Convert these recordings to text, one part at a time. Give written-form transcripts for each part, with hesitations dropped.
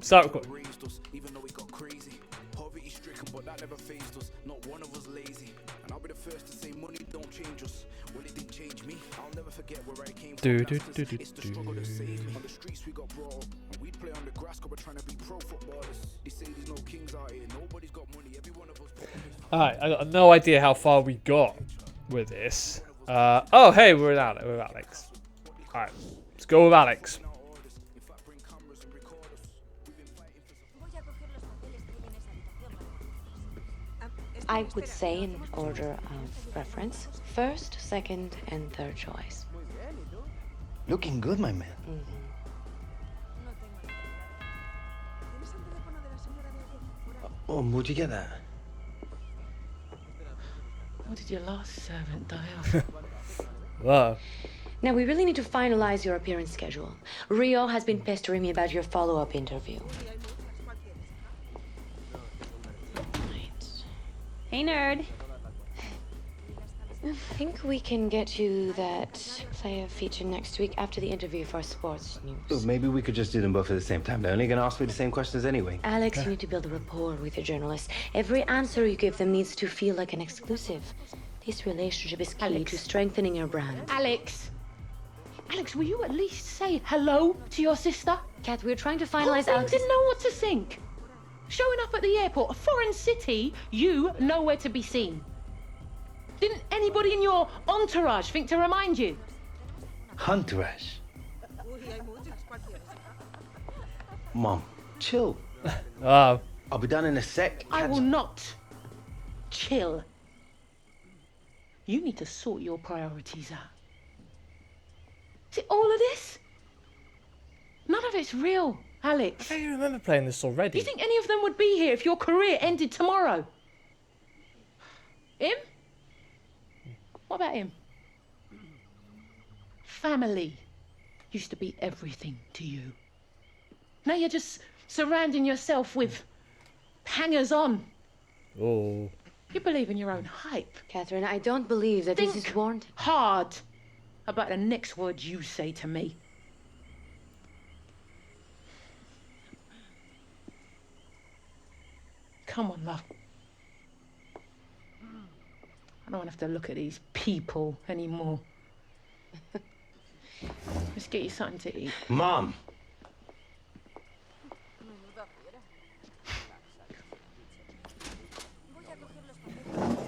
Start recording. Even though we got crazy, poverty stricken, but that never phased us. Not one of us lazy. And I'll be the first to say money don't change us. Well, it didn't change me. I'll never forget where I came from. It's the struggle that saved me. On the streets we got brought up, and we'd play on the grass because we're trying to be pro footballers. They say there's no kings out here. Nobody's got money. Every one of us. Alright, I got no idea how far we got with this. Oh, hey, we're with Alex. Alright, let's go with Alex. I would say in order of preference, first, second, and third choice. Looking good, my man. Oh, where'd you get that? What did your last servant die of? Whoa. Now, we really need to finalize your appearance schedule. Rio has been pestering me about your follow-up interview. Hey, nerd. I think we can get you that player feature next week after the interview for sports news. Look, maybe we could just do them both at the same time. They're only gonna ask me the same questions anyway. Alex, you need to build a rapport with your journalists. Every answer you give them needs to feel like an exclusive. This relationship is key to strengthening your brand. Alex, will you at least say hello to your sister? Kat, we're trying to finalize Alex. Didn't know what to think. Showing up at the airport, a foreign city, you nowhere to be seen. Didn't anybody in your entourage think to remind you? Entourage. Mom, chill. Oh. I'll be done in a sec. I will not chill. You need to sort your priorities out. See, all of this? None of it's real, Alex. I don't remember playing this already. Do you think any of them would be here if your career ended tomorrow? Him? What about him? Family used to be everything to you. Now you're just surrounding yourself with hangers-on. Oh. You believe in your own hype. Catherine, I don't believe that this Think is warranted. hard about the next word you say to me. Come on, love. I don't have to look at these people anymore. Let's get you something to eat. Mom!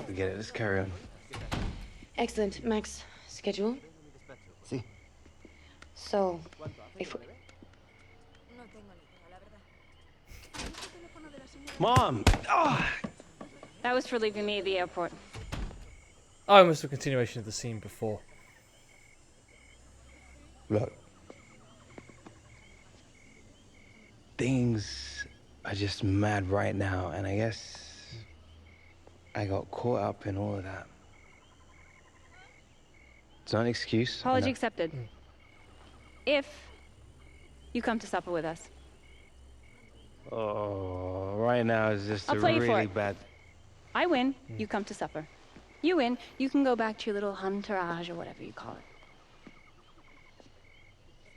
Forget it, let's carry on. Excellent. Max, schedule? See? So, if we... Mom! Ah! That was for leaving me at the airport. Oh, it was a continuation of the scene before. Look. Things are just mad right now, and I guess I got caught up in all of that. It's not an excuse. Apology accepted. If you come to supper with us. Oh, right now is just I'll a play you for really it. bad. I win, you come to supper. You win, you can go back to your little entourage or whatever you call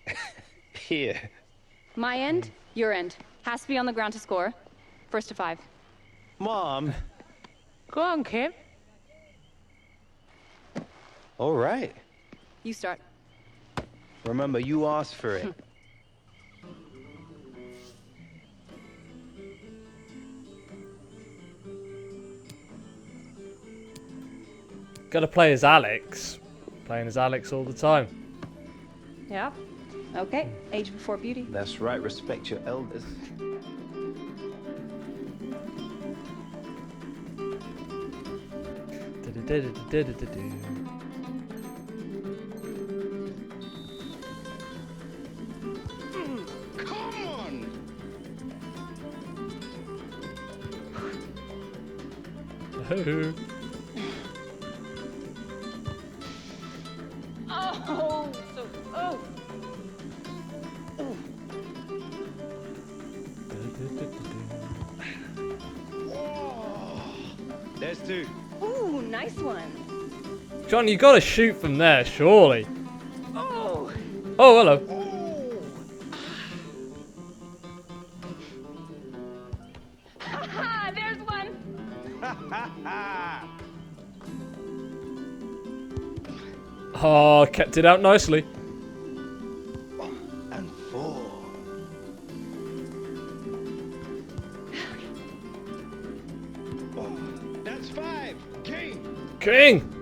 it. Here. My end, your end. Has to be on the ground to score. First to 5. Mom. Go on, Kim. All right. You start. Remember, you asked for it. Gotta play as Alex. Playing as Alex all the time. Yeah. Okay. Age before beauty. That's right. Respect your elders. Come on! Oh. Oh, so, oh. There's 2. Ooh, nice one. John, you gotta shoot from there, surely. Oh. Oh, hello. Oh, kept it out nicely. And 4. Oh, that's 5. King. King!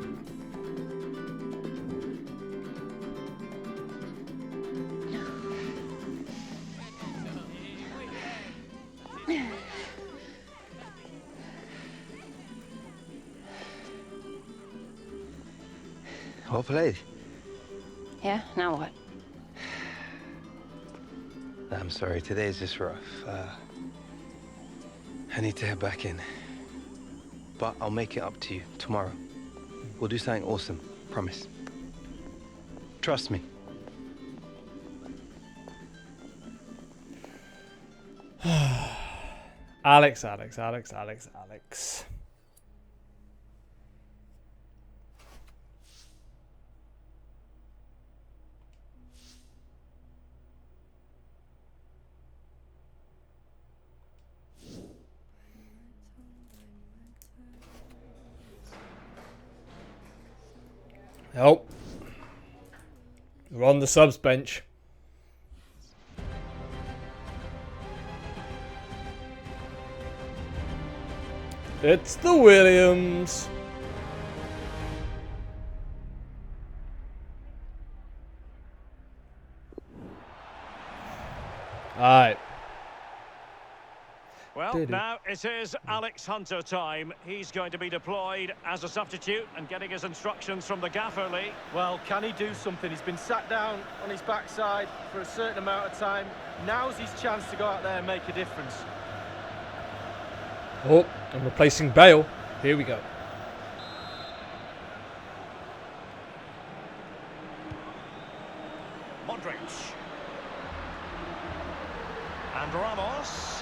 Well played. Yeah, now what? I'm sorry, today's just rough. I need to head back in. But I'll make it up to you tomorrow. We'll do something awesome, promise. Trust me. Alex. Nope. We're on the subs bench. It's the Williams. Alright. Well, now it is Alex Hunter time. He's going to be deployed as a substitute and getting his instructions from the gaffer, Lee. Well, can he do something? He's been sat down on his backside for a certain amount of time. Now's his chance to go out there and make a difference. Oh, I'm replacing Bale. Here we go. Modric. And Ramos.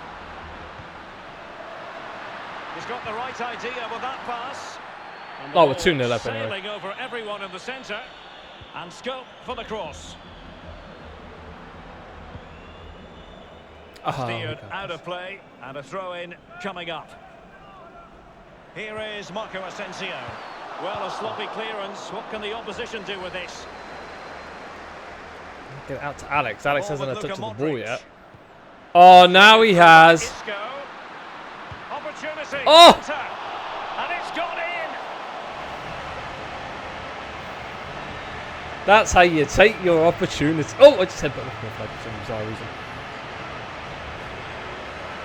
He's got the right idea with that pass. Oh, we're 2-0 up anyway. Sailing over everyone in the centre. And scope for the cross. Steered out of play, and a throw-in coming up. Here is Marco Asensio. Well, a sloppy clearance. What can the opposition do with this? Get it out to Alex. Alex hasn't had a touch of the ball yet. Oh, now he has. Opportunity. Oh! And it's gone in. That's how you take your opportunity. Oh, I just had better flag for some bizarre reason.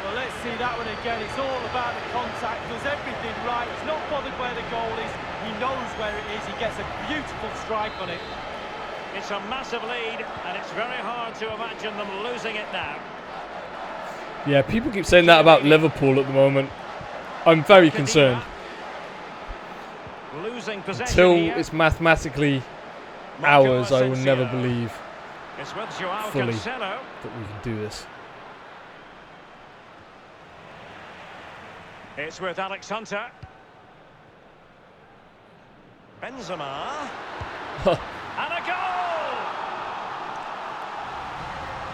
Well, let's see that one again. It's all about the contact. Does everything right. He's not bothered where the goal is. He knows where it is. He gets a beautiful strike on it. It's a massive lead, and it's very hard to imagine them losing it now. Yeah, people keep saying that about Liverpool at the moment. I'm very concerned. Losing possession Until here. it's mathematically ours, I will never believe It's with Joao fully Cancelo. that we can do this. It's with Alex Hunter. Benzema. And a goal!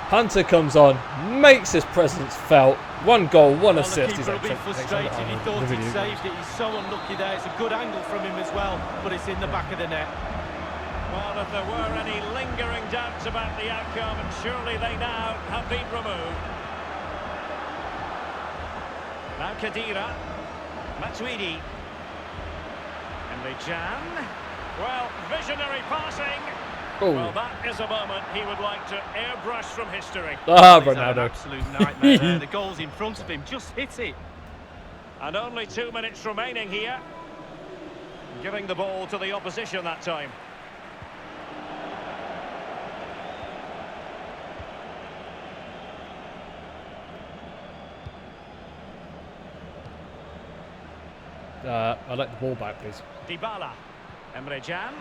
Hunter comes on, makes his presence felt. 1 goal, 1 assist. He's be frustrated. He thought he'd saved it. He's so unlucky there. It's a good angle from him as well, but it's in the back of the net. Well, if there were any lingering doubts about the outcome, surely they now have been removed. Now Khedira. Matuidi. Emre Can. Well, visionary passing. Oh. Well, that is a moment he would like to airbrush from history. Ah, He's had an Ronaldo. absolute nightmare there. The goal's in front of him. Just hit it. And only 2 minutes remaining here. Giving the ball to the opposition that time. I'd like the ball back, please. Dybala. Emre Can.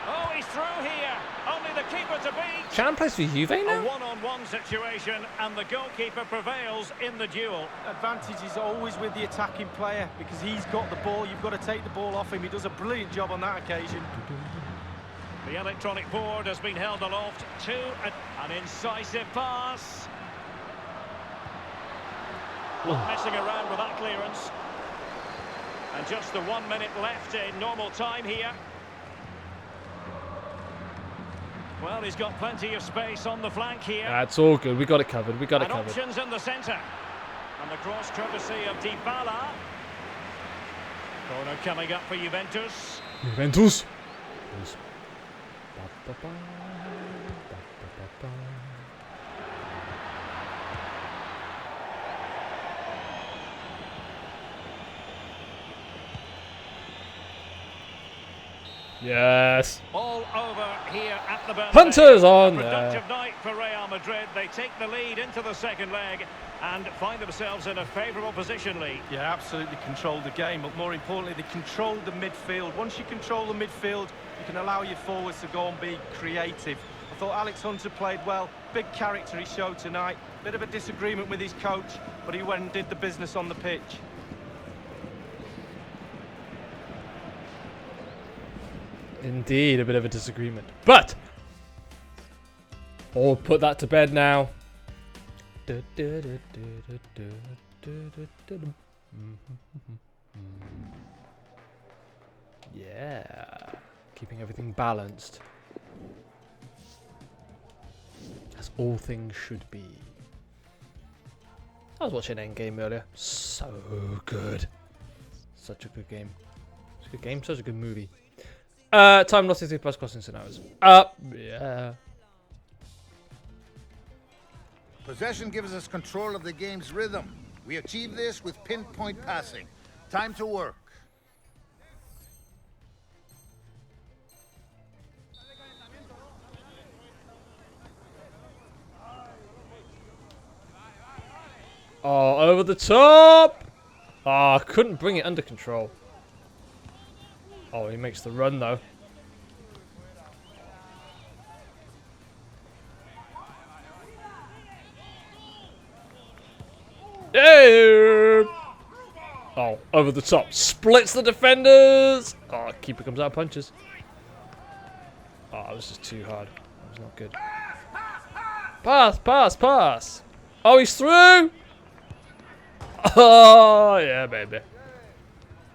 Oh, he's through here. Only the keeper to beat. Can plays for Juve A now? one-on-one situation, and the goalkeeper prevails in the duel. Advantage is always with the attacking player because he's got the ball. You've got to take the ball off him. He does a brilliant job on that occasion. The electronic board has been held aloft to an incisive pass. Not messing around with that clearance. And just the 1 minute left in normal time here. Well, he's got plenty of space on the flank here. That's all good. We got it covered. We got it And covered. options in the centre. And the cross courtesy of Dybala. Corner coming up for Juventus. Juventus. Yes. All over here at the Bernabeu. Hunters on there. Productive night for Real Madrid. They take the lead into the second leg and find themselves in a favourable position, Lee. Yeah, absolutely controlled the game, but more importantly, they controlled the midfield. Once you control the midfield, you can allow your forwards to go and be creative. I thought Alex Hunter played well. Big character he showed tonight. Bit of a disagreement with his coach, but he went and did the business on the pitch. Indeed, a bit of a disagreement. But we'll put that to bed now. Yeah. Keeping everything balanced. As all things should be. I was watching Endgame earlier. So good. Such a good game. Such a good game, such a good movie. Time lost 60 plus crossing scenarios. Yeah. Possession gives us control of the game's rhythm. We achieve this with pinpoint passing. Time to work. Oh, over the top! Oh, couldn't bring it under control. Oh, he makes the run though. Yeah! Oh, over the top. Splits the defenders! Oh, keeper comes out of punches. Oh, that was just too hard. That was not good. Pass, pass, pass! Oh, he's through! Oh, yeah, baby.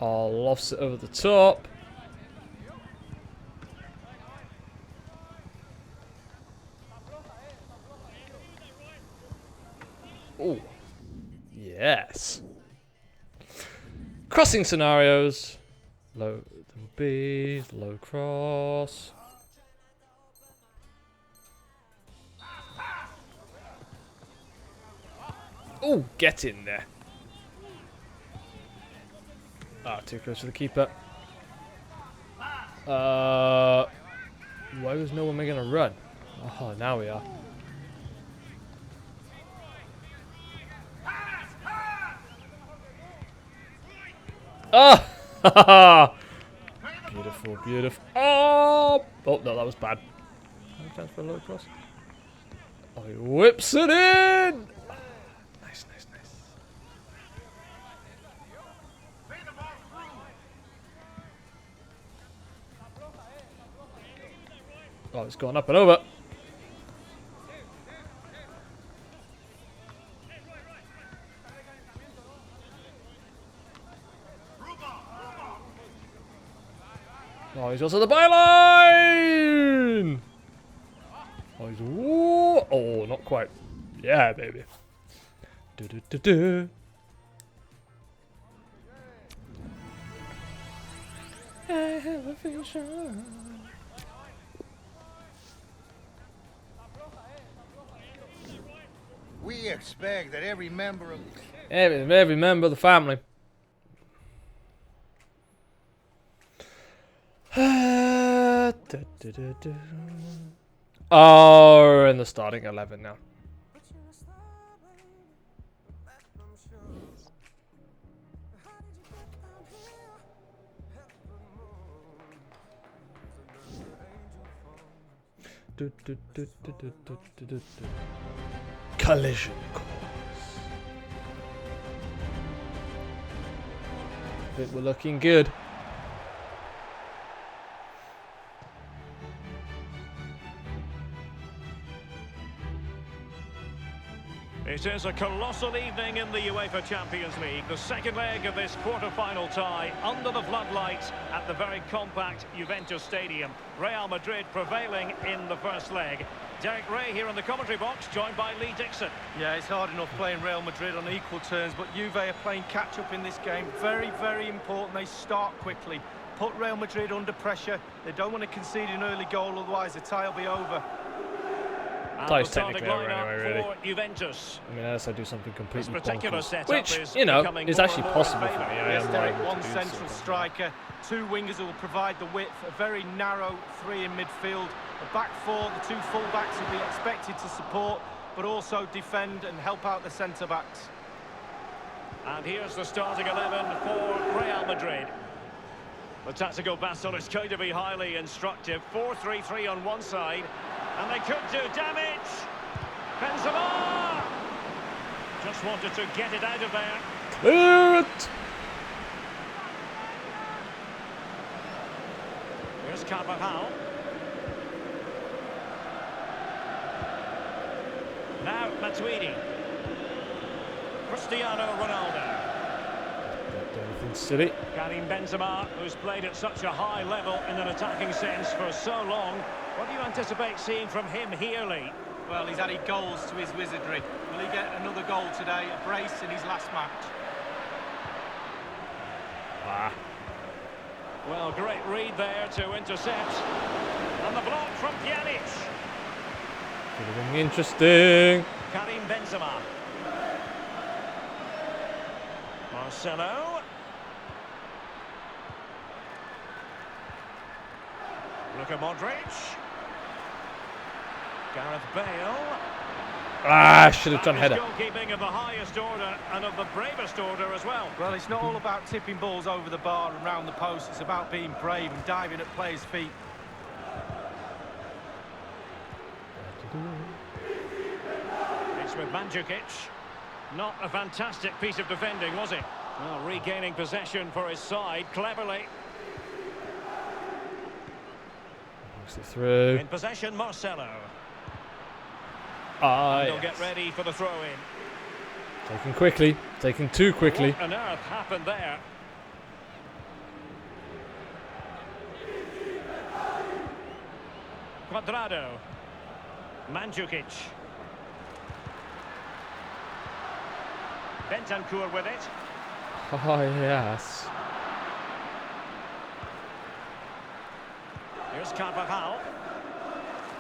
Oh, lofts it over the top. Oh, yes. Crossing scenarios. Low B, low cross. Oh, get in there. Ah, too close to the keeper. Why was no one making a run? Oh, now we are. Ah! Beautiful, beautiful. Oh! Oh, no, that was bad. Chance for a low cross. Oh, he whips it in! Nice, nice, nice. Oh, it's gone up and over. Oh, he's also the byline! Oh, he's... Ooh, oh, not quite. Yeah, baby. Do, do, do, do. I have a vision. We expect that every member of Every member of the family. Oh, we're in the starting 11 now. Collision course. I think we're looking good. It It is a colossal evening in the UEFA Champions League. The second leg of this quarter-final tie under the floodlights at the very compact Juventus Stadium. Real Madrid prevailing in the first leg. Derek Ray here in the commentary box, joined by Lee Dixon. Yeah, it's hard enough playing Real Madrid on equal terms, but Juve are playing catch-up in this game. Very, very important they start quickly. Put Real Madrid under pressure. They don't want to concede an early goal, otherwise the tie will be over. Tie's technically over anyway, really. For Juventus. I mean, unless I do something completely particular bonkers. setup Which, is you know, becoming is more actually and more possible for me. favourite. I Yes, am Derek, liable one to do central so. striker, two wingers who will provide the width, a very narrow three in midfield. The back four, the two full-backs will be expected to support, but also defend and help out the centre-backs. And here's the starting 11 for Real Madrid. The tactical battle is going to be highly instructive. 4-3-3 on one side, and they could do damage. Benzema! Just wanted to get it out of there. Clear it! Here's Carvajal. Now Matuidi. Cristiano Ronaldo. Don't do anything silly. Karim Benzema, who's played at such a high level in an attacking sense for so long. What do you anticipate seeing from him here, Lee? Well, he's added goals to his wizardry. Will he get another goal today? A brace in his last match. Ah. Well, great read there to intercept. And the block from Pjanic. Could have been interesting. Karim Benzema. Marcelo. Luka Modric. Gareth Bale. Ah, should have done That is header. goalkeeping of the highest order and of the bravest order as well. Well, it's not all about tipping balls over the bar and round the post. It's about being brave and diving at players' feet. It's with Mandzukic. Not a fantastic piece of defending, was it? Well, regaining possession for his side cleverly. Moves it through. In possession, Marcelo. Ah, They'll yes. get ready for the throw-in. Taken quickly. Taken too quickly. What on earth happened there? Cuadrado. Mandzukic. Bentancur with it. Oh, yes. Here's Carvajal.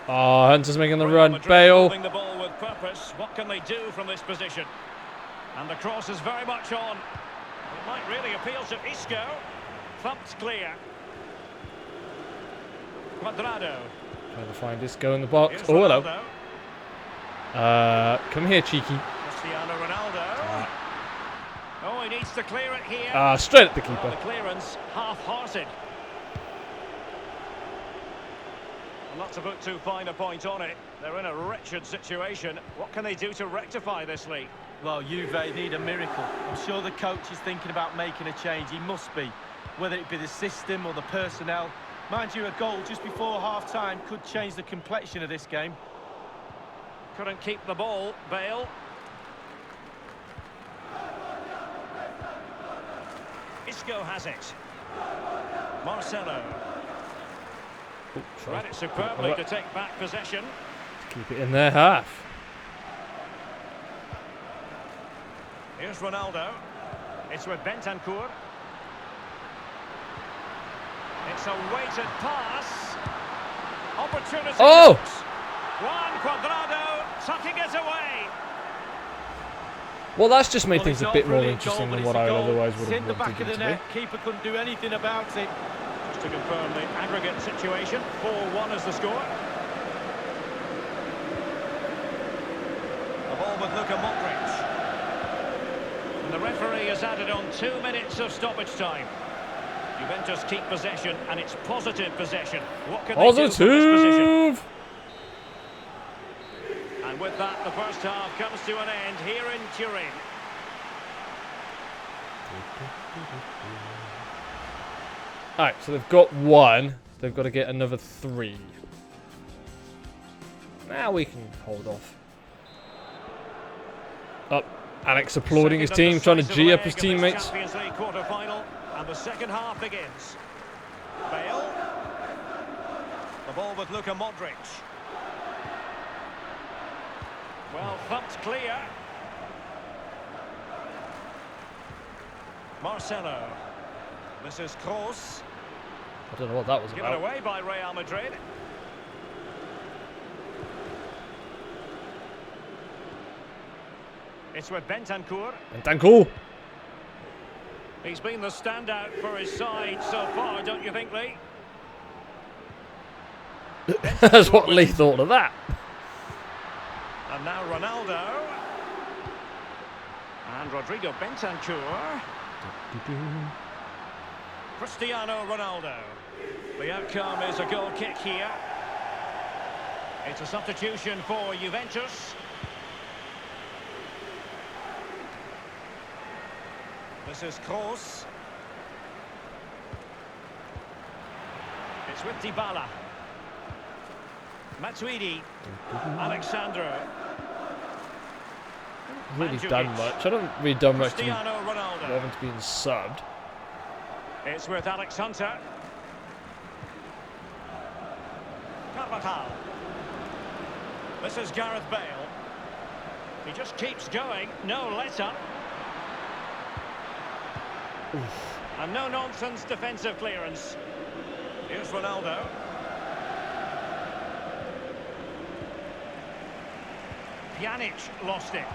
Oh, Hunter's making the Real run. Madrid Bale. holding the ball with purpose. What can they do from this position? And the cross is very much on. It might really appeal to Isco. Thumped clear. Cuadrado. Trying to find Isco in the box. Here's Oh, hello. Ronaldo. Come here, cheeky. Cristiano Ronaldo. Oh, he needs to clear it here. Straight at the Well, keeper. the clearance half-hearted. Well, not to put too fine a point on it. They're in a wretched situation. What can they do to rectify this lead? Well, Juve need a miracle. I'm sure the coach is thinking about making a change. He must be. Whether it be the system or the personnel. Mind you, a goal just before half-time could change the complexion of this game. Couldn't keep the ball. Bale. Isco has it. Marcelo. Read it superbly to take back possession. Keep it in their half. Here's Ronaldo. It's with Bentancur. It's a weighted pass. Opportunity. Oh! Juan Cuadrado tucking it away. Well, that's just made Well, things it's a not bit more brilliant interesting goal, than but what it's I a goal. otherwise would It's in have the back wanted of the it to net. be. Keeper couldn't do anything about it. Just to confirm the aggregate situation. 4-1 is the score. The ball with Luka Modric. And the referee has added on 2 minutes of stoppage time. Juventus keep possession, and it's positive possession. What can they do from this position? Positive! And with that, the first half comes to an end here in Turin. Alright, so they've got one. They've got to get another 3. Now we can hold off. Up. Alex applauding his team, trying to G up his teammates. Champions League quarter-final, and the second half begins. Bale. The ball with Luka Modric. Well, thumped clear. Marcelo. This is Kroos. I don't know what that was Given about. away by Real Madrid. It's with Bentancur. Bentancur. He's been the standout for his side so far, don't you think, Lee? That's what Lee thought of that. And now Ronaldo. And Rodrigo Bentancur. Cristiano Ronaldo. The outcome is a goal kick here. It's a substitution for Juventus. This is Kroos. It's with Dybala. Matuidi. Alexandro. Really done much. I don't really done much to be Cristiano Ronaldo. Robin's being subbed. It's with Alex Hunter. Carvajal. This is Gareth Bale. He just keeps going. No let-up. And no-nonsense defensive clearance. Here's Ronaldo. Pjanic lost it.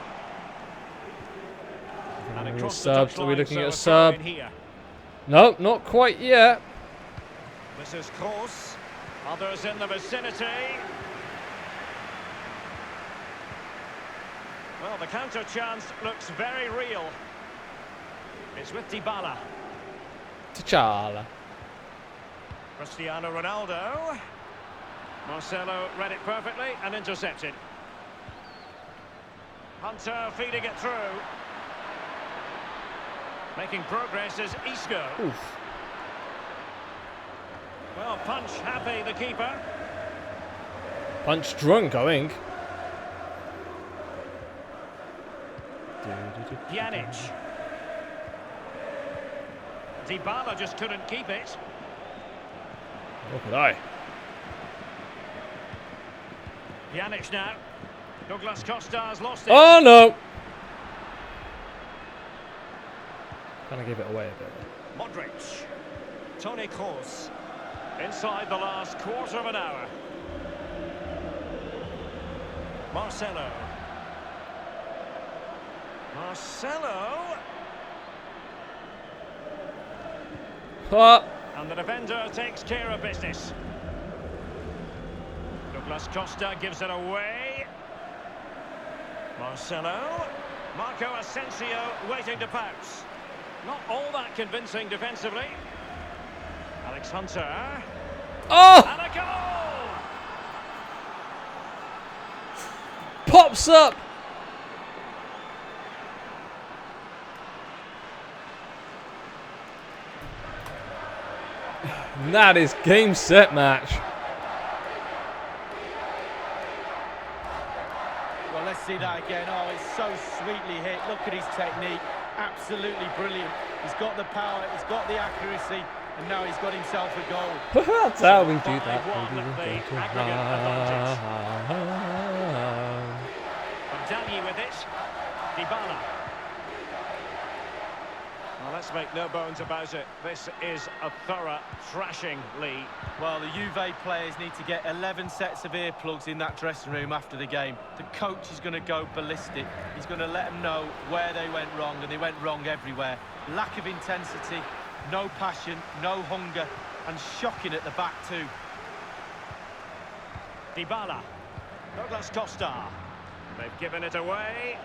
And across the Subs. Are we touchline, looking so at a a throw sub? in here. No, not quite yet. This is Kroos. Others in the vicinity. Well, the counter chance looks very real. It's with Dybala. T'Challa. Cristiano Ronaldo. Marcelo read it perfectly and intercepted. Hunter feeding it through. Making progress is Isco. Oof. Well, punch happy, the keeper. Punch drunk, I think. Pjanic. Dybala just couldn't keep it. What could I? Pjanic now. Douglas Costa has lost it. Oh no! Kind of gave it away a bit. Modric. Toni Kroos. Inside the last quarter of an hour. Marcelo. Marcelo. Ah. And the defender takes care of business. Douglas Costa gives it away. Marcelo. Marco Asensio waiting to pounce. Not all that convincing defensively. Alex Hunter. Oh! And a goal! Pops up! That is game, set, match. Well, let's see that again. Oh, it's so sweetly hit. Look at his technique. Absolutely brilliant. He's got the power, he's got the accuracy, and now he's got himself a goal. That's how we do that. 5-1, the aggregate advantage. Dali with it. Dybala. Well, let's make no bones about it. This is a thorough thrashing, Lee. Well, the Juve players need to get 11 sets of earplugs in that dressing room after the game. The coach is going to go ballistic. He's going to let them know where they went wrong, and they went wrong everywhere. Lack of intensity, no passion, no hunger, and shocking at the back too. Dybala. Douglas Costa. They've given it away.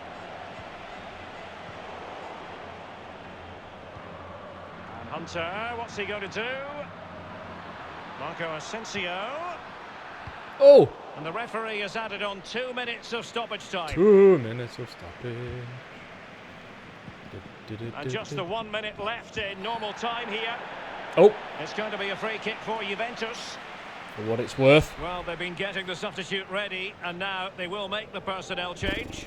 And Hunter, what's he going to do? Marco Asensio. Oh! And the referee has added on 2 minutes of stoppage time. 2 minutes of stoppage. And just the 1 minute left in normal time here. Oh! It's going to be a free kick for Juventus. For what it's worth. Well, they've been getting the substitute ready, and now they will make the personnel change.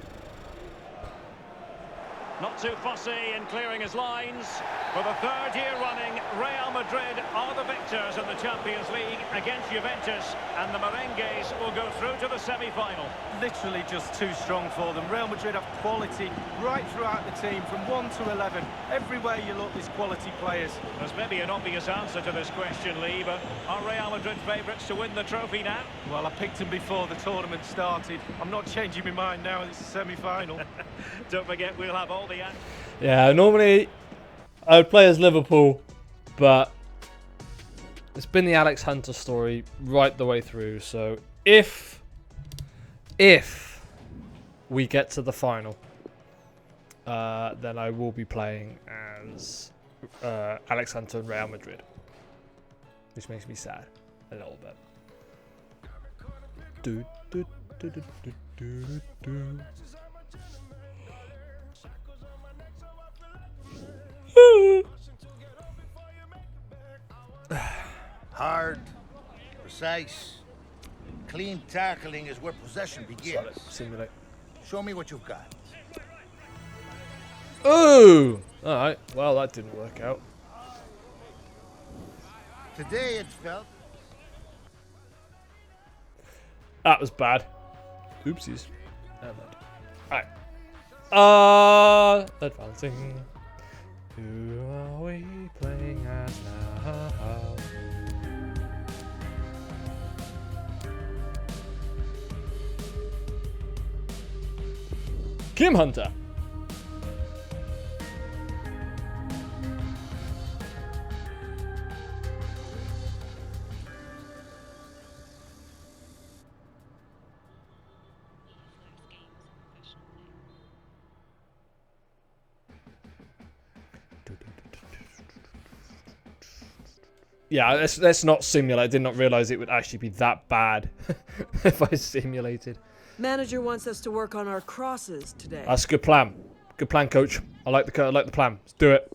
Not too fussy in clearing his lines. For the third year running, Real Madrid are the victors in the Champions League against Juventus, and the Merengues will go through to the semi-final. Literally just too strong for them. Real Madrid have quality right throughout the team, from 1 to 11. Everywhere you look, there's quality players. There's maybe an obvious answer to this question, Lee, but are Real Madrid favourites to win the trophy now? Well, I picked them before the tournament started. I'm not changing my mind now. It's a semi-final. Don't forget, we'll have all the answers. Yeah, normally I would play as Liverpool, but it's been the Alex Hunter story right the way through. So if we get to the final, then I will be playing as Alex Hunter and Real Madrid, which makes me sad a little bit. Do, do, do, do, do, do, do. Hard, precise, clean tackling is where possession begins. Simulate. Show me what you've got. Ooh! Alright, well that didn't work out. Today it felt That was bad. Oopsies. Alright. Advancing. Who are we playing as now? Kim Hunter. Yeah, let's not simulate. I did not realize it would actually be that bad if I simulated. Manager wants us to work on our crosses today. That's a good plan. Good plan, coach. I like the plan. Let's do it.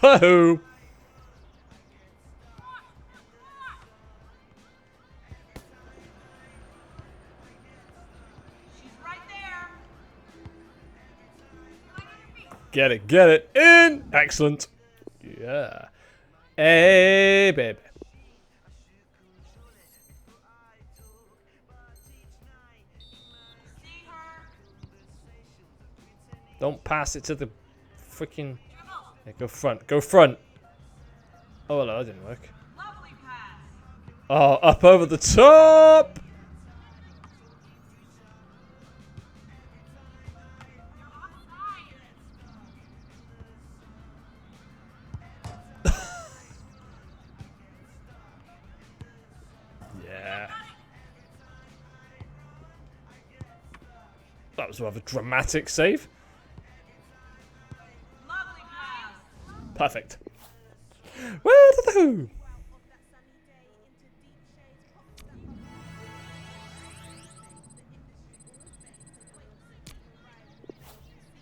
Ho-ho! Get it in! Excellent. Yeah. Hey, baby. Don't pass it to the freaking... Yeah, go front. Go front. Oh, hello, that didn't work. Oh, up over the top! Yeah. That was rather dramatic save. Perfect. Woo-hoo-hoo.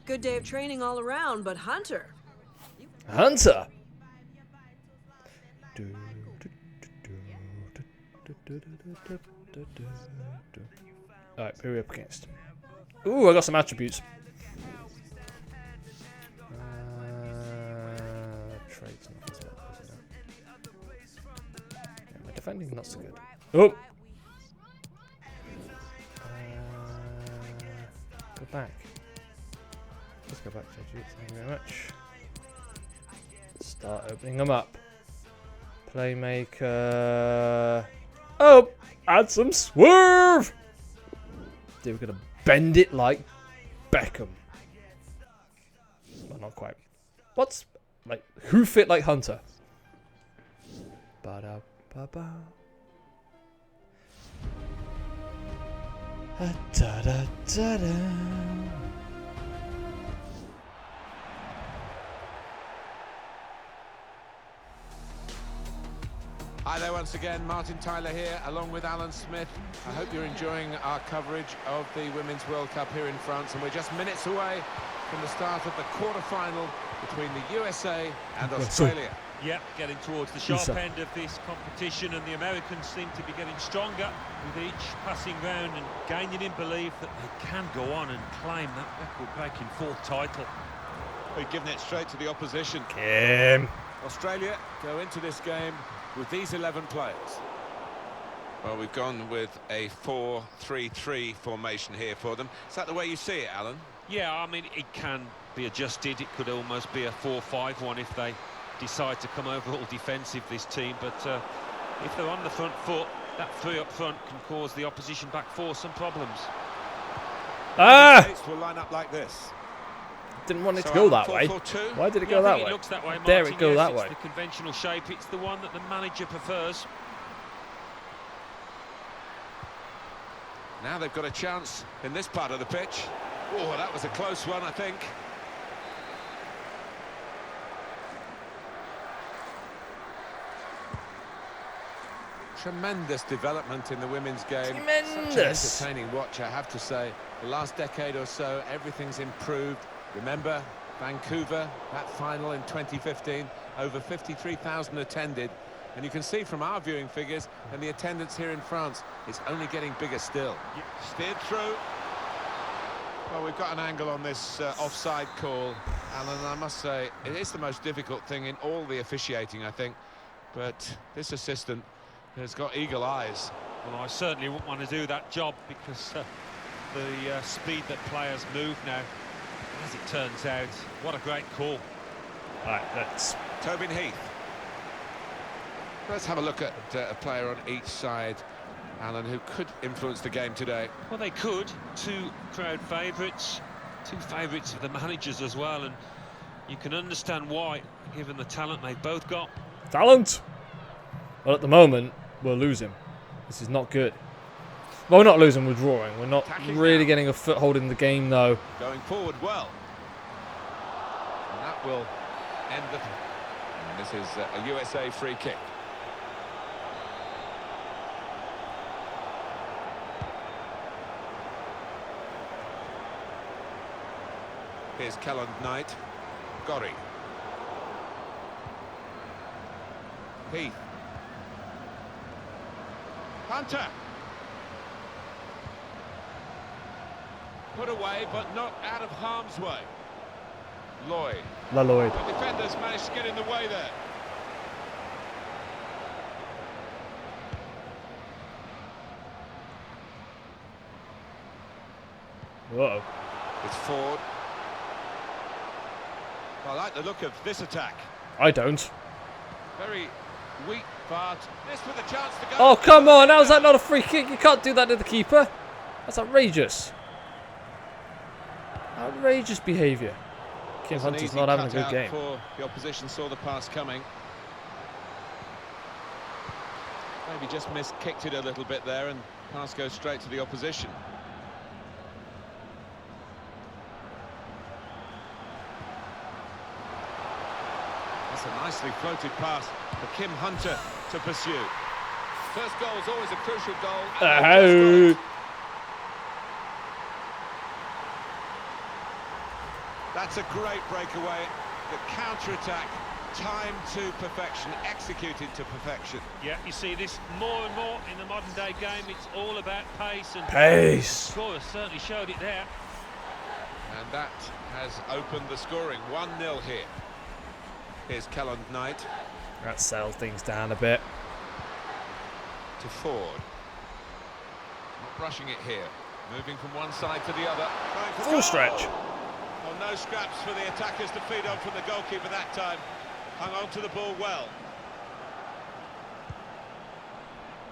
Good day of training all around, but Hunter. Hunter. Alright, who are we up against? Ooh, I got some attributes. Traits. Yeah, my defending not so good. Oh. Go back. Let's go back to attributes. Thank you very much. Start opening them up. Playmaker. Oh, add some swerve. Dude, we're gonna bend it like Beckham. Well, not quite. What's like who fit like Hunter? Ba da ba ba. Da da da da. Hi there once again, Martin Tyler here, along with Alan Smith. I hope you're enjoying our coverage of the Women's World Cup here in France, and we're just minutes away from the start of the quarter-final between the USA and Australia. Yep, getting towards the sharp end of this competition, and the Americans seem to be getting stronger with each passing round and gaining in belief that they can go on and claim that record-breaking fourth title. We're giving it straight to the opposition. Kim. Australia go into this game with these 11 players. Well, we've gone with a 4-3-3 formation here for them. Is that the way you see it, Alan? Yeah, I mean, it can be adjusted. It could almost be a 4-5-1 if they decide to come over all defensive, this team. But if they're on the front foot, that three up front can cause the opposition back four some problems. Ah! Will line up like this. Didn't want it to go that way. Why did it go that way? It looks that way, Martin. Dare it go that way? It's the conventional shape. It's the one that the manager prefers. Now they've got a chance in this part of the pitch. Oh, that was a close one, I think. Tremendous development in the women's game. Tremendous. Such an entertaining watch, I have to say. The last decade or so, everything's improved. Remember, Vancouver, that final in 2015, over 53,000 attended. And you can see from our viewing figures, and the attendance here in France is only getting bigger still. Steered through. Well, we've got an angle on this offside call, Alan. I must say, it is the most difficult thing in all the officiating, I think. But this assistant has got eagle eyes. Well, I certainly wouldn't want to do that job because the speed that players move now, as it turns out, what a great call. All right, let's... Tobin Heath. Let's have a look at a player on each side, Alan, who could influence the game today. Well, they could. Two crowd favourites, two favourites of the managers as well, and you can understand why, given the talent they've both got. Talent! Well, at the moment, we're losing. This is not good. Well, we're not losing, we're drawing. We're not really getting a foothold in the game, though. Going forward well. And that will end the... And this is a USA free kick. Here's Kelland Knight. Gorry. Heath. Hunter. Put away, but not out of harm's way. Lloyd. Lloyd. The defenders managed to get in the way there. Whoa. It's Ford. I like the look of this attack. I don't. Very weak, but this with a chance to go. Oh, come on. How's that not a free kick? You can't do that to the keeper. That's outrageous. Outrageous behaviour. Kim Hunter's not having a good game. The opposition saw the pass coming. Maybe just kicked it a little bit there, and pass goes straight to the opposition. That's a nicely floated pass for Kim Hunter to pursue. First goal is always a crucial goal. That's a great breakaway. The counter-attack, timed to perfection, executed to perfection. Yeah, you see this more and more in the modern-day game. It's all about pace. And pace. The scorer certainly showed it there. And that has opened the scoring. 1-0 here. Here's Kelland Knight. That settles things down a bit. To Ford. Not rushing it here. Moving from one side to the other. Full stretch. Well, no scraps for the attackers to feed on from the goalkeeper that time. Hung on to the ball well.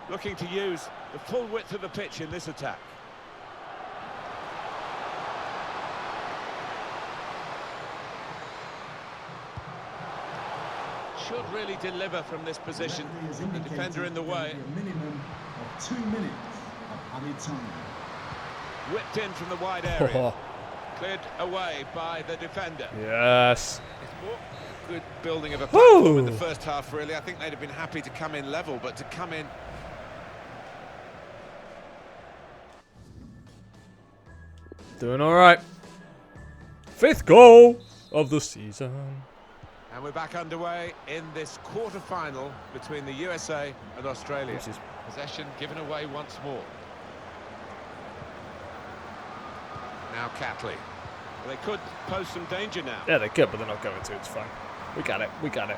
Looking to use the full width of the pitch in this attack. Should really deliver from this position. The defender in the way. A minimum of 2 minutes of added time. Whipped in from the wide area. Cleared away by the defender. Yes. good building of a platform in the first half, really. I think they'd have been happy to come in level, but to come in... Doing all right. 5th goal of the season. And we're back underway in this quarter-final between the USA and Australia. Possession given away once more. Now Catley. They could pose some danger now. Yeah, they could, but they're not going to. It's fine. We got it. We got it.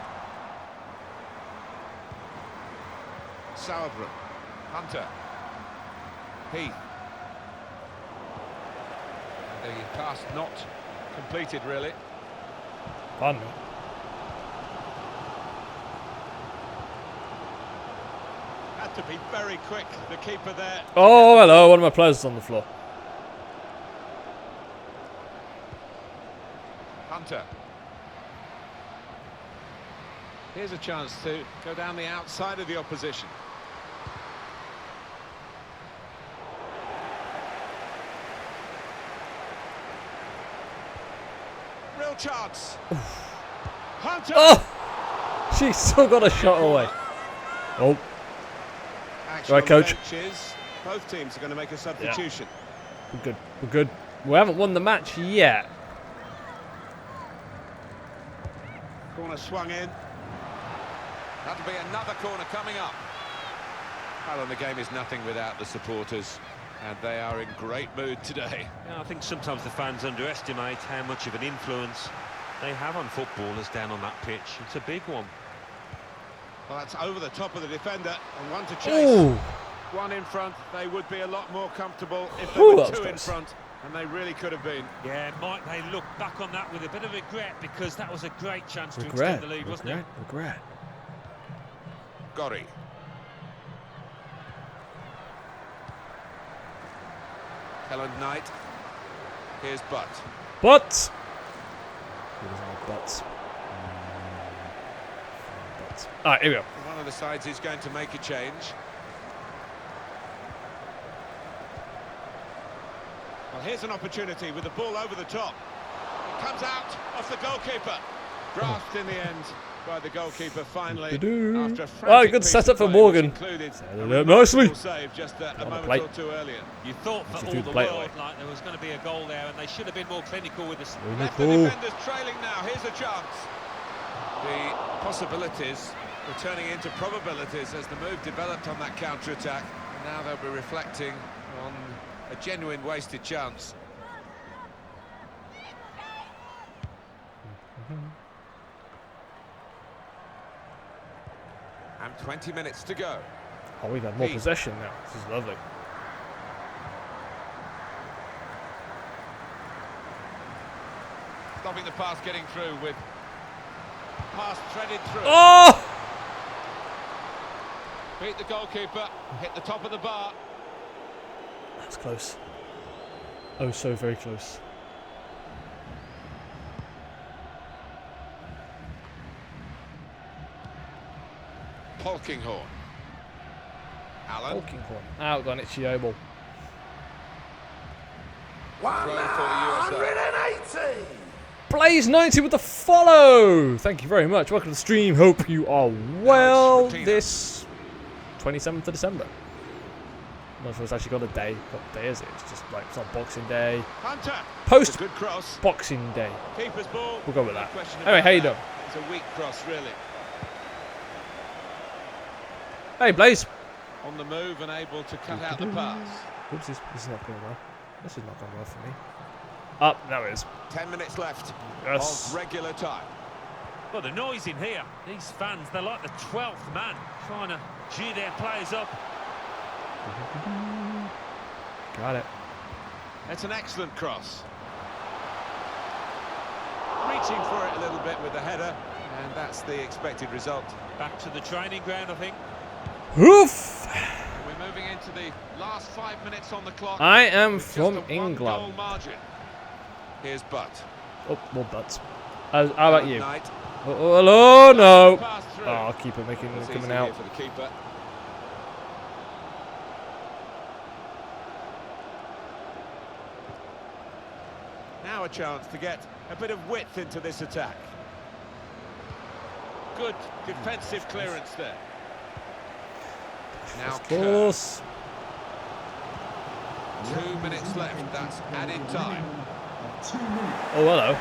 Sauerbrunn. Hunter. Heath. The pass not completed, really. Pardon me. Had to be very quick, the keeper there. Oh, hello. One of my players is on the floor. Hunter. Here's a chance to go down the outside of the opposition. Real chance. Hunter. Oh! She still got a shot away. Oh. Right, coach. Both teams are going to make a substitution. Yeah. We're good. We're good. We haven't won the match yet. Corner swung in. That'll be another corner coming up. Well, and the game is nothing without the supporters, and they are in great mood today. Yeah, I think sometimes the fans underestimate how much of an influence they have on footballers down on that pitch. It's a big one. Well, that's over the top of the defender, and one to chase. Ooh. One in front. They would be a lot more comfortable if there were two in front, and they really could have been. Yeah, might they look back on that with a bit of regret, because that was a great chance to extend the lead, wasn't it? Regret. Gorry. Helen Knight. Here's Butt. Butt. He doesn't have butts. All right, here we go. One of the sides is going to make a change. Well, here's an opportunity with the ball over the top. It comes out off the goalkeeper. Grasped in the end by the goalkeeper finally. After a good setup for Morgan. Nicely. Save just a moment or two earlier. You thought for all the world like there was going to be a goal there, and they should have been more clinical with this. Left the defenders trailing now. Here's a chance. The possibilities were turning into probabilities as the move developed on that counter-attack. Now they'll be reflecting on a genuine wasted chance. And 20 minutes to go. Oh, we've had more possession now. This is lovely. Stopping the pass getting through with pass threaded through. Oh! Beat the goalkeeper, hit the top of the bar. That's close. Oh, so very close. Polkinghorn. Allen. Polkinghorn. Out on it, Chiobal. 180. Blaze 90 with the follow. Thank you very much. Welcome to the stream. Hope you are well this 27th of December. I'm not sure it's actually got a day. What day is it? It's just like it's not Boxing Day. Hunter. Post good cross. Boxing Day. Keeper's ball. We'll go with that. No Anyway, how you doing? It's a weak cross, really. Hey, Blaze. On the move and able to cut out the pass. Oops, this is not going well. This is not going well for me. Up, there it is. 10 minutes left Yes. of regular time. Well, the noise in here. These fans, they're like the 12th man trying to G their players up. Got it. It's an excellent cross. Reaching for it a little bit with the header, and that's the expected result. Back to the training ground, I think. Oof! We're moving into the last 5 minutes on the clock. I am from England. Margin. Here's Butt. Oh, more butts. How about you? Oh, hello, no. Oh, keeper making coming out. For the keeper. Now a chance to get a bit of width into this attack. good defensive clearance there. Now Of course. 2 minutes left, that's added time. Oh, hello.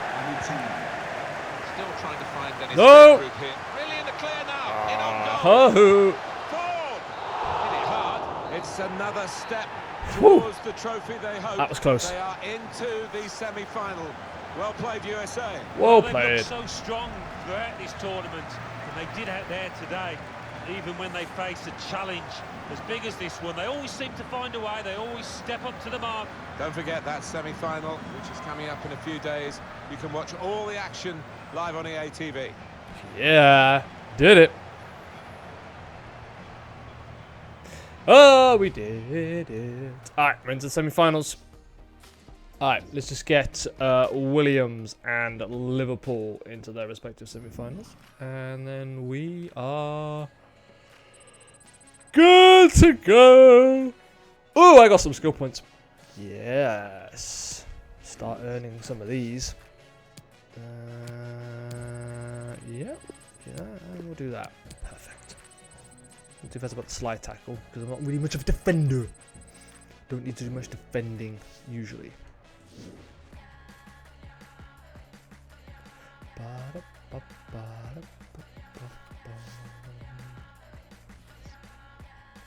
Still trying to find an No! escape route here. Really in the clear now. In on goal. Oh. Ford! Hit it hard. It's another step towards the trophy they hope. That was close. They are into the semi-final. Well played, USA. Well They've played. looked so strong throughout this tournament, and they did out there today. Even when they face a challenge as big as this one, they always seem to find a way. They always step up to the mark. Don't forget that semi-final, which is coming up in a few days. You can watch all the action live on EA TV. Yeah, did it. Oh, we did it. Alright, we're into the semi-finals. Alright, let's just get Williams and Liverpool into their respective semi-finals. And then we are good to go. Oh, I got some skill points. Yes. Start earning some of these. Yeah, we'll do that. Perfect. We'll do that about the slide tackle, because I'm not really much of a defender. Don't need to do much defending, usually.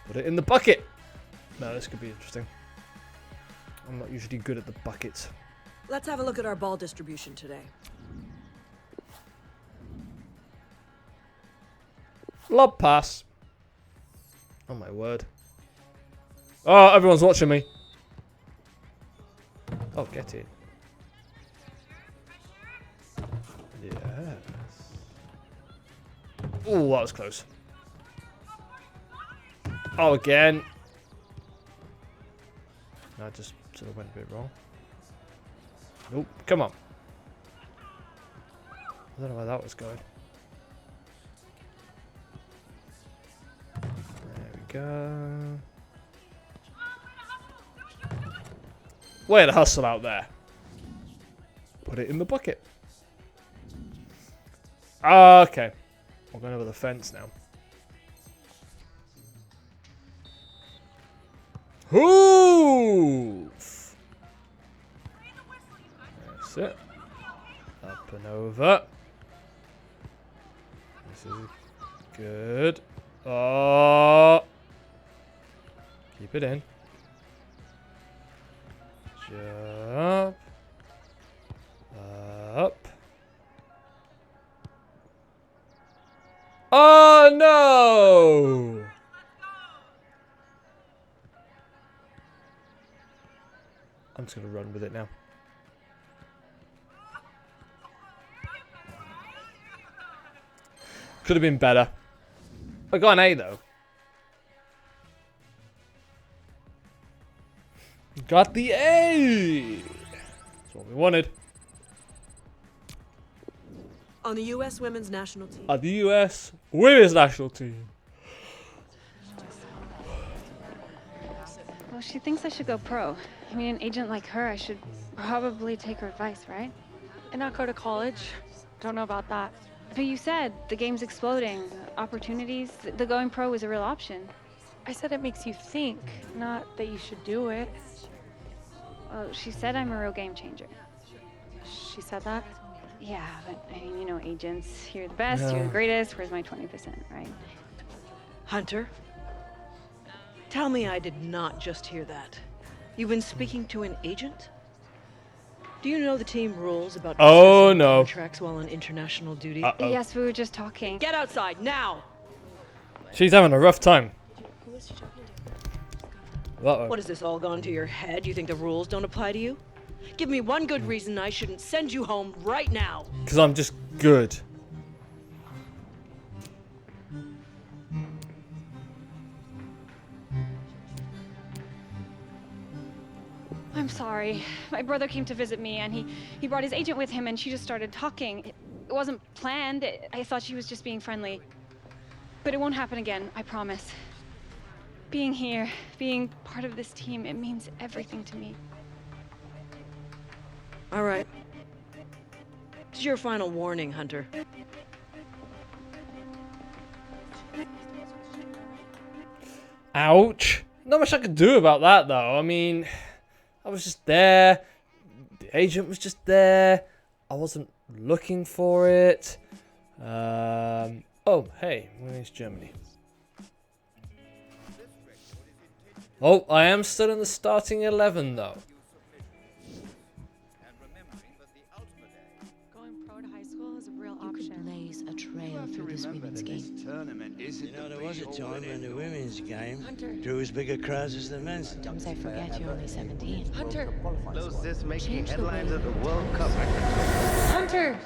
Put it in the bucket! No, this could be interesting. I'm not usually good at the buckets. Let's have a look at our ball distribution today. Lob pass. Oh my word. Oh, everyone's watching me. Oh, get it. Yes. Oh, that was close. Oh, again. I just sort of went a bit wrong. Nope, come on. I don't know where that was going. There we go. Way to hustle out there. Put it in the bucket. Okay. We're going over the fence now. Hoof! That's it. Up and over. This is good. Oh! Keep it in. Jump. Up. Oh no! I'm just going to run with it now. Could have been better. I got an A though. Got the A! That's what we wanted. On the U.S. women's national team. The U.S. women's national team. Well, she thinks I should go pro. I mean, an agent like her, I should probably take her advice, right? And not go to college? Don't know about that. But you said the game's exploding, opportunities, the going pro is a real option. I said it makes you think, not that you should do it. Well, she said I'm a real game changer. She said that? Yeah, but I mean, you know, agents, you're the best, you're the greatest, where's my 20%, right? Hunter, tell me I did not just hear that. You've been speaking to an agent? Do you know the team rules about contracts while on international duty? Yes, we were just talking. Get outside, now! She's having a rough time. Who is she talking to? Uh-oh. What has this all gone to your head? You think the rules don't apply to you? Give me one good reason I shouldn't send you home right now. Because I'm just good. I'm sorry. My brother came to visit me and he brought his agent with him and she just started talking. It wasn't planned. I thought she was just being friendly. But it won't happen again, I promise. Being here, being part of this team, it means everything to me. All right. This is your final warning, Hunter. Ouch. Not much I could do about that, though. I mean, I was just there. The agent was just there. I wasn't looking for it. Oh, hey, where's Germany? Oh, I am still in the starting 11, though. Going pro to high school is a real You could blaze a trail through this women's game. You know, there was a time when the women's game drew as big a crowds as the men's. Sometimes I forget you're only 17. Hunter! Those this making Change the headlines way at the World Cup. Hunter!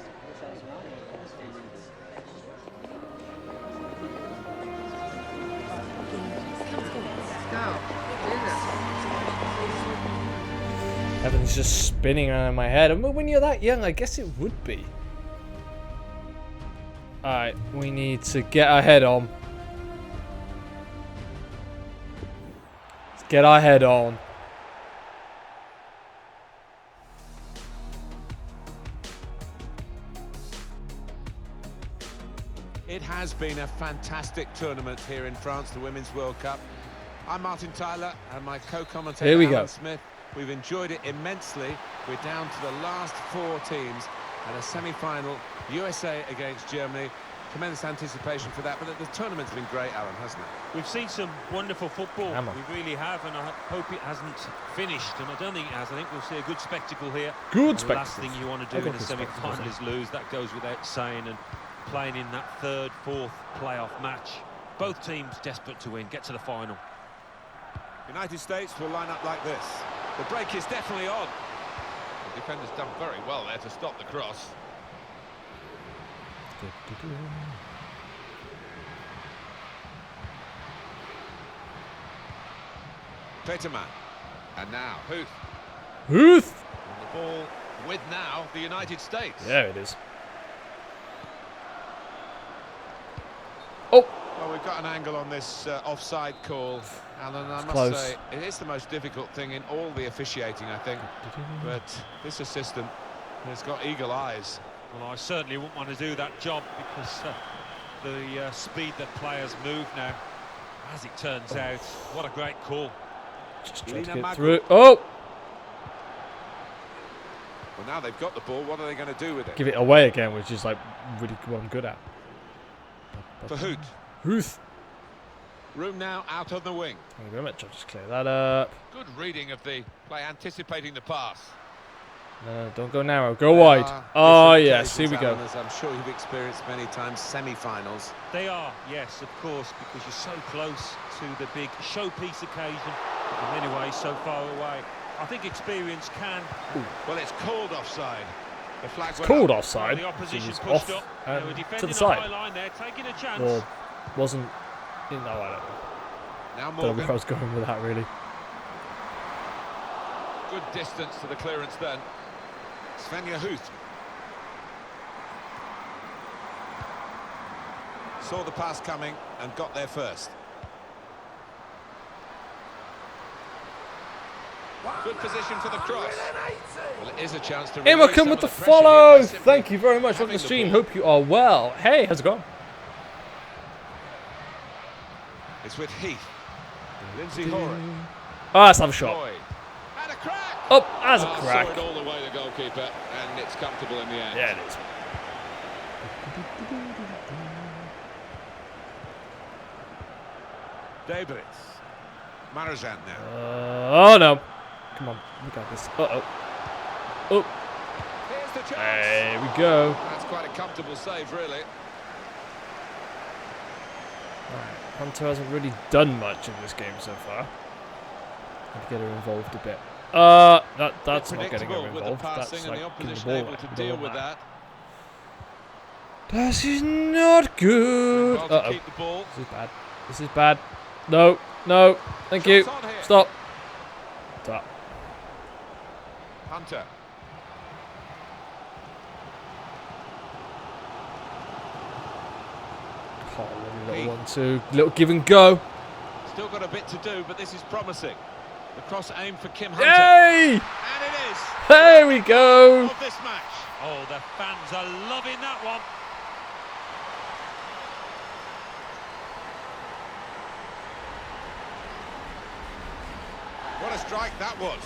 Everything's just spinning around in my head. And when you're that young, I guess it would be. Alright, we need to get our head on. Let's get our head on. It has been a fantastic tournament here in France, the Women's World Cup. I'm Martin Tyler and my co-commentator Here we Alan go. Smith. We've enjoyed it immensely. We're down to the last 4 teams and a semi-final, USA against Germany. Tremendous anticipation for that, but the tournament's been great, Alan, hasn't it? We've seen some wonderful football. We really have, and I hope it hasn't finished, and I don't think it has. I think we'll see a good spectacle here. Good spectacle. The last spectacle. thing you want to I do in think a it's spectacle, semi-final is lose. That goes without saying, and playing in that 3rd, 4th playoff match. Both teams desperate to win, get to the final. United States will line up like this. The break is definitely on. The defender's done very well there to stop the cross. Peterman. And now, Huth. Huth! And the ball with now the United States. There it is. Oh! Well, we've got an angle on this offside call, Alan. I must close. say, it is the most difficult thing in all the officiating, I think. But this assistant has got eagle eyes. Well, I certainly wouldn't want to do that job because the speed that players move now. As it turns out, what a great call. Just trying to get through. Oh! Well, now they've got the ball, what are they going to do with it? Give it away again, which is like really what I'm good at. For Hoot. Huth. Room now out on the wing. Thank you very much. I'll just clear that up. Good reading of the play, anticipating the pass. No, don't go narrow. Go wide. Oh, yes. Here we go. As I'm sure you've experienced many times, semi-finals. They are, yes, of course, because you're so close to the big showpiece occasion. In many ways, so far away. I think experience can. Ooh. Well, it's called offside. The flag It's called offside. The opposition It was pushed off up. They were defending to the side. high line there, taking a chance. Or wasn't. No, I don't know. Now Don't know Morgan. where I was going with that, really. Good distance to the clearance then. Svenja Huth. Saw the pass coming and got there first. Good position for the cross. Well, it is a chance to Hey, welcome with the follow. Thank you very much for the stream. Hope you are well. Hey, how's it going? It's with Heath. Lindsay Horan. Oh, let's have a shot. And a crack. Oh, that's a crack. Saw it all the way, the goalkeeper, and it's comfortable in the end. Yeah, it is. Debris. Marazan now. Oh, no. Come on, we got this. Uh-oh. Oh. Here's the chance. There we go. That's quite a comfortable save, really. Alright, Hunter hasn't really done much in this game so far. Got to get her involved a bit. That's not getting her involved. That's like the opposition ball able to deal with that. This is not good. Well to keep the ball. This is bad. This is bad. No, no. Thank you. Stop. Stop. Hunter. Oh, lovely little 1-2. Little give and go. Still got a bit to do, but this is promising. The cross aimed for Kim Hunter. Yay! And it is. There we go. Of this match. Oh, the fans are loving that one. What a strike that was.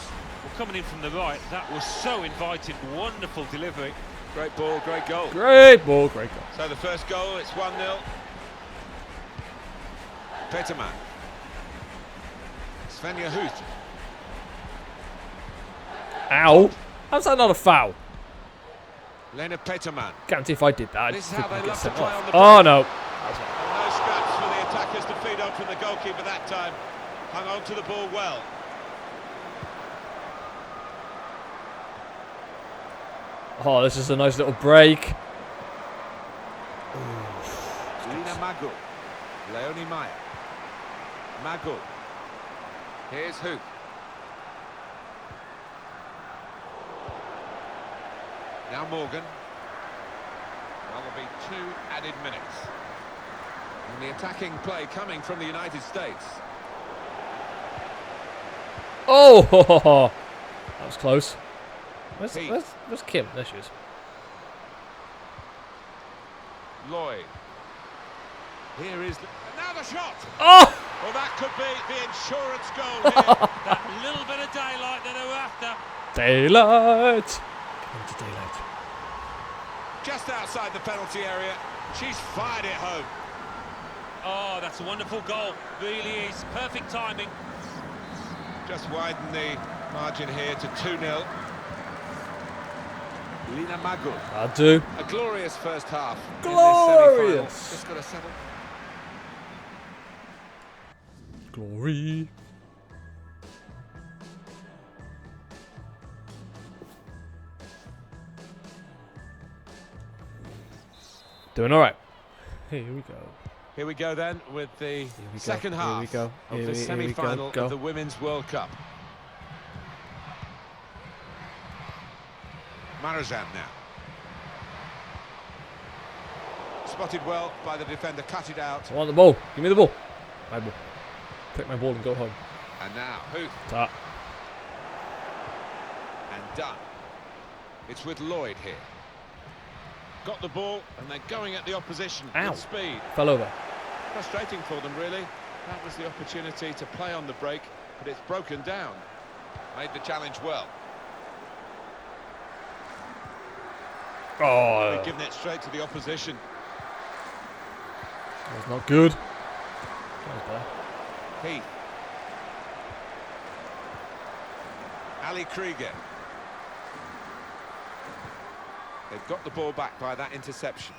Well, coming in from the right, that was so inviting. Wonderful delivery. Great ball, great goal. Great ball, great goal. So the first goal, it's 1-0. Peterman. Svenja Huth. Ow. How's that not a foul? Lena Peterman. Guarantee if I did that, I'd This is how they get love to sent play off. on the Oh, break. no. No scraps for the attackers to feed on from the goalkeeper that time. Hung on to the ball well. Oh, this is a nice little break. Lina Magul. Leonie Meyer. Magul. Here's Huth. Now Morgan. Well, there'll be 2 added minutes. And the attacking play coming from the United States. Oh, that was close. Where's Kim? There she is. Lloyd. Here is... Now the shot! Oh! Well, that could be the insurance goal here. That little bit of daylight that they were after. Daylight. Come into daylight. Just outside the penalty area. She's fired it home. Oh, that's a wonderful goal. Really is. Perfect timing. Just widen the margin here to 2-0. Lina Magul. I do. A glorious first half. Glorious. Just got to settle. Glory. Doing all right. Here we go. Here we go then with the second Here half we go. of the semi-final Go. of the Women's World Cup. Marazan now. Spotted well by the defender, cut it out. I want the ball. Give me the ball. My ball. Take my ball and go home. And now, Huth. Ta. And done. It's with Lloyd here. Got the ball, and they're going at the opposition Ow. with speed. Fell over. Frustrating for them, really. That was the opportunity to play on the break, but it's broken down. Made the challenge well. Oh. They've given it straight to the opposition. That's not good. That was better. Heath. Ali Krieger. They've got the ball back by that interception.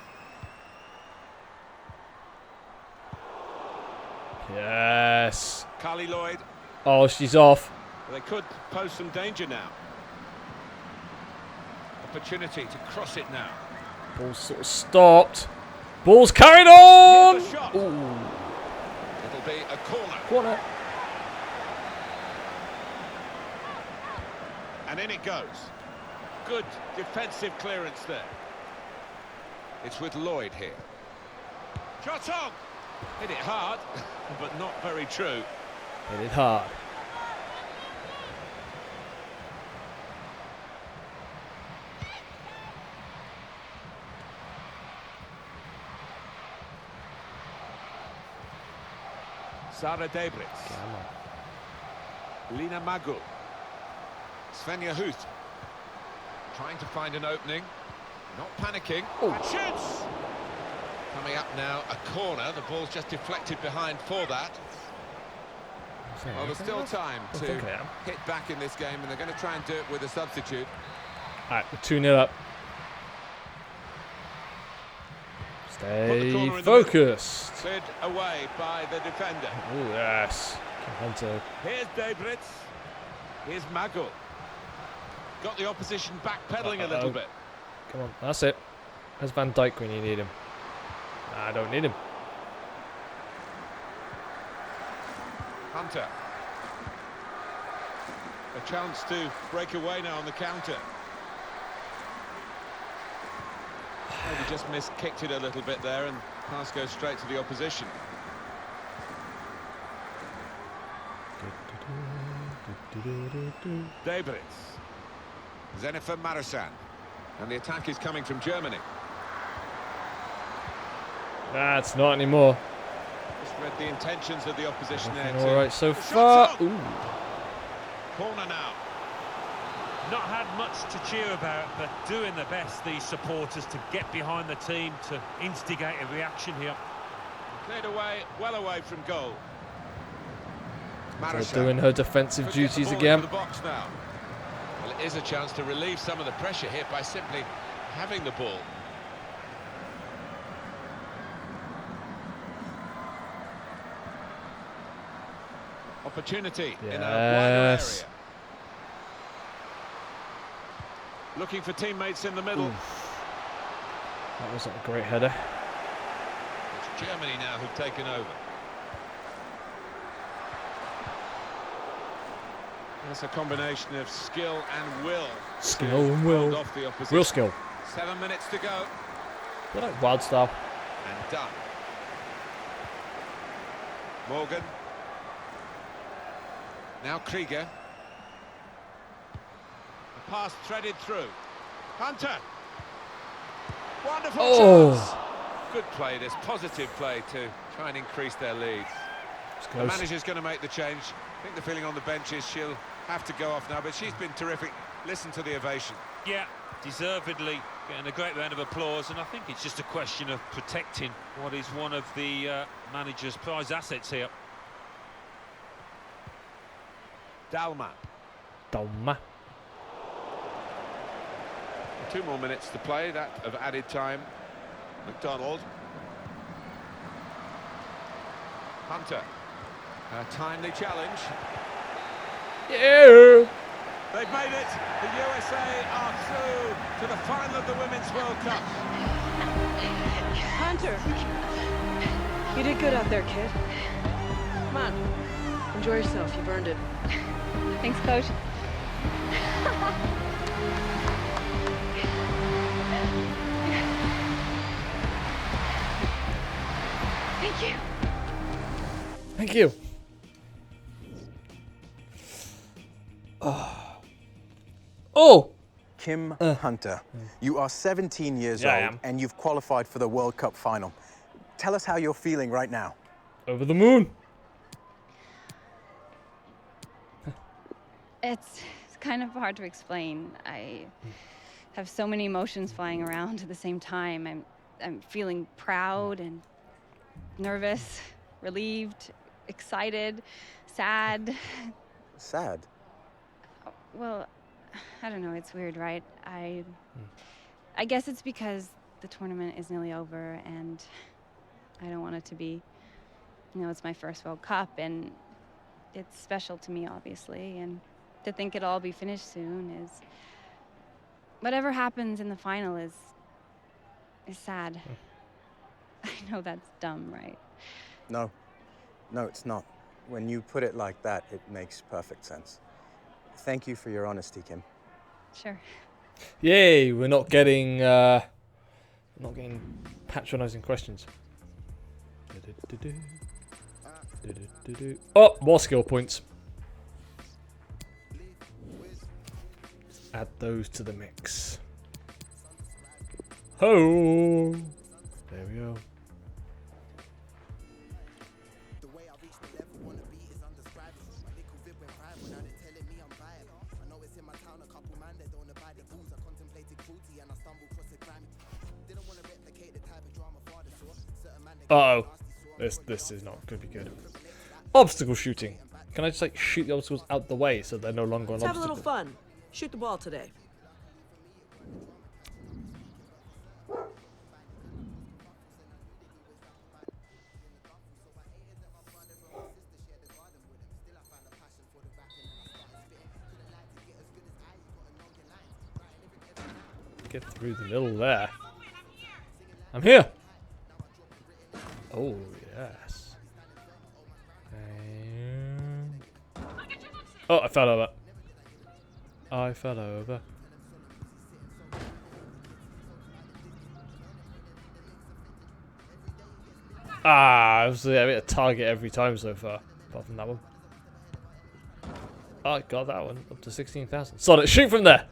Yes. Carly Lloyd. Oh, she's off. They could pose some danger now. Opportunity to cross it now. Ball's sort of stopped. Ball's carried on. Here's the shot. Ooh. It'll be a corner. Corner. And in it goes. Good defensive clearance there. It's with Lloyd here. Shot on! Hit it hard, but not very true. Hit it hard. Sara Debritz. Lina Magul. Svenja Huth. Trying to find an opening. Not panicking. And shoots! Coming up now, a corner. The ball's just deflected behind for that. Well, there's still time to hit back in this game, and they're going to try and do it with a substitute. All right, we're 2-0 up. Stay focused. Slid away by the defender. Oh, yes. Hunter. Here's Debritz. Here's Magul. Got the opposition backpedaling a little bit. Come on, that's it. There's Van Dijk when you need him. Nah, I don't need him. Hunter. A chance to break away now on the counter. Maybe just kicked it a little bit there, and pass goes straight to the opposition. Debritz. Zenifer Marasan. And the attack is coming from Germany. That's not anymore. Just read the intentions of the opposition there. All right, so far. Ooh. Corner now. Not had much to cheer about, but doing their best, these supporters, to get behind the team, to instigate a reaction here. Cleared away, well away from goal. They're doing her defensive duties again. The box now. Well, it is a chance to relieve some of the pressure here by simply having the ball. Opportunity in a wider area. Looking for teammates in the middle. That wasn't a great header. It's Germany now who've taken over. That's a combination of skill and will. Skill and will. Off the opposition. Real skill. 7 minutes to go. They're like wild style. And done. Morgan. Now Krieger. The pass threaded through. Hunter. Wonderful chance. Good play, this positive play to try and increase their lead. The manager's going to make the change. I think the feeling on the bench is she'll have to go off now, but she's been terrific. Listen to the ovation. Yeah, deservedly getting a great round of applause, and I think it's just a question of protecting what is one of the manager's prize assets here. Dalma. 2 more minutes to play, that of added time. McDonald. Hunter. A timely challenge. Yeah. They've made it. The USA are through to the final of the Women's World Cup. Hunter, you did good out there, kid. Come on, enjoy yourself. You've earned it. Thanks, Coach. Thank you. Thank you. Oh! Kim Hunter, you are 17 years Yeah, I old am. and you've qualified for the World Cup final. Tell us how you're feeling right now. Over the moon. It's kind of hard to explain. I have so many emotions flying around at the same time. I'm feeling proud and nervous, relieved, excited, sad. Sad? Well, I don't know, it's weird, right? I guess it's because the tournament is nearly over and I don't want it to be. You know, it's my first World Cup and it's special to me, obviously, and to think it'll all be finished soon is... Whatever happens in the final is sad. I know that's dumb, right? No, it's not. When you put it like that, it makes perfect sense. Thank you for your honesty, Kim. Sure. Yay, we're not getting patronizing questions. Oh, more skill points. Add those to the mix. Ho! There we go. Uh-oh. This is not going to be good. Obstacle shooting. Can I just like shoot the obstacles out the way so they're no longer an Let's have a obstacle? little fun. Shoot the ball today. Get through the middle there. I'm here. Oh, yes. And... oh, I fell over. I fell over. Obviously I hit a target every time so far, apart from that one. Oh, I got that one up to 16,000. Sod it, shoot from there.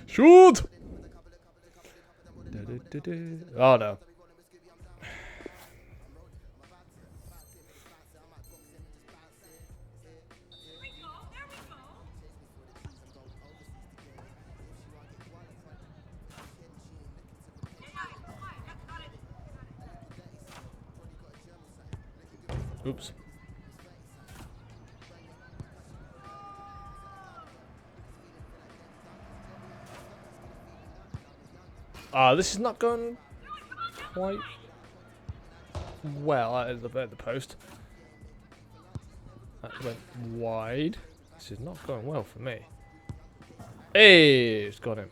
Shoot! Oh no. Oops. This is not going quite well at the post. That went wide. This is not going well for me. Hey, it's got him.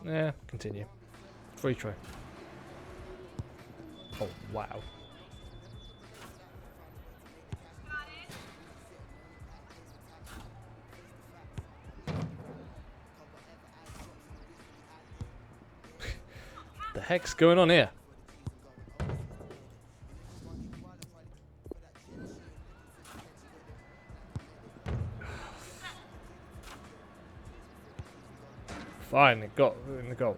Yeah, continue. Free try. Oh, wow. The heck's going on here? Fine, it got in the goal.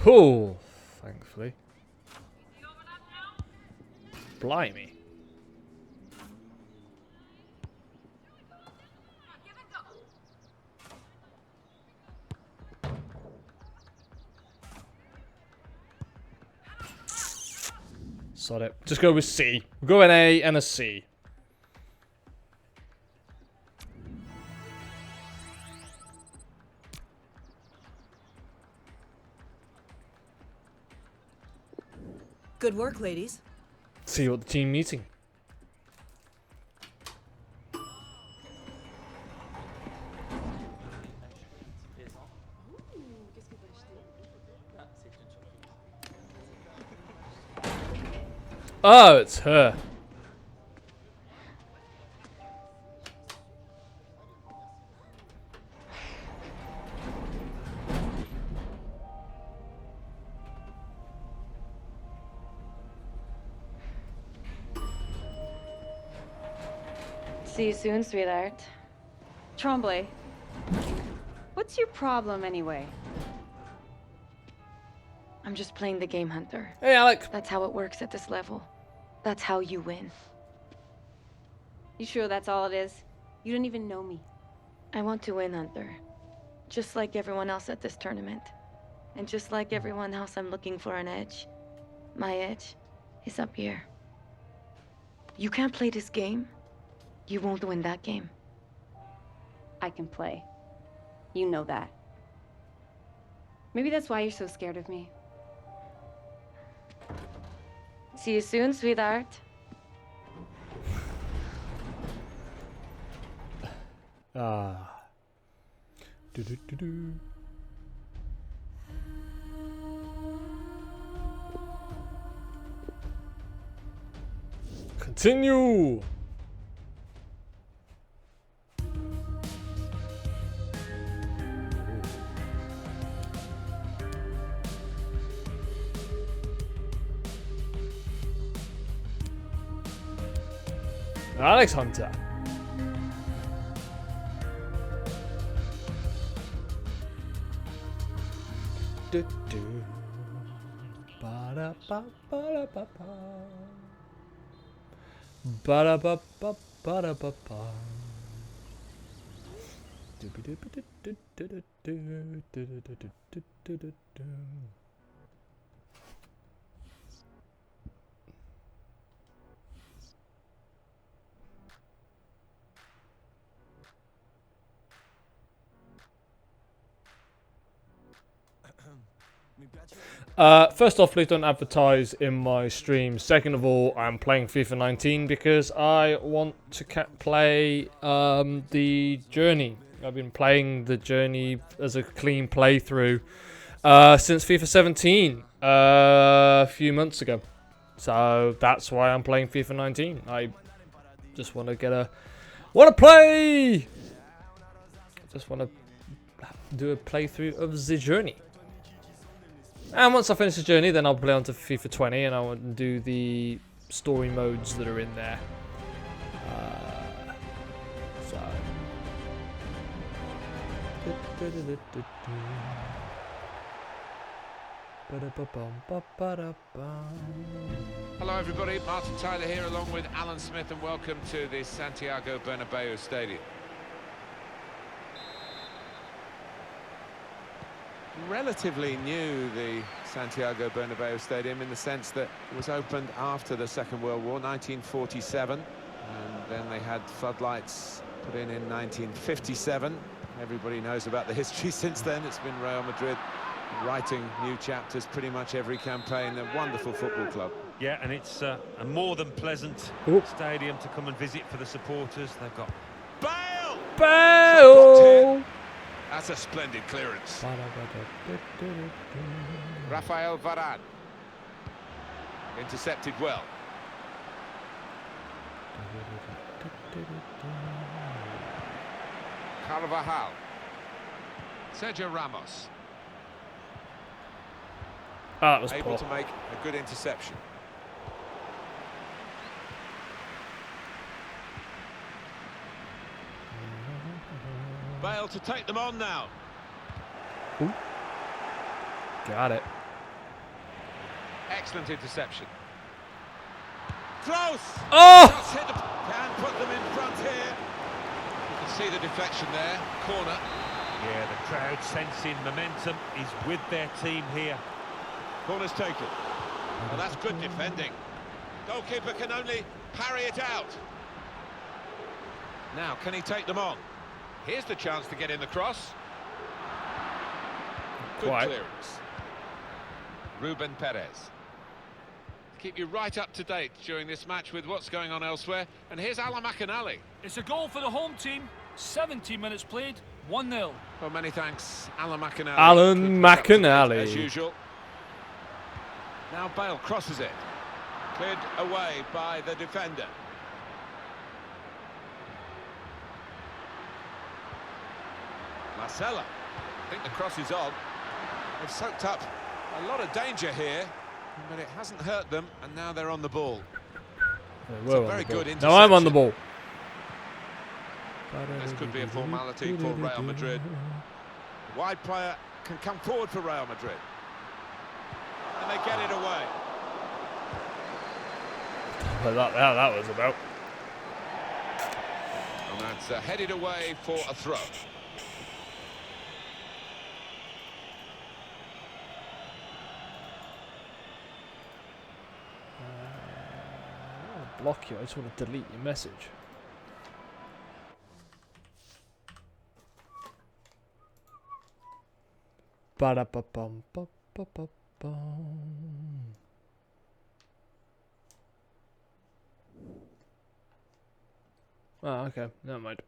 Oh, thankfully. Blimey. Sod it. Just go with C. We'll go an A and a C. Good work, ladies. See what the team meeting. Oh, it's her. See you soon, sweetheart. Tremblay, what's your problem anyway? I'm just playing the game, Hunter. Hey, Alec. That's how it works at this level. That's how you win. You sure that's all it is? You don't even know me. I want to win, Hunter. Just like everyone else at this tournament. And just like everyone else, I'm looking for an edge. My edge is up here. You can't play this game. You won't win that game. I can play. You know that. Maybe that's why you're so scared of me. See you soon, sweetheart. Do-do-do-do. Continue. Alex Hunter. Do do. Ba da ba ba da ba ba. Ba da ba ba ba da ba ba. Do do do do do do do do do do do do do. First off, please don't advertise in my stream. Second of all, I'm playing FIFA 19 because I want to play the journey. I've been playing the journey as a clean playthrough since FIFA 17 a few months ago. So that's why I'm playing FIFA 19. I just want to play! Just want to do a playthrough of the journey. And once I finish the journey, then I'll play on to FIFA 20 and I want to do the story modes that are in there. Hello everybody, Martin Tyler here along with Alan Smith, and welcome to the Santiago Bernabeu Stadium. Relatively new, the Santiago Bernabeu Stadium, in the sense that it was opened after the Second World War, 1947, and then they had floodlights put in 1957. Everybody knows about the history since then. It's been Real Madrid writing new chapters pretty much every campaign. A wonderful football club. Yeah, and it's a more than pleasant stadium to come and visit for the supporters. They've got Bale! Bale! That's a splendid clearance. Rafael Varane. Intercepted well. Carvajal. Sergio Ramos. Ah, that was able poor. to make a good interception. Bale to take them on now. Ooh. Got it. Excellent interception. Close! Oh! Just hit can put them in front here. You can see the deflection there. Corner. Yeah, the crowd sensing momentum is with their team here. Corner's taken. Well, that's good defending. Goalkeeper can only parry it out. Now, can he take them on? Here's the chance to get in the cross. Good clearance. Ruben Perez. Keep you right up to date during this match with what's going on elsewhere. And here's Alan McInally. It's a goal for the home team. 70 minutes played, 1-0. Well, many thanks, Alan McInally. Alan McInally. As usual. Now Bale crosses it. Cleared away by the defender. Marcelo. I think the cross is on. They've soaked up a lot of danger here, but it hasn't hurt them, and now they're on the ball. It's a very good interception. Now I'm on the ball. This could be a formality for Real Madrid. The wide player can come forward for Real Madrid. And they get it away. Well, that was about. And that's headed away for a throw. Block you. I just want to delete your message. Ba-da-ba-bum, ba-ba-ba-bum. Oh, okay. Never mind.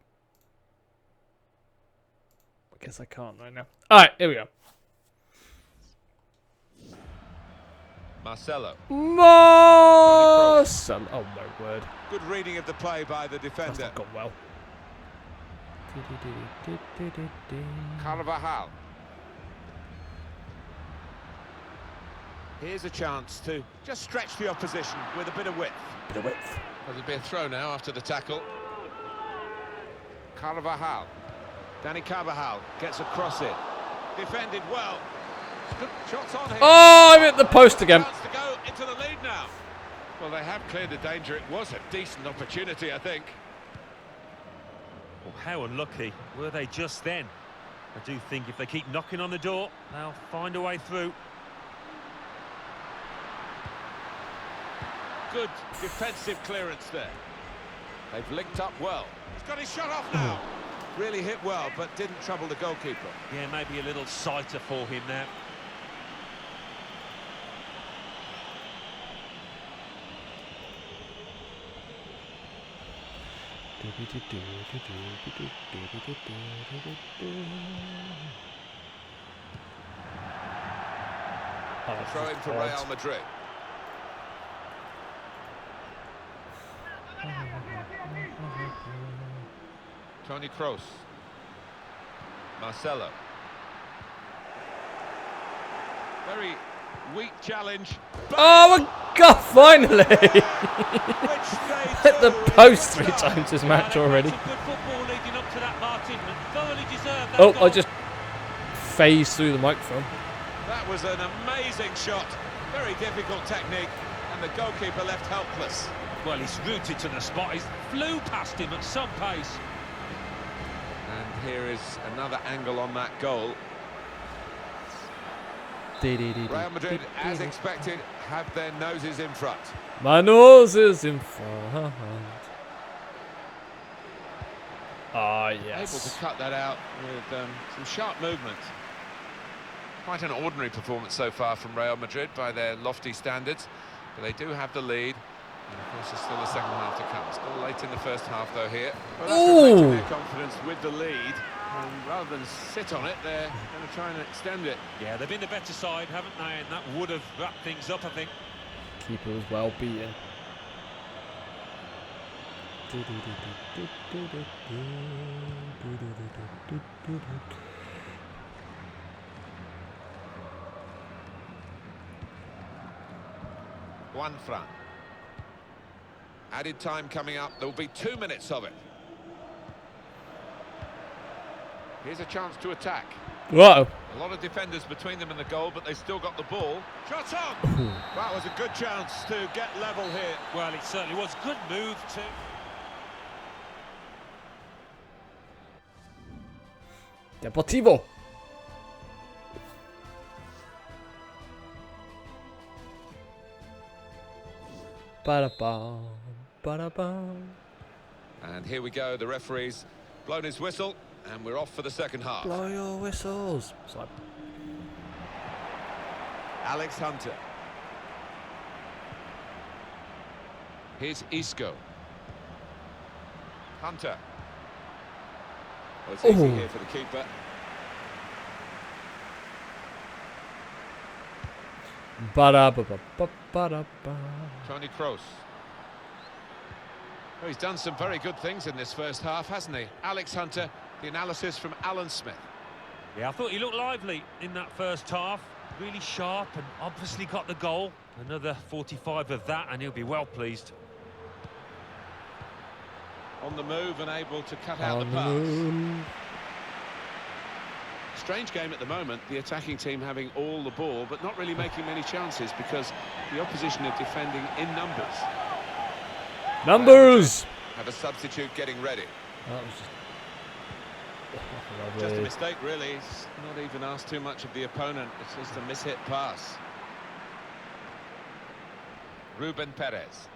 I guess I can't right now. Alright, here we go. Marcelo. Marcelo. Oh my word. Good reading of the play by the defender. That's not gone well. Carvajal. Here's a chance to just stretch the opposition with a bit of width. Bit of width. There's a bit of throw now after the tackle. Carvajal. Danny Carvajal gets across it. Defended well. Good shots on here. Oh, I'm at the post again. Chance to go into the lead now. Well, they have cleared the danger. It was a decent opportunity, I think. Well, how unlucky were they just then? I do think if they keep knocking on the door, they'll find a way through. Good defensive clearance there. They've linked up well. He's got his shot off now. Really hit well, but didn't trouble the goalkeeper. Yeah, maybe a little sighter for him now. Throw in for Real Madrid. Toni Kroos. Marcelo. Very weak challenge. Oh my god, finally! Hit the post 3 times this match already. Oh, I just phased through the microphone. That That was an amazing shot. Very difficult technique, and the goalkeeper left helpless. Well, he's rooted to the spot. He flew past him at some pace. And here is another angle on that goal. Real Madrid, as expected, have their noses in front. My nose is in front. Ah, yes. Able to cut that out with some sharp movement. Quite an ordinary performance so far from Real Madrid by their lofty standards, but they do have the lead. And of course, there's still a second half to come. Still late in the first half, though, here. Well, that's reflecting their confidence with the lead. And rather than sit on it, they're going to try and extend it. Yeah, they've been the better side, haven't they? And that would have wrapped things up, I think. Keeper was well beaten. Juanfran. Added time coming up. There will be 2 minutes of it. Here's a chance to attack. Whoa. A lot of defenders between them and the goal, but they still got the ball. Shot on! That was a good chance to get level here. Well, it certainly was. Good move, too. Deportivo. Ba-da-bum, ba-da-bum. And here we go. The referee's blown his whistle, and we're off for the second half. Blow your whistles. Sorry. Alex Hunter. Here's Isco. Hunter. Well, it's easy here for the keeper. Ba-da-ba-ba-ba-ba-da-ba. Toni Kroos. Well, he's done some very good things in this first half, hasn't he? Alex Hunter, the analysis from Alan Smith. Yeah, I thought he looked lively in that first half. Really sharp and obviously got the goal. Another 45 of that and he'll be well pleased. On the move and able to cut out the pass. Strange game at the moment, the attacking team having all the ball but not really making many chances because the opposition are defending in numbers. Numbers! Have a substitute getting ready. That was just a mistake, really. It's not even asked too much of the opponent. It's just a mishit pass. Ruben Perez.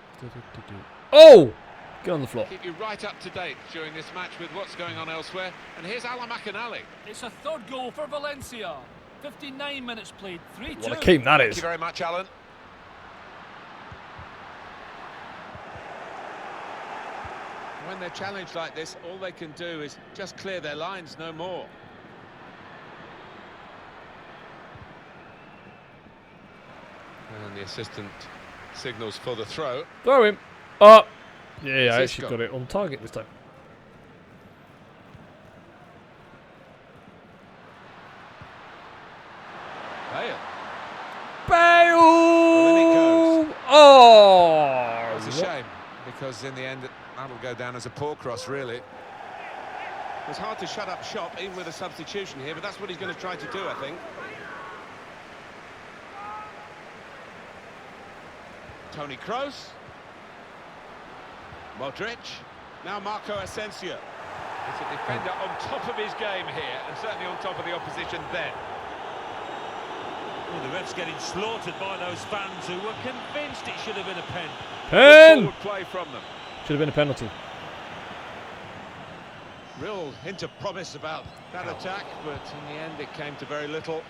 Oh! Get on the floor. Keep you right up to date during this match with what's going on elsewhere. And here's Alan McInally. It's a third goal for Valencia. 59 minutes played, 3-2. What a game that Thank is. you very much, Alan. When they're challenged like this, all they can do is just clear their lines, no more. And the assistant signals for the throw. Throw him. Oh! Yeah, I actually Cisco. got it on target this time. Bale. Bale! Well, in it goes. Oh! It's a shame, because in the end, that'll go down as a poor cross, really. It's hard to shut up shop, even with a substitution here, but that's what he's going to try to do, I think. Toni Kroos. Modric. Now Marco Asensio. It's a defender on top of his game here, and certainly on top of the opposition then. Well, the ref's getting slaughtered by those fans who were convinced it should have been a pen. Pen! Forward play from them. Should have been a penalty. Real hint of promise about that attack, but in the end it came to very little.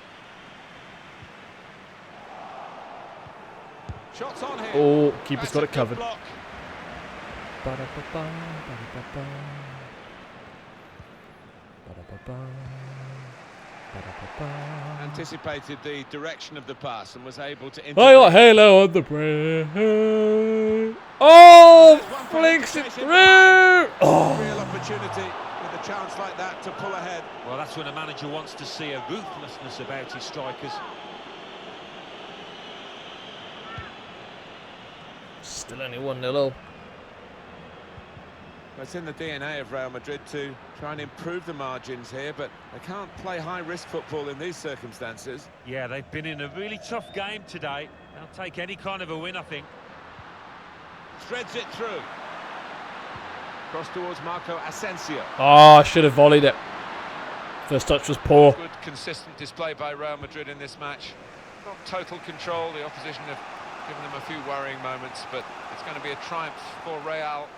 Shots on here. Oh, keeper's That's got a it good covered. block. Ba-da-ba-ba, ba-da-ba-ba. Ba-da-ba-ba, ba-da-ba-ba. Anticipated the direction of the pass and was able to I got Halo on the brain. Oh, flicks it through. Oh. Real opportunity with a chance like that to pull ahead. Well, that's when a manager wants to see a ruthlessness about his strikers. Still only 1-0. It's in the DNA of Real Madrid to try and improve the margins here, but they can't play high-risk football in these circumstances. Yeah, they've been in a really tough game today. They'll take any kind of a win, I think. Threads it through. Cross towards Marco Asensio. Oh, I should have volleyed it. First touch was poor. Good, consistent display by Real Madrid in this match. Not total control. The opposition have given them a few worrying moments, but it's going to be a triumph for Real.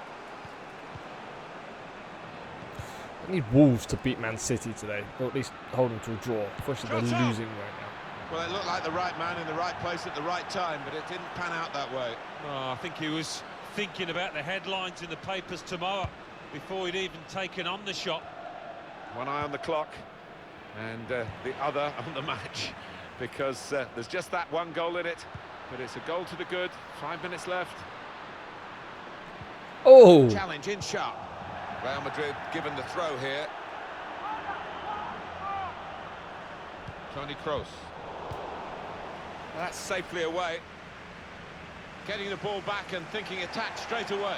I need Wolves to beat Man City today, or at least hold them to a draw. Unfortunately, they're losing right now. Well, it looked like the right man in the right place at the right time, but it didn't pan out that way. Oh, I think he was thinking about the headlines in the papers tomorrow before he'd even taken on the shot. One eye on the clock and the other on the match, because there's just that one goal in it, but it's a goal to the good. 5 minutes left. Oh! Challenge in sharp. Real Madrid given the throw here. Toni Kroos. That's safely away. Getting the ball back and thinking attack straight away.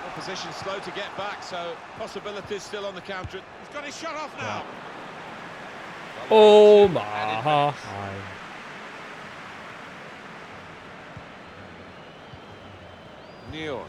Opposition slow to get back, so possibilities still on the counter. He's got his shot off now. Oh my. Neil.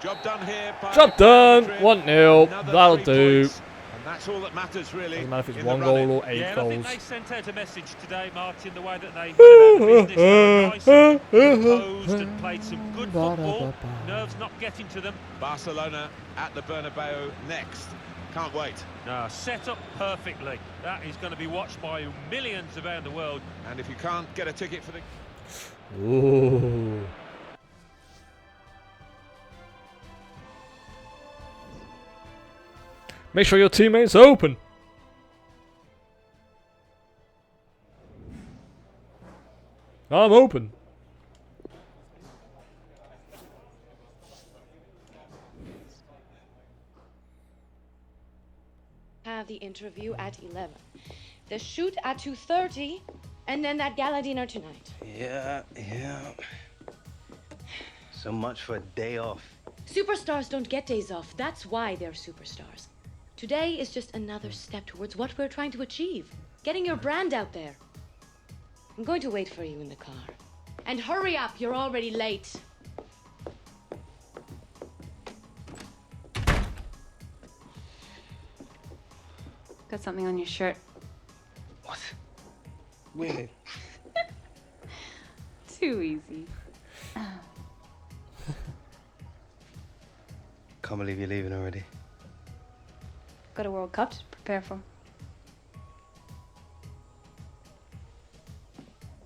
Job done here. Job done. 1-0. That'll do. And that's all that matters, really. Doesn't matter if it's 1 goal or 8 goals. I think they sent out a message today, Martin, the way that they went about business. They were nice and composed and played some good football. Nerves not getting to them. Barcelona at the Bernabeu next. Can't wait. No, set up perfectly. That is going to be watched by millions around the world. And if you can't get a ticket for the... Ooh. Make sure your teammates open. I'm open. Have the interview at 11. The shoot at 2:30, and then that gala dinner tonight. Yeah. So much for a day off. Superstars don't get days off. That's why they're superstars. Today is just another step towards what we're trying to achieve. Getting your brand out there. I'm going to wait for you in the car. And hurry up, you're already late. Got something on your shirt. What? Really? Too easy. Can't believe you're leaving already. Got a World Cup to prepare for.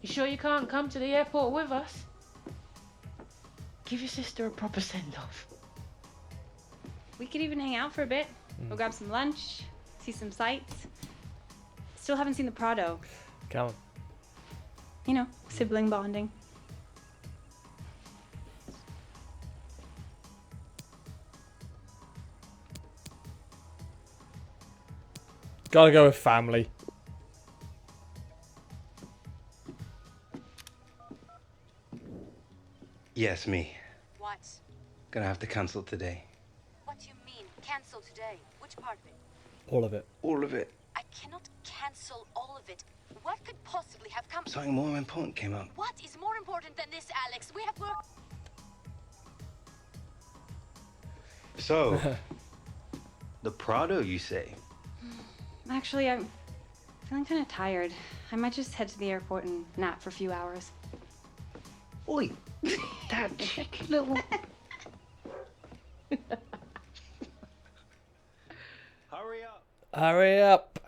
You sure you can't come to the airport with us? Give your sister a proper send-off. We could even hang out for a bit. Go grab some lunch, see some sights. Still haven't seen the Prado. Come on. You know, sibling bonding. Gotta go with family. Yes, me. What? Gonna have to cancel today. What do you mean? Cancel today? Which part of it? All of it. All of it. I cannot cancel all of it. What could possibly have come? Something more important came up. What is more important than this, Alex? We have work. So, the Prado, you say? Actually, I'm feeling kind of tired. I might just head to the airport and nap for a few hours. Oi! That cheeky little... Hurry up! Hurry up!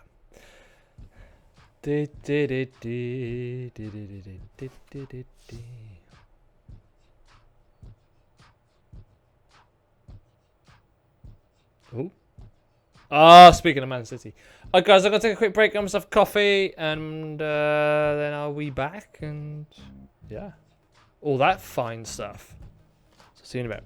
Ooh. Ah, speaking of Man City. Alright guys, I'm going to take a quick break, get myself coffee, and then I'll be back, and yeah. All that fine stuff. So see you in a bit.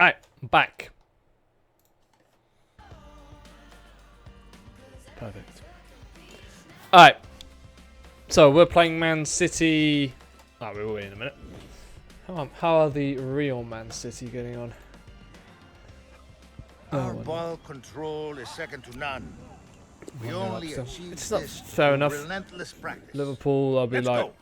Alright, I'm back. Perfect. Alright. So we're playing Man City. Oh, we will in a minute. How are the real Man City getting on? Our ball control is second to none. We only achieve it's not this fair through enough. relentless practice. Liverpool, I'll be Let's like. go.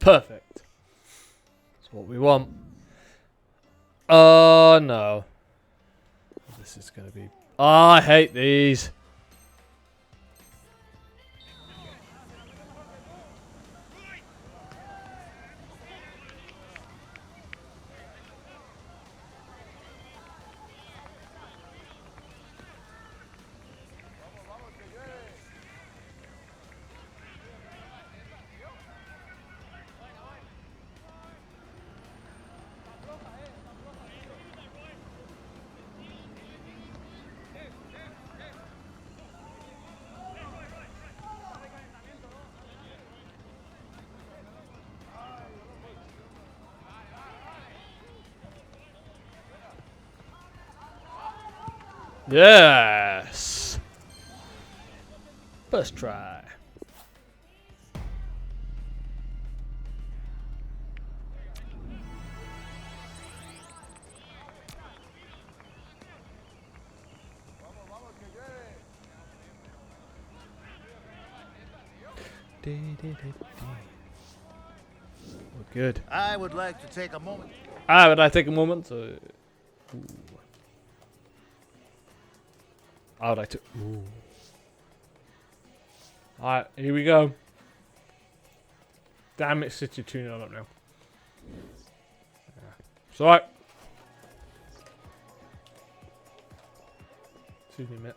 Perfect. That's what we want. Oh no. This is gonna be. Oh, I hate these. Yes. First try. We're good. I would like to take a moment. Would I take a moment? Ooh. I would like to. Ooh. Alright, here we go. Damn it, City 2-0 up now. Yeah. It's alright. Excuse me, mate.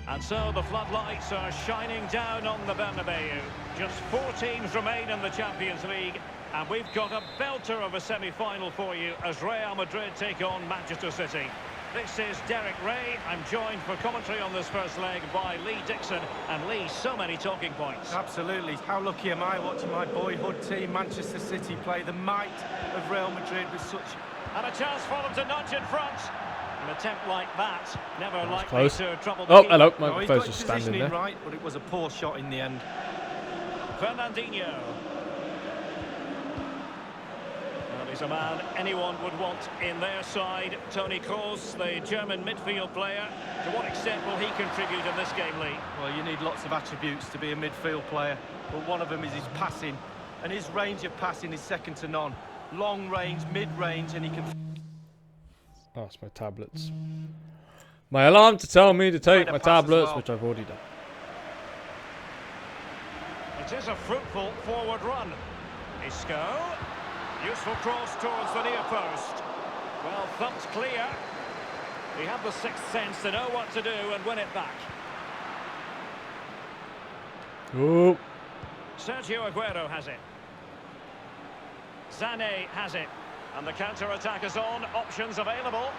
And so the floodlights are shining down on the Bernabeu. Just 4 teams remain in the Champions League, and we've got a belter of a semi-final for you as Real Madrid take on Manchester City. This is Derek Ray. I'm joined for commentary on this first leg by Lee Dixon. And Lee, so many talking points. Absolutely. How lucky am I watching my boyhood team, Manchester City, play the might of Real Madrid with such... And a chance for them to nudge in front. An attempt like that, never likely close. to trouble the Oh, keeper. hello. My No, he's phone's got just his standing positioning there. right, but it was a poor shot in the end. Fernandinho. Well, he's a man anyone would want in their side. Toni Kroos, the German midfield player. To what extent will he contribute in this game, Lee? Well, you need lots of attributes to be a midfield player, but one of them is his passing, and his range of passing is second to none. Long range, mid-range, and he can... Oh, it's my tablets. My alarm to tell me to take Trying to my pass as tablets, well. which I've already done. It is a fruitful forward run. Isco. Useful cross towards the near post. Well, thumped clear. He had the sixth sense to know what to do and win it back. Oh. Sergio Aguero has it. Sané has it. And the counter-attack is on. Options available.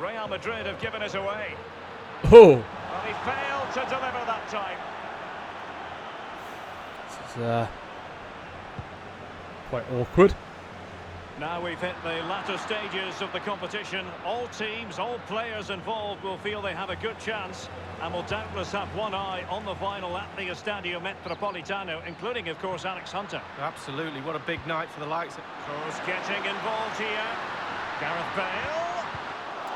Real Madrid have given it away. Oh. Well, he failed to deliver that time. This is quite awkward. Now we've hit the latter stages of the competition. All teams, all players involved will feel they have a good chance and will doubtless have one eye on the final at the Estadio Metropolitano, including, of course, Alex Hunter. Absolutely, what a big night for the likes of... Kroos getting involved here. Gareth Bale.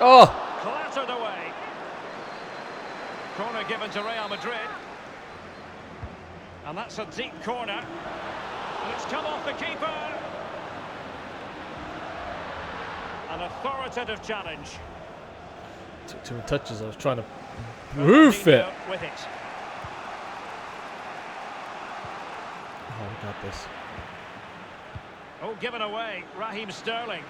Oh! Clattered away. Corner given to Real Madrid. And that's a deep corner. And it's come off the keeper. An authoritative challenge. Took too many touches. I was trying to roof it. With it. Oh, we got this. Oh, given away. Raheem Sterling.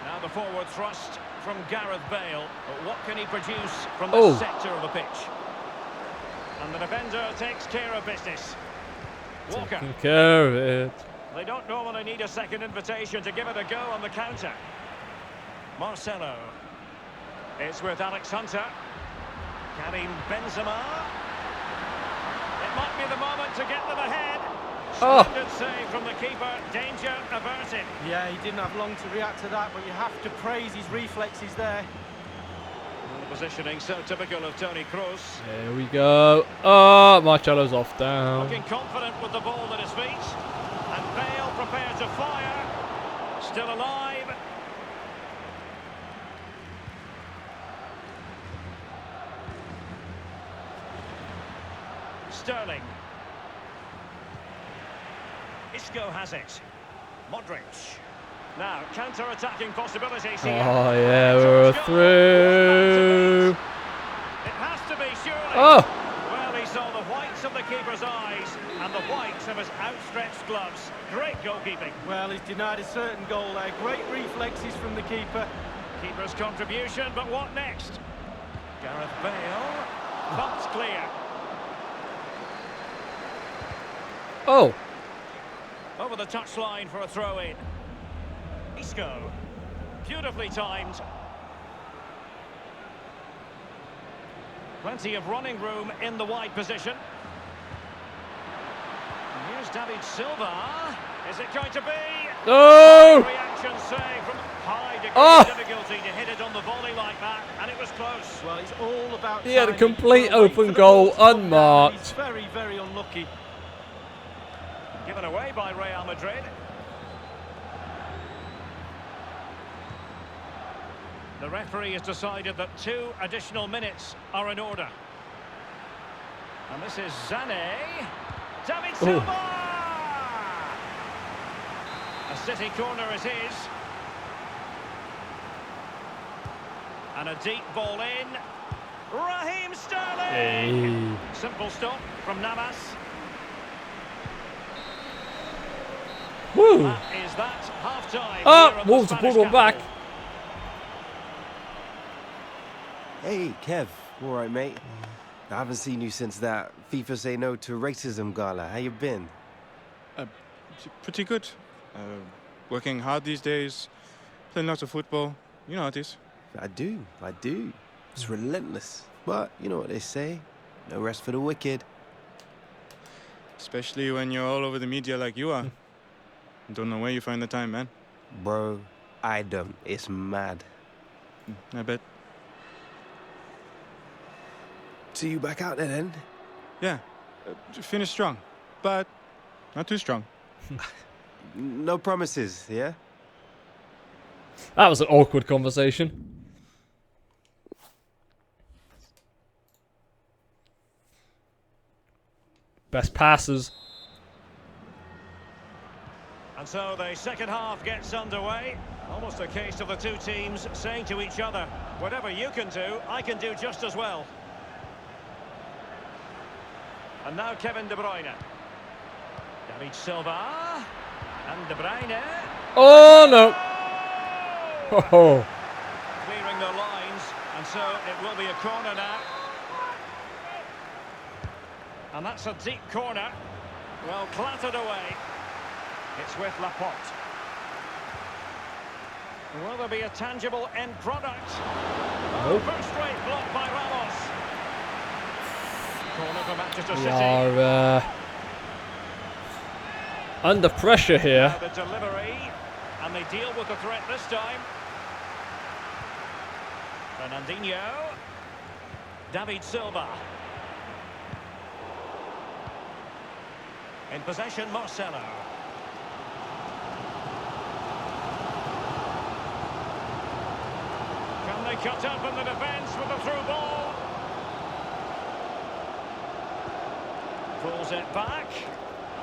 Now the forward thrust from Gareth Bale. But what can he produce from this sector of the pitch? And the defender takes care of business. Walker. Taking care of it. They don't normally need a second invitation to give it a go on the counter. Marcelo. It's with Alex Hunter. Karim Benzema. It might be the moment to get them ahead. Splendid save from the keeper. Danger averted. Yeah, he didn't have long to react to that, but you have to praise his reflexes there. And the positioning so typical of Toni Kroos. There we go. Oh, Marcelo's off down. Looking confident with the ball at his feet. And Bale prepared to fire. Still alive. Sterling. Isco has it. Modric. Now, counter-attacking possibilities here. Oh, yeah, we're through. It has to be, surely. Oh! Well, he saw the whites of the keeper's eyes and the whites of his outstretched gloves. Great goalkeeping. Well, he's denied a certain goal there. Great reflexes from the keeper. Keeper's contribution, but what next? Gareth Bale. Bumped clear. Oh! Over the touchline for a throw-in. Isco. Beautifully timed. Plenty of running room in the wide position. And here's David Silva. Is it going to be? No! Reaction save from high degree of difficulty to hit it on the volley like that, and it was close. Well, it's all about. He had a complete open goal, unmarked. He's very, very unlucky. Given away by Real Madrid. The referee has decided that 2 additional minutes are in order. And this is Sané. David Silva! A City corner it is. And a deep ball in. Raheem Sterling! Hey. Simple stop from Navas. Woo! That is that half-time. Oh, Wolves have pulled one back. Hey, Kev. All right, mate. I haven't seen you since that FIFA Say No to Racism gala. How you been? Pretty good. Working hard these days, playing lots of football. You know how it is. I do. It's relentless. But you know what they say. No rest for the wicked. Especially when you're all over the media like you are. Don't know where you find the time, man. Bro, I don't. It's mad. I bet. See you back out there then? Yeah. Finish strong. But not too strong. No promises, yeah? That was an awkward conversation. Best passes. And so the second half gets underway. Almost a case of the two teams saying to each other, whatever you can do, I can do just as well. And now Kevin De Bruyne. David Silva. And De Bruyne. Oh, no. Oh. Clearing the lines. And so it will be a corner now. And that's a deep corner. Well, clattered away. It's with Laporte. Will there be a tangible end product? Nope. First-rate block by Ramos. Corner for Manchester We City. are under pressure here. Now the delivery, and they deal with the threat this time. Fernandinho. David Silva. In possession, Marcelo. Can they cut up in the defence with a through ball? Pulls it back.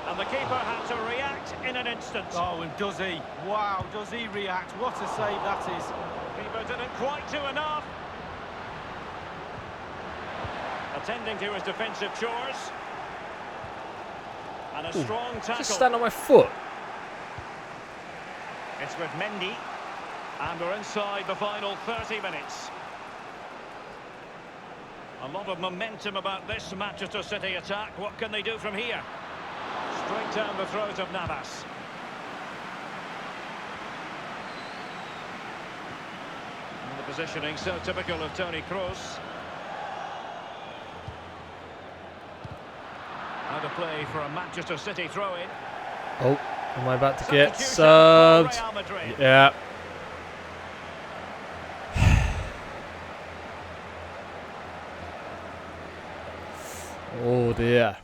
And the keeper had to react in an instant. Oh, and does he? Wow, does he react? What a save that is. Keeper didn't quite do enough. Attending to his defensive chores. And a strong tackle. Just stand on my foot. It's with Mendy. And we're inside the final 30 minutes. A lot of momentum about this Manchester City attack. What can they do from here? Straight down the throat of Navas. And the positioning so typical of Toni Kroos. How to play for a Manchester City throw-in. Oh, am I about to get subbed? Yeah. Oh dear.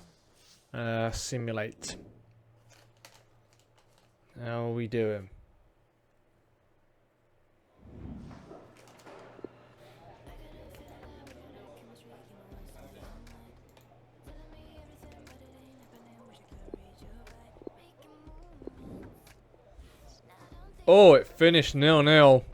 Simulate. How are we doing? Oh, it finished 0-0.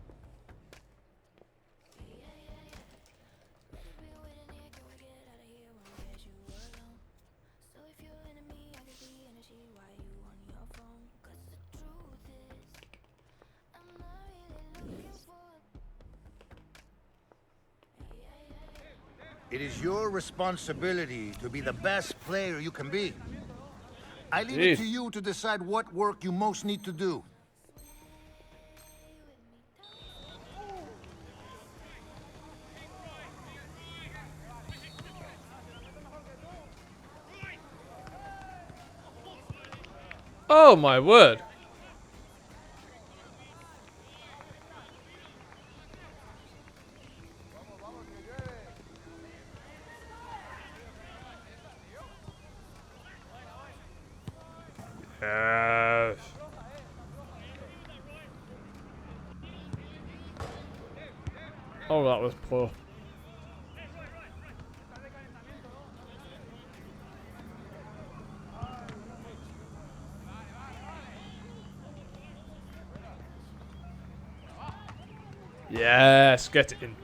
It is your responsibility to be the best player you can be. I leave it to you to decide what work you most need to do. Oh my word. Yes. Oh, that was poor. Yes, get it in.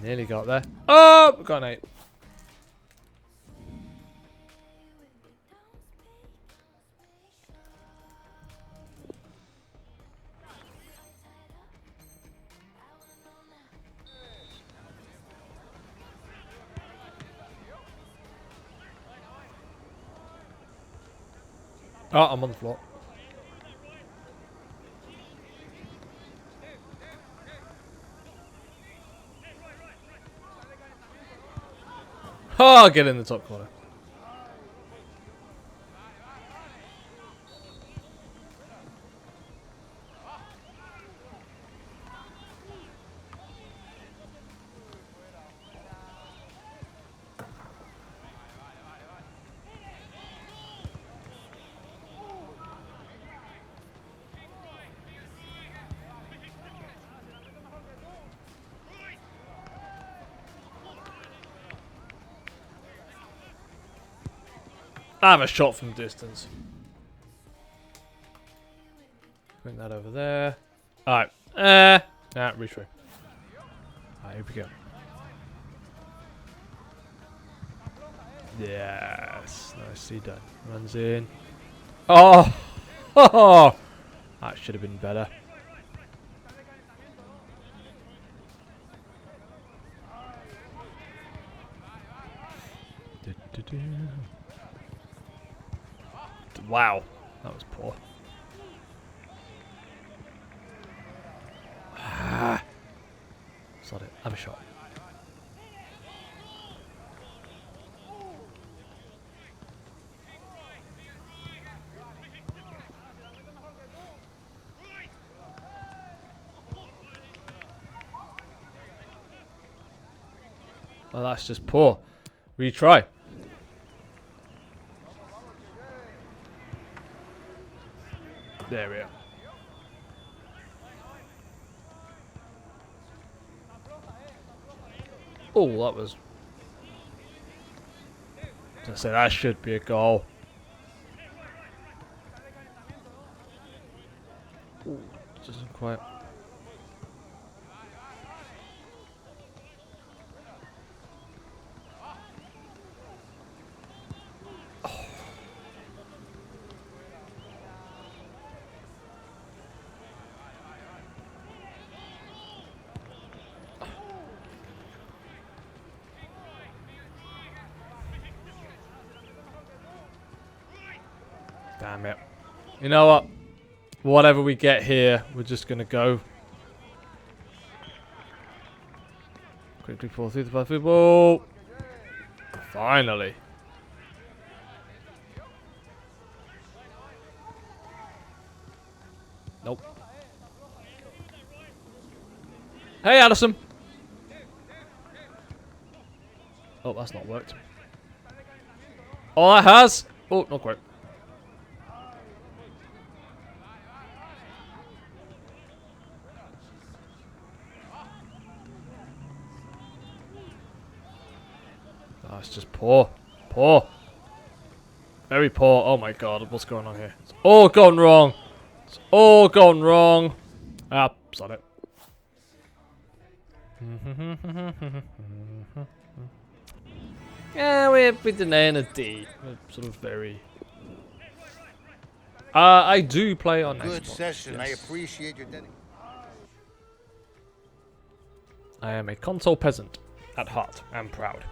Nearly got there. Oh, we got an 8. Oh, I'm on the floor. Oh, get in the top corner. I have a shot from distance. Bring that over there. Alright. Nah, reach through. Alright, here we go. Yes. Nicely done. Runs in. Oh! Oh! That should have been better. Wow. That was poor. Sod it. Have a shot. Oh, that's just poor. Retry. There we are. Oh, that was... I say that should be a goal. Ooh, doesn't quite... Damn it. You know what? Whatever we get here, we're just going to go. Quickly fall through the football. Finally. Nope. Hey, Addison. Oh, that's not worked. Oh, that has. Oh, not quite. Oh, it's just poor. Poor. Very poor. Oh my god, what's going on here? It's all gone wrong. It's all gone wrong. Ah, sod it. Yeah, we're with an A and a D. We're sort of very... I do play on Good Xbox, session. yes. I appreciate your dedication. I am a console peasant at heart and proud.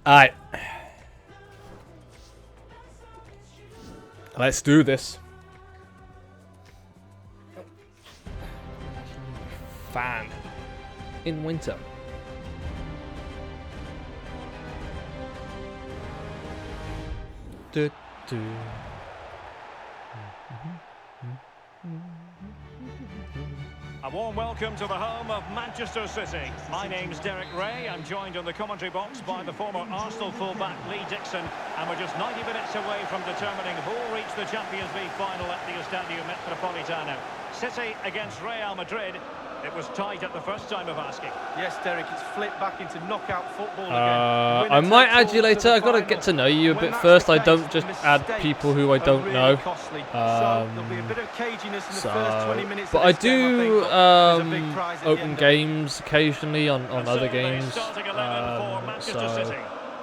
Alright. Let's do this. Fan. In winter. Do, do. A warm welcome to the home of Manchester City. My name's Derek Ray. I'm joined in the commentary box by the former Arsenal fullback Lee Dixon, and we're just 90 minutes away from determining who will reach the Champions League final at the Estadio Metropolitano. City against Real Madrid. It was tight at the first time of asking. Yes, Derek, it's flipped back into knockout football again. I might add you later. I've got to get to know you a bit first. I don't just add people who I don't know. But I do open games occasionally on other games. So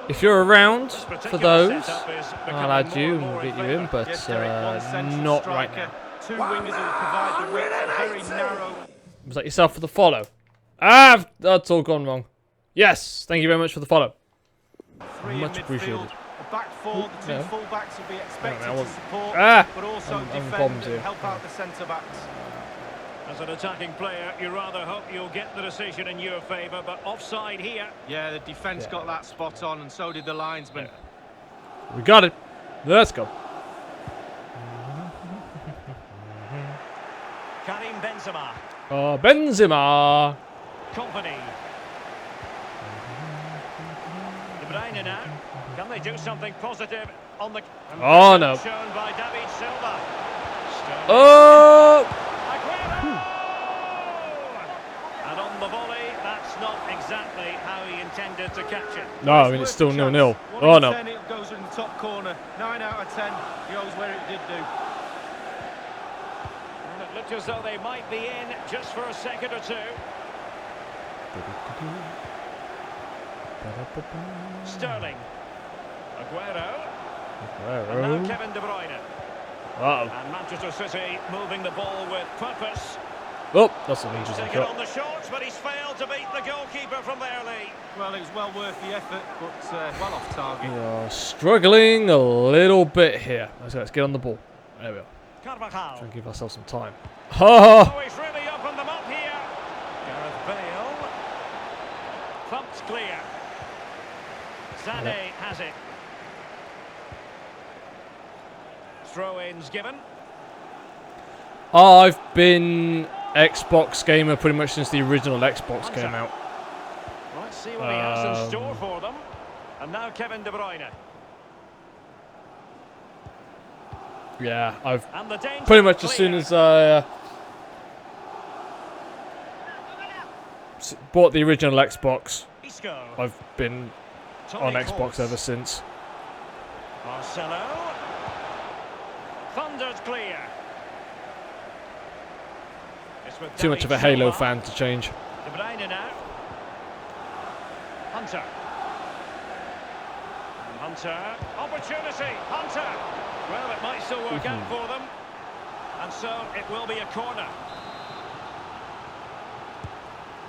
if you're around for those, I'll add you and we'll get you in. But not right now. Two wingers who provide the width, very narrow. Was that yourself for the follow? Ah, that's all gone wrong. Yes, thank you very much for the follow. Much appreciated. The back four, the two full-backs will be expected to support, but also I'm defend and help out the centre-backs. As an attacking player, you rather hope you'll get the decision in your favour, but offside here. Yeah, the defence got that spot on, and so did the linesman. We got it. Let's go. Karim Benzema. Benzema. Company. De Bruyne now. Can they do something positive on the... Oh, no. Shown by David Silva. Oh! And on the volley, that's not exactly how he intended to catch it. No, I mean, it's still 0-0. Oh, no. 10, it goes in the top corner. 9 out of 10 goes where it did do. And it looked as though they might be in just for a second or two. Sterling. Aguero. And now Kevin De Bruyne. And Manchester City moving the ball with purpose. Oh, that's an interesting Taken shot. on the shots, but he's failed to beat the goalkeeper from there, Lee. Well, it was well worth the effort, but well off target. We are struggling a little bit here. Let's get on the ball. There we are. Carvajal. Try and give ourselves some time. Oh! Oh, he's really opened them up here. Gareth Bale. Thumped clear. Sané has it. Throw-ins given. I've been Xbox gamer pretty much since the original Xbox came out. Let's see what he has in store for them. And now Kevin De Bruyne. Yeah, I've pretty much as soon as I bought the original Xbox, I've been on Xbox ever since. Marcelo. Thundered clear. Too much of a Halo fan to change. De Bruyne now. Hunter. And Hunter. Opportunity. Hunter. Well, it might still work out for them. And so it will be a corner.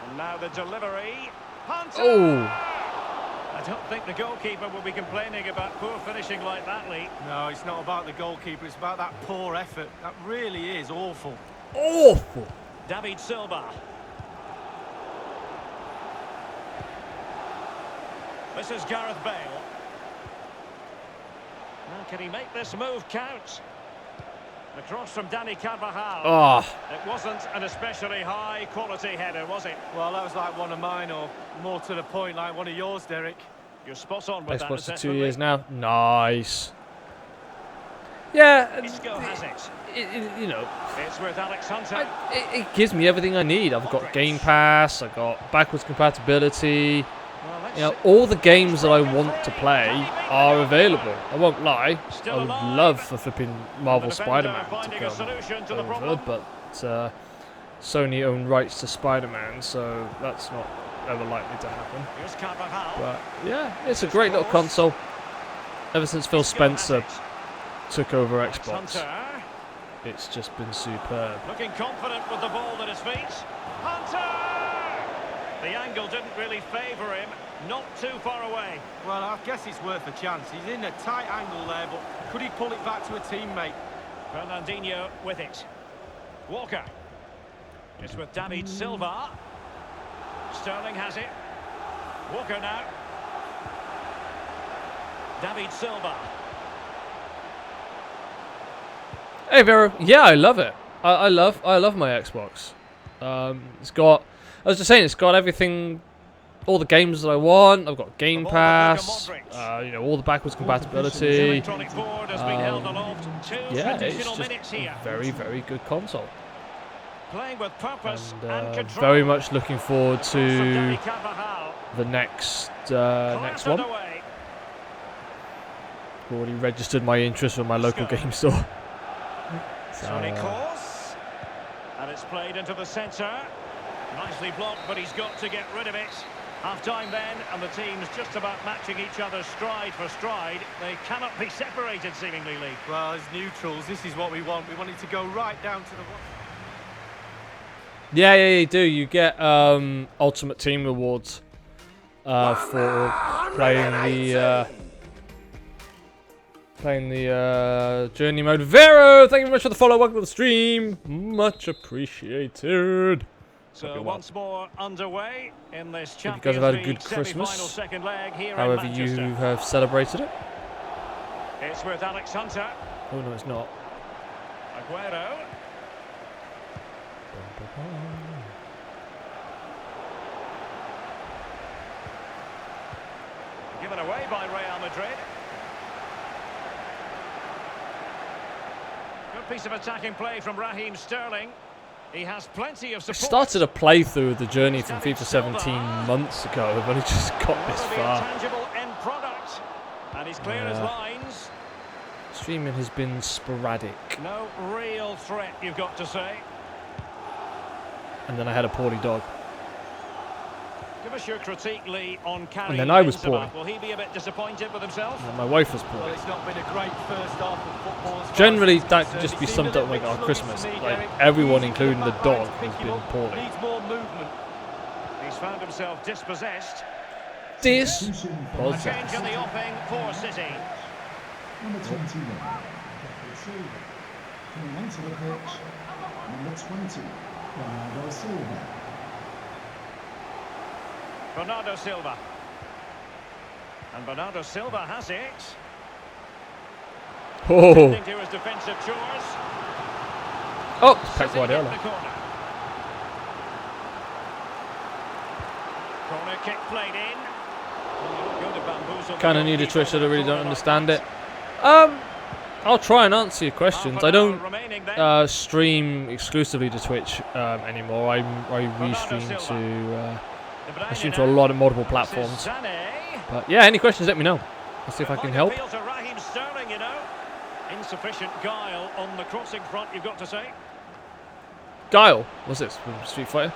And now the delivery. Hunter! Oh! I don't think the goalkeeper will be complaining about poor finishing like that, Lee. No, it's not about the goalkeeper. It's about that poor effort. That really is awful. Awful! David Silva. This is Gareth Bale. Now, can he make this move count? The cross from Dani Carvajal. Oh. It wasn't an especially high-quality header, was it? Well, that was like one of mine, or more to the point, like one of yours, Derek. You're spot on with that Xbox for 2 assessment, years Lee. now. Nice. Yeah. Isco has it. You know, It's with Alex Hunter. it gives me everything I need. I've got Game Pass. I've got backwards compatibility. You know, all the games that I want to play are available. I won't lie. I would love for flipping Marvel Spider-Man to come over, but Sony own rights to Spider-Man, so that's not ever likely to happen. But yeah, it's a great little console. Ever since Phil Spencer took over Xbox, it's just been superb. Looking confident with the ball at his feet. Hunter! The angle didn't really favour him. Not too far away. Well, I guess it's worth a chance. He's in a tight angle there, but could he pull it back to a teammate? Fernandinho with it. Walker. It's with David Silva. Sterling has it. Walker now. David Silva. Hey Vero, yeah, I love it. I love my Xbox. It's got, I was just saying, it's got everything, all the games that I want. I've got Game Pass, you know, all the backwards compatibility. Yeah, it's just a very, very good console. Playing with purpose and control. Very much looking forward to the next one. Already registered my interest with my local game store. Sonny Course. And it's played into the centre. Nicely blocked, but he's got to get rid of it. Half-time then, and the team's just about matching each other stride for stride. They cannot be separated, seemingly, Lee. Well, as neutrals, this is what we want. We want it to go right down to the... Yeah, you do. You get Ultimate Team rewards for playing the journey mode. Vero, thank you very much for the follow. Welcome to the stream. Much appreciated. So once more underway in this Hope you guys have had a good semi-final Christmas. second leg here However in you Manchester. have celebrated it. It's with Alex Hunter. Oh no, it's not. Aguero. Given away by Real Madrid. Good piece of attacking play from Raheem Sterling. He has plenty of I support. started a playthrough of the journey from FIFA 17 months ago. I've only just got this far. Tangible end product. And he's clear as lines. Streaming has been sporadic. No real threat, you've got to say. And then I had a poorly dog. Give us your critique, Lee, on Karim And then I was Benzema. poorly. Will he be a bit disappointed with himself? And my wife was Well, poorly. it's not been a great first half of football. as far Generally, as that it's could just be concerned. summed up like our Christmas. Like everyone, including the dog, has been poorly. Needs more movement. He's found himself dispossessed. A Dispossessed. change in the offing for City. Number 21, David Silva. Coming onto the pitch, number 20, Bernardo Silva. Bernardo Silva. And Bernardo Silva has it. Oh. Tending to his defensive chores. Oh, it's Pep City get Guardiola. the corner. Corner kick played in. Going to bamboozle the Kind of new to goalkeeper Twitch, so I with a really thought don't about understand that. it. I'll try and answer your questions. I don't stream exclusively to Twitch anymore. I restream to I stream to a lot of multiple platforms. But yeah, any questions, let me know. I'll see if I can help. Appeal to Raheem Sterling, you know. Insufficient guile on the crossing front, you've got to say. Guile, what's this from Street Fighter?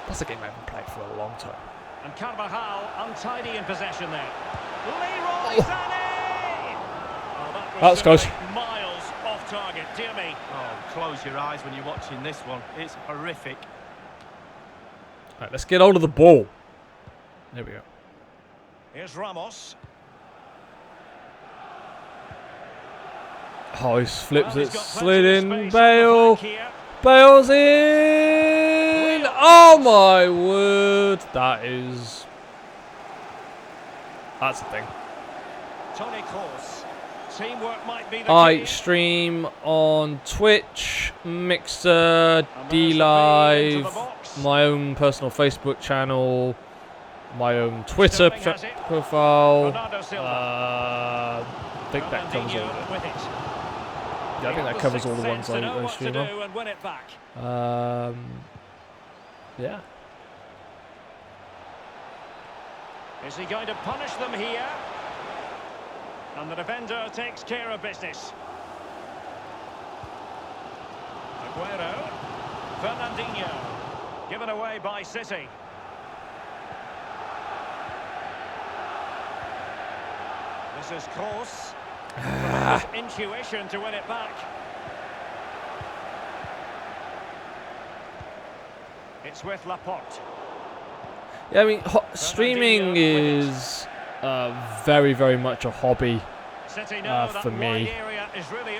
That's a game I haven't played for a long time. And Carvajal untidy in possession there. Leroy Sané! Oh, that was close. miles off target, dear me. Oh, close your eyes when you're watching this one. It's horrific. Right, let's get hold of the ball. There we go. Here's Ramos. Oh, he flips it, slid in, Bale. Bale's in! Oh my word! That's the thing. Toni Kroos. Teamwork might be the I key. stream on Twitch, Mixer, D-Live, my own personal Facebook channel, my own Twitter profile. I think that covers all of it. Yeah, I think that covers all the ones I stream on. Yeah. Is he going to punish them here? And the defender takes care of business. Aguero. Fernandinho. Given away by City. This is Kroos. Intuition to win it back. It's with Laporte. Yeah, I mean, streaming is very, very much a hobby for me.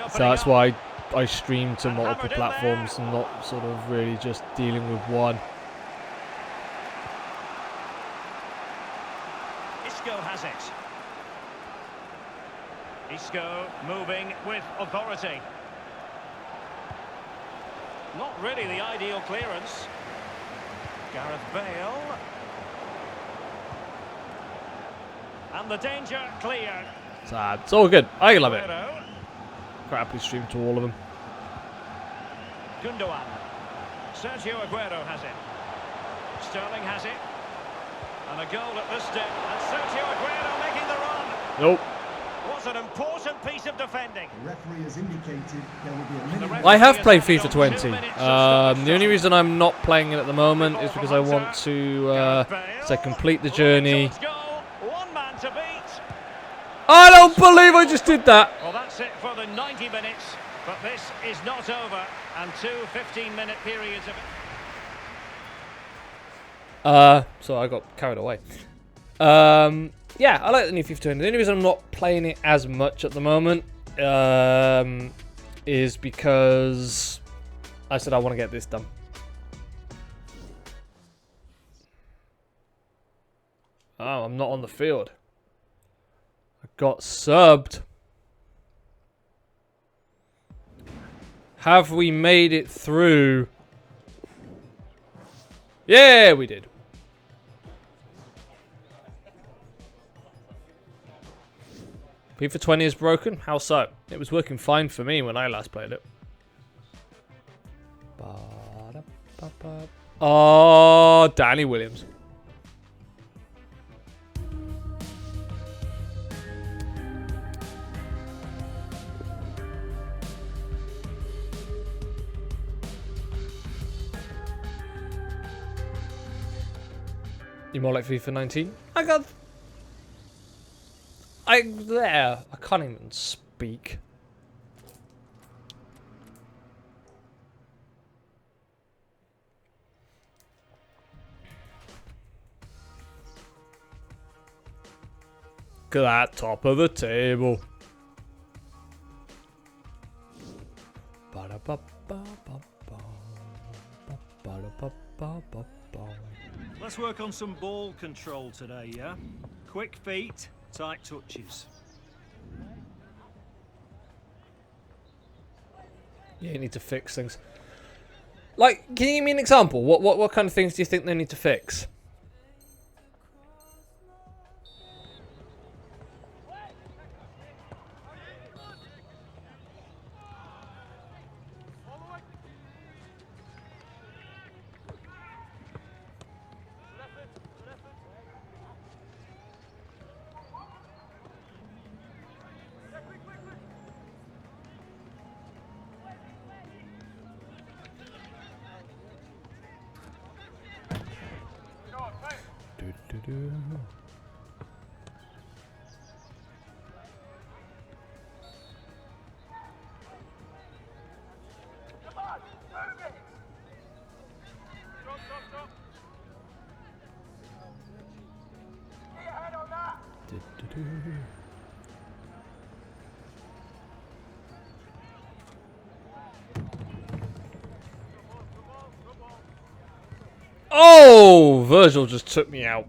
So that's why I stream to multiple platforms and not sort of really just dealing with one. Isco has it. Isco moving with authority. Not really the ideal clearance. Gareth Bale. And the danger cleared. It's all good. I love it. Quite happily stream to all of them. Gundogan. Sergio Aguero has it. Sterling has it. And a goal at this step. And Sergio Aguero making the run. Nope. Was an important piece of defending. The referee has indicated there will be a minute. I have played FIFA 20. The only reason I'm not playing it at the moment is because I want to complete the journey. I don't believe I just did that. Well, that's it for the 90 minutes, but this is not over, and two 15-minute periods of... So I got carried away. Yeah, I like the new FIFA 20. The only reason I'm not playing it as much at the moment is because I said I want to get this done. Oh, I'm not on the field. I got subbed. Have we made it through? Yeah, we did. FIFA 20 is broken? How so? It was working fine for me when I last played it. Oh, Danny Williams. You more like FIFA 19? I can't even speak. Look at that top of the table. Let's work on some ball control today, yeah? Quick feet, tight touches. Yeah, you need to fix things. Like, can you give me an example? What kind of things do you think they need to fix? Oh, Virgil just took me out.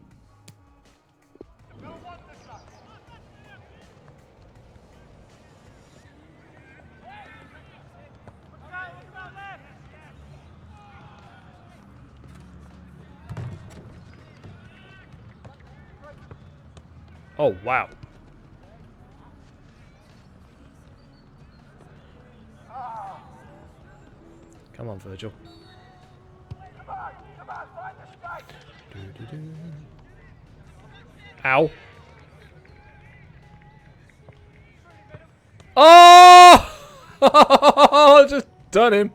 Oh, wow. Come on, Virgil. Ow. Oh! Just done him.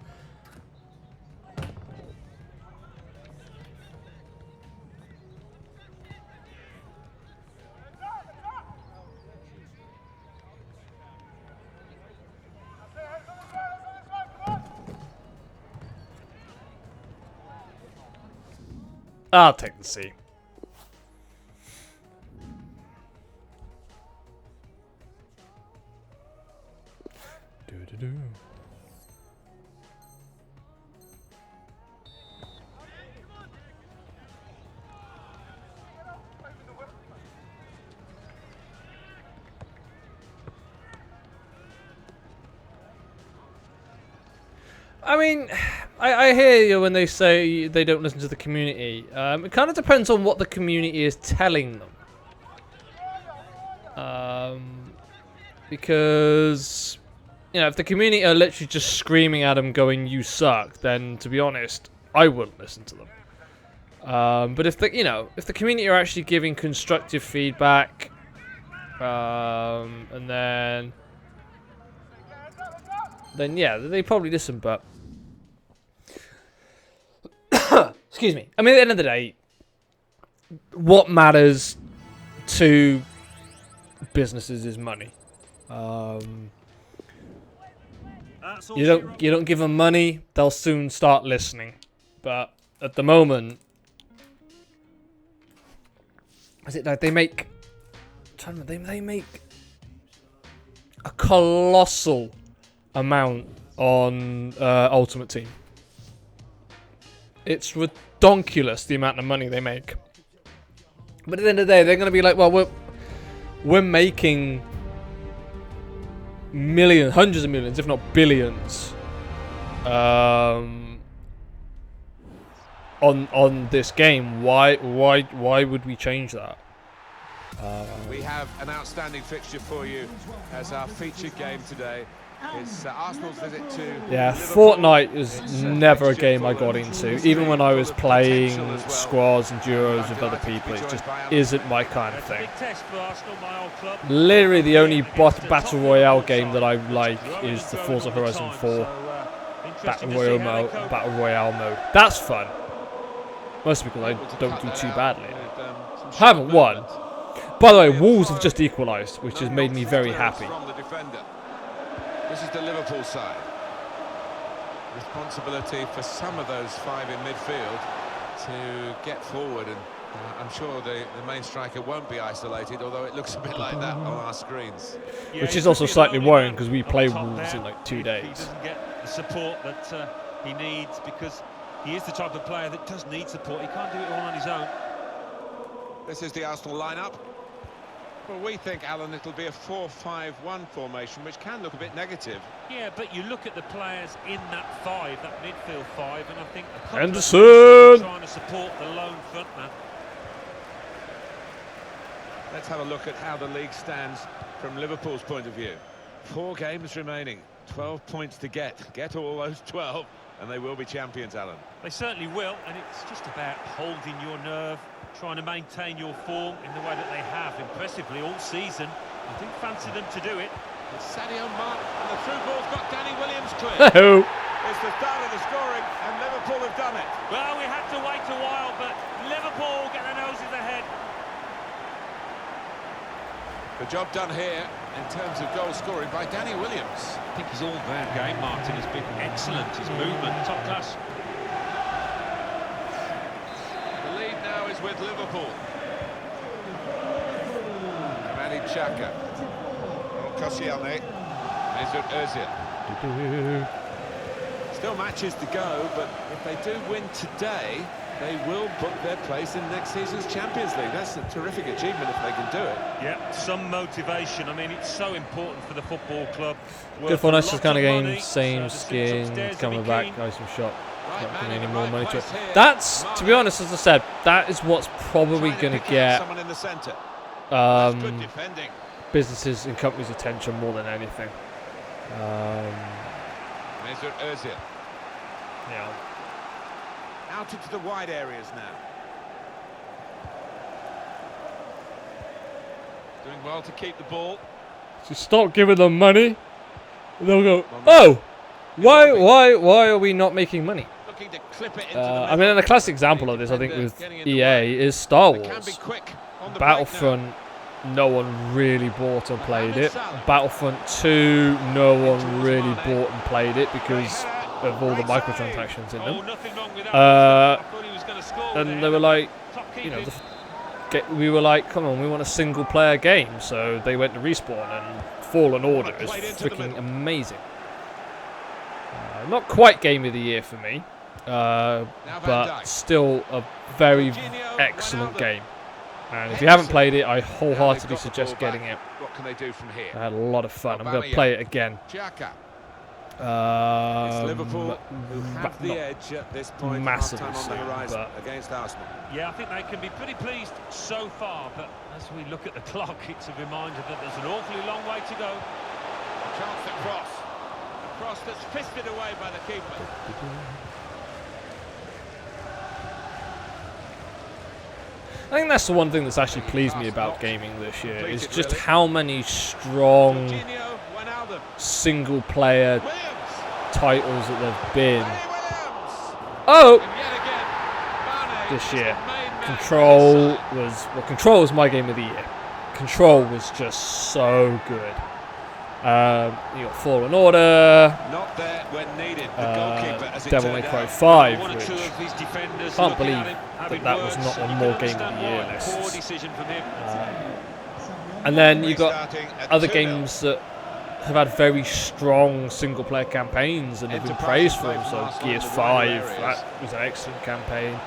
I'll take the C. I mean, I hear you when they say they don't listen to the community. It kind of depends on what the community is telling them. Because, you know, if the community are literally just screaming at them going, "You suck," then to be honest, I wouldn't listen to them. But if the, you know, if the community are actually giving constructive feedback, and then yeah, they probably listen. But excuse me. I mean, at the end of the day, what matters to businesses is money. You don't give them money, they'll soon start listening. But at the moment, is it like they make? They make a colossal amount on Ultimate Team. It's redonkulous the amount of money they make. But at the end of the day, they're going to be like, well, we're making millions, hundreds of millions, if not billions, on this game. Why would we change that? We have an outstanding fixture for you as our featured game today. It's Arsenal's visit to Yeah, Liverpool. Fortnite is never a game I got into. Even when I was playing squads and duos with other people, it just isn't my kind of thing. Literally the only battle royale game that I like is the Forza Horizon 4 battle royale mode. That's fun. Mostly because I don't do too badly. I haven't won. By the way, Wolves have just equalised, which has made me very happy. This is the Liverpool side. Responsibility for some of those five in midfield to get forward, and I'm sure the main striker won't be isolated, although it looks a bit like that on our screens. Yeah, which is also slightly worrying because we play Wolves in like 2 days. He doesn't get the support that he needs, because he is the type of player that does need support. He can't do it all on his own. This is the Arsenal lineup. Well, we think, Alan, it'll be a 4-5-1 formation, which can look a bit negative. Yeah, but you look at the players in that five, that midfield five, and I think a couple Henderson of trying to support the lone frontman. Let's have a look at how the league stands from Liverpool's point of view. 4 games remaining, 12 points to get. Get all those 12, and they will be champions, Alan. They certainly will, and it's just about holding your nerve, trying to maintain your form in the way that they have impressively all season. I think fancy them to do it. It's Sadio Mane, and the through ball's got Danny Williams clear. Hello. It's the start of the scoring, and Liverpool have done it. Well, we had to wait a while, but Liverpool get their noses ahead. The job done here in terms of goal scoring by Danny Williams. I think his all-round game, Martin, has been excellent. His movement, top class. The lead now is with Liverpool. Granit Xhaka. Koscielny. Mesut Ozil. Still matches to go, but if they do win today, they will book their place in next season's Champions League. That's a terrific achievement if they can do it. Yeah, some motivation. I mean, it's so important for the football club. Good for nice kind of game, same skin, coming back, nice and shot. Not getting any more money to it. That's, to be honest, as I said, that is what's probably going to get businesses and companies' attention more than anything. Mesut Ozil. Yeah. Out into the wide areas now. Doing well to keep the ball. So stop giving them money. They'll go, oh, why are we not making money? Looking to clip it into I mean, and a classic example of this, I think, with EA is Star Wars. Battlefront, no one really bought and played it. Battlefront 2, no one really bought and played it because of all the microtransactions in them. And they were like, you know, we were like, come on, we want a single-player game. So they went to Respawn, and Fallen Order is freaking amazing. Not quite Game of the Year for me, but still a very excellent game. And if you haven't played it, I wholeheartedly suggest getting it. What can they do from here? I had a lot of fun. I'm going to play it again. It's Liverpool who have the edge at this point. Massively On the soon, horizon but against Arsenal. Yeah, I think they can be pretty pleased so far, but as we look at the clock, it's a reminder that there's an awfully long way to go. A chance to cross. A cross that's fisted away by the keeper. I think that's the one thing that's actually pleased me about gaming this year, is just how many strong single-player titles that there've been. Oh! This year. Control was my game of the year. Control was just so good. You got Fallen Order, Not there when needed. The goalkeeper, as it Devil May turned Cry out. 5, which can't believe that was not on more Game of the Year lists. And then you got other games that have had very strong single-player campains and have been praised for them. So Gears 5, that was an excellent campaign.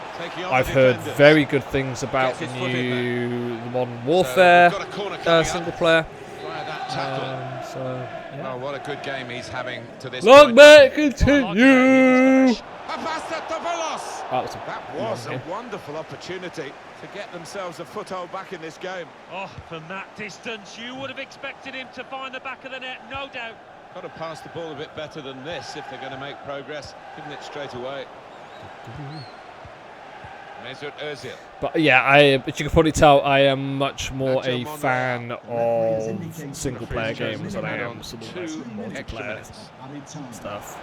I've heard very good things about the new Modern Warfare single-player. Oh, what a good game he's having to this Long point. may it continue. That was a wonderful opportunity to get themselves a foothold back in this game. Oh, from that distance, you would have expected him to find the back of the net, no doubt. Got to pass the ball a bit better than this if they're going to make progress. Giving it straight away. Mesut Ozil. But yeah, but you can probably tell I am much more a fan of single-player games than I am some of the multiplayer stuff.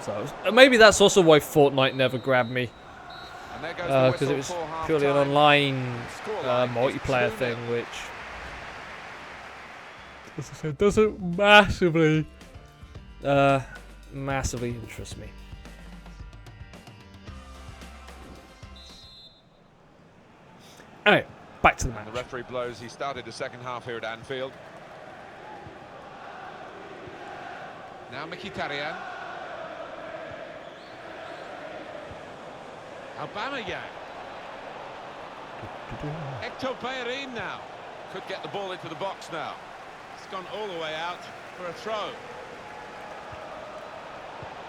So maybe that's also why Fortnite never grabbed me, because it was purely an online multiplayer thing, which, as I said, doesn't massively interest me. Anyway, back to the match. The referee blows. He started the second half here at Anfield. Now Mkhitaryan. Aubameyang. Hector Bellerin now. Could get the ball into the box now. It's gone all the way out for a throw.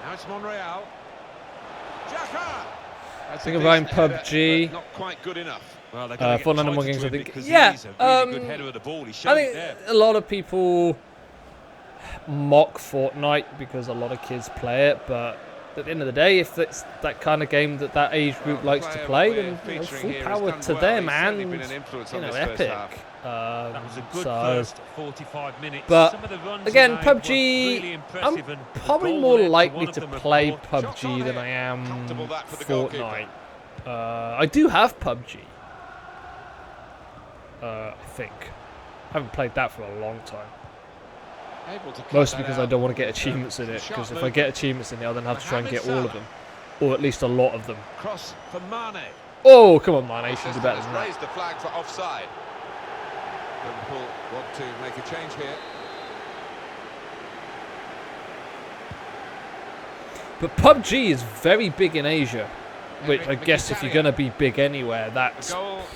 Now it's Monreal. Xhaka. I think about in PUBG. Not quite good enough. Well, Fortnite Among Games, I think. Yeah, I think a lot of people mock Fortnite because a lot of kids play it, but at the end of the day, if it's that kind of game that age group likes to play, then full power to them, and epic. That was a good first 45 minutes. But Some of the runs again, he made were PUBG, really impressive, I'm and the probably goal more led to likely one of to them play before. PUBG than I am Fortnite. I do have PUBG. I think. I haven't played that for a long time. Mostly because I don't want to get achievements in it, because if I get achievements in it, I'll then have to try and get all of them. Or at least a lot of them. Cross for Mane. Oh, come on, Mane, should do better than that. Raised the flag for offside. Liverpool want to make a change here. But PUBG is very big in Asia, which I guess if you're going to be big anywhere, that's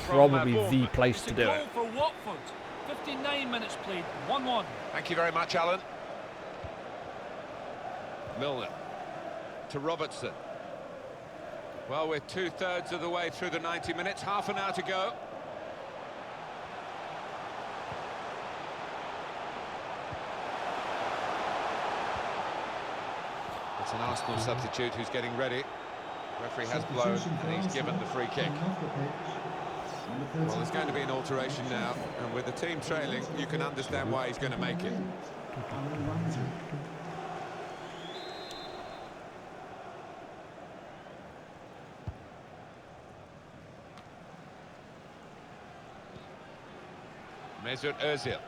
probably the place to do it. For Watford, 59 minutes played, 1-1. Thank you very much, Alan. Milner to Robertson. Well, we're 2/3 of the way through the 90 minutes, half an hour to go. It's an Arsenal substitute who's getting ready. Referee has blown and he's given the free kick. Well, there's going to be an alteration now, and with the team trailing, you can understand why he's going to make it. Mesut Özil.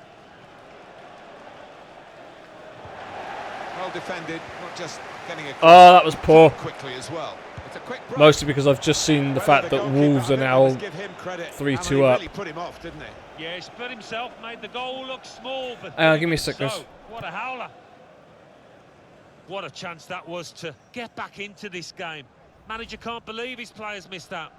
Well defended, not just getting a Oh, that was poor. quickly as well. It's a quick break. Mostly because I've just seen the fact that Wolves are now 3-2 up. Really put him off, didn't he? Yeah, he split himself, made the goal look small, but Hang on, give me a sec, Chris. so, what a howler. What a chance that was to get back into this game. Manager can't believe his players missed out.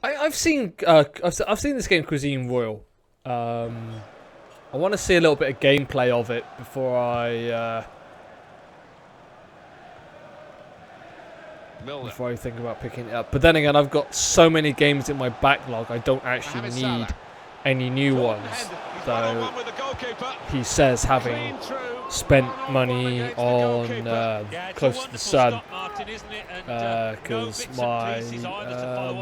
I've seen this game Cuisine Royal. I want to see a little bit of gameplay of it before I think about picking it up. But then again, I've got so many games in my backlog, I don't actually need any new ones. So he says, having spent money on Close to the Sun, because my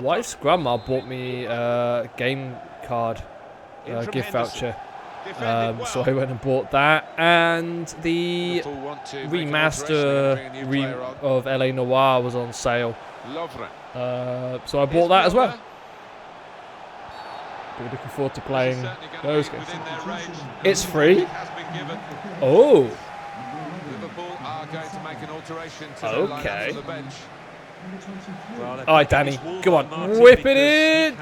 wife's grandma bought me a game card gift voucher. So I went and bought that, and the remaster of LA Noire was on sale. So I bought that as well. We're looking forward to playing those games. It's free? Oh. Liverpool are going to make an alteration to okay. the bench. Well, Alright, Danny, come on, whip it in!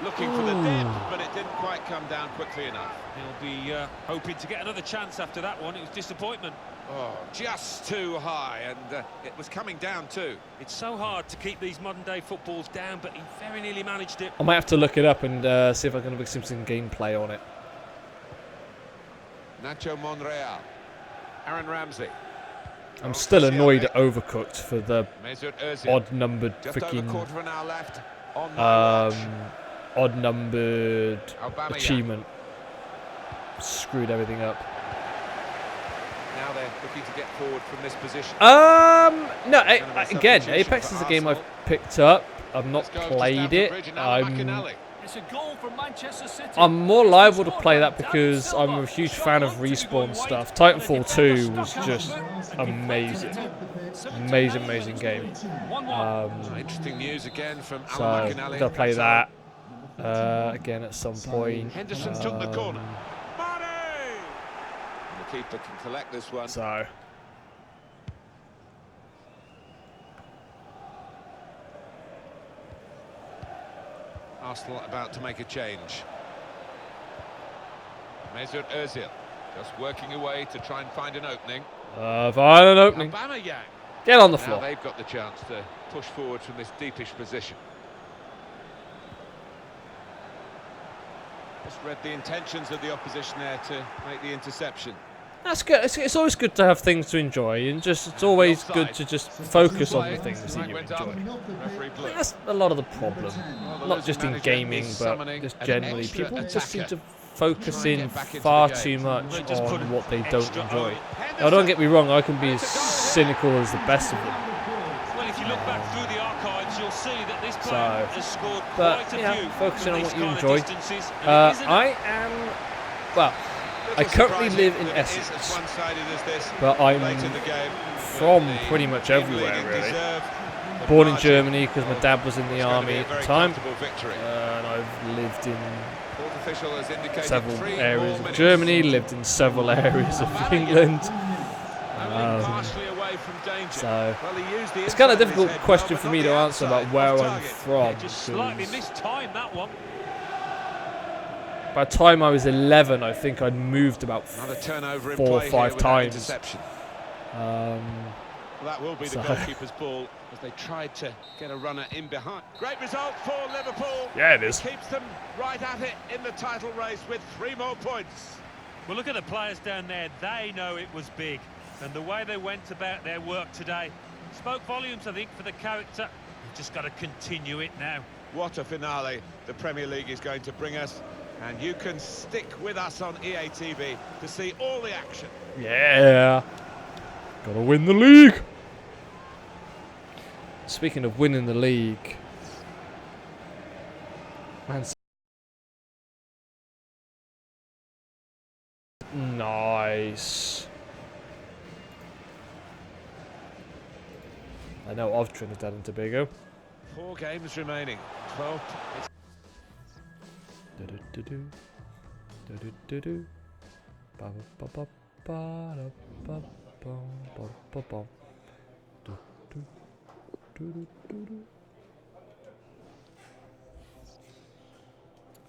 Looking for the dip, but it didn't quite come down quickly enough. He'll be hoping to get another chance after that one. It was disappointment. Oh, just too high, and it was coming down too. It's so hard to keep these modern-day footballs down, but he very nearly managed it. I might have to look it up and see if I can look some gameplay on it. Nacho Monreal, Aaron Ramsey. I'm still annoyed at Overcooked for the odd-numbered Just over freaking quarter of an hour left on my watch. odd-numbered Aubameyang. achievement. Screwed everything up. Now they're looking to get forward from this position. No, again, Apex is a game I've picked up. I've not played it. I'm It's a goal for Manchester City. I'm more liable to play that because I'm a huge fan of respawn stuff. Titanfall 2 was just amazing. Amazing game. Interesting news again from So, Alan I'm McInally. going to play that again at some point. Henderson took the corner. Mane! The keeper can collect this one. So. Arsenal about to make a change. Mesut Ozil just working away to try and find an opening. Find an opening. Aubameyang. Get on the Now floor. they've got the chance to push forward from this deepish position. Just read the intentions of the opposition there to make the interception. That's good. It's always good to have things to enjoy, and it's always good to just focus on the things that you enjoy. That's a lot of the problem, not just in gaming, but just generally. People just seem to focus in far too much on what they don't enjoy. Now, don't get me wrong, I can be as cynical as the best of them. Well, if you look back through the archives, you'll see that this player has scored quite a few. Focusing on these what you kind of enjoy. distances, I am, well, I currently live in Essex, but I'm from pretty much everywhere, really. Born in Germany because my dad was in the army at the time, and I've lived in several areas of Germany, lived in several areas of England. So it's kind of a difficult question for me to answer about where I'm from. just slightly missed time, that one. By the time I was 11, I think I'd moved about 4 or 5 times. Well, that will be the goalkeeper's ball as they tried to get a runner in behind. Great result for Liverpool. Yeah, it is. Keeps them right at it in the title race with 3 more points. Well, look at the players down there. They know it was big. And the way they went about their work today spoke volumes, I think, for the character. We've just got to continue it now. What a finale the Premier League is going to bring us. And you can stick with us on EA TV to see all the action. Yeah. Gotta win the league. Speaking of winning the league. Man. Nice. I know of Trinidad and Tobago. 4 games remaining. 12 points.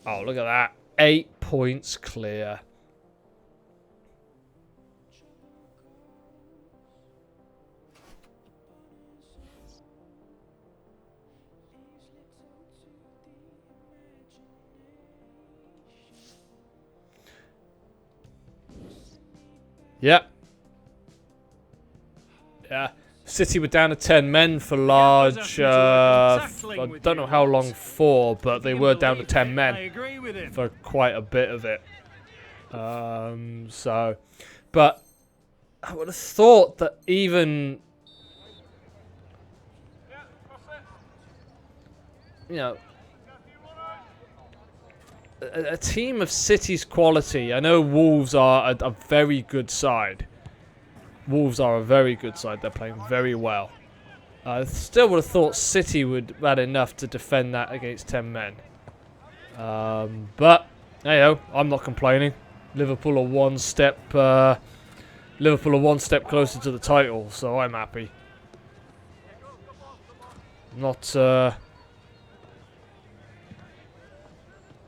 Oh, look at that. 8 points clear. Yep. Yeah. City were down to 10 men for large, I don't know how long for, but they were down to 10 men for quite a bit of it. So, but I would have thought that even, you know, a team of City's quality, I know Wolves are a very good side. Wolves are a very good side. They're playing very well. I still would have thought City would have had enough to defend that against 10 men. But, hey yo, I'm not complaining. Liverpool are one step closer to the title, so I'm happy. Not, well,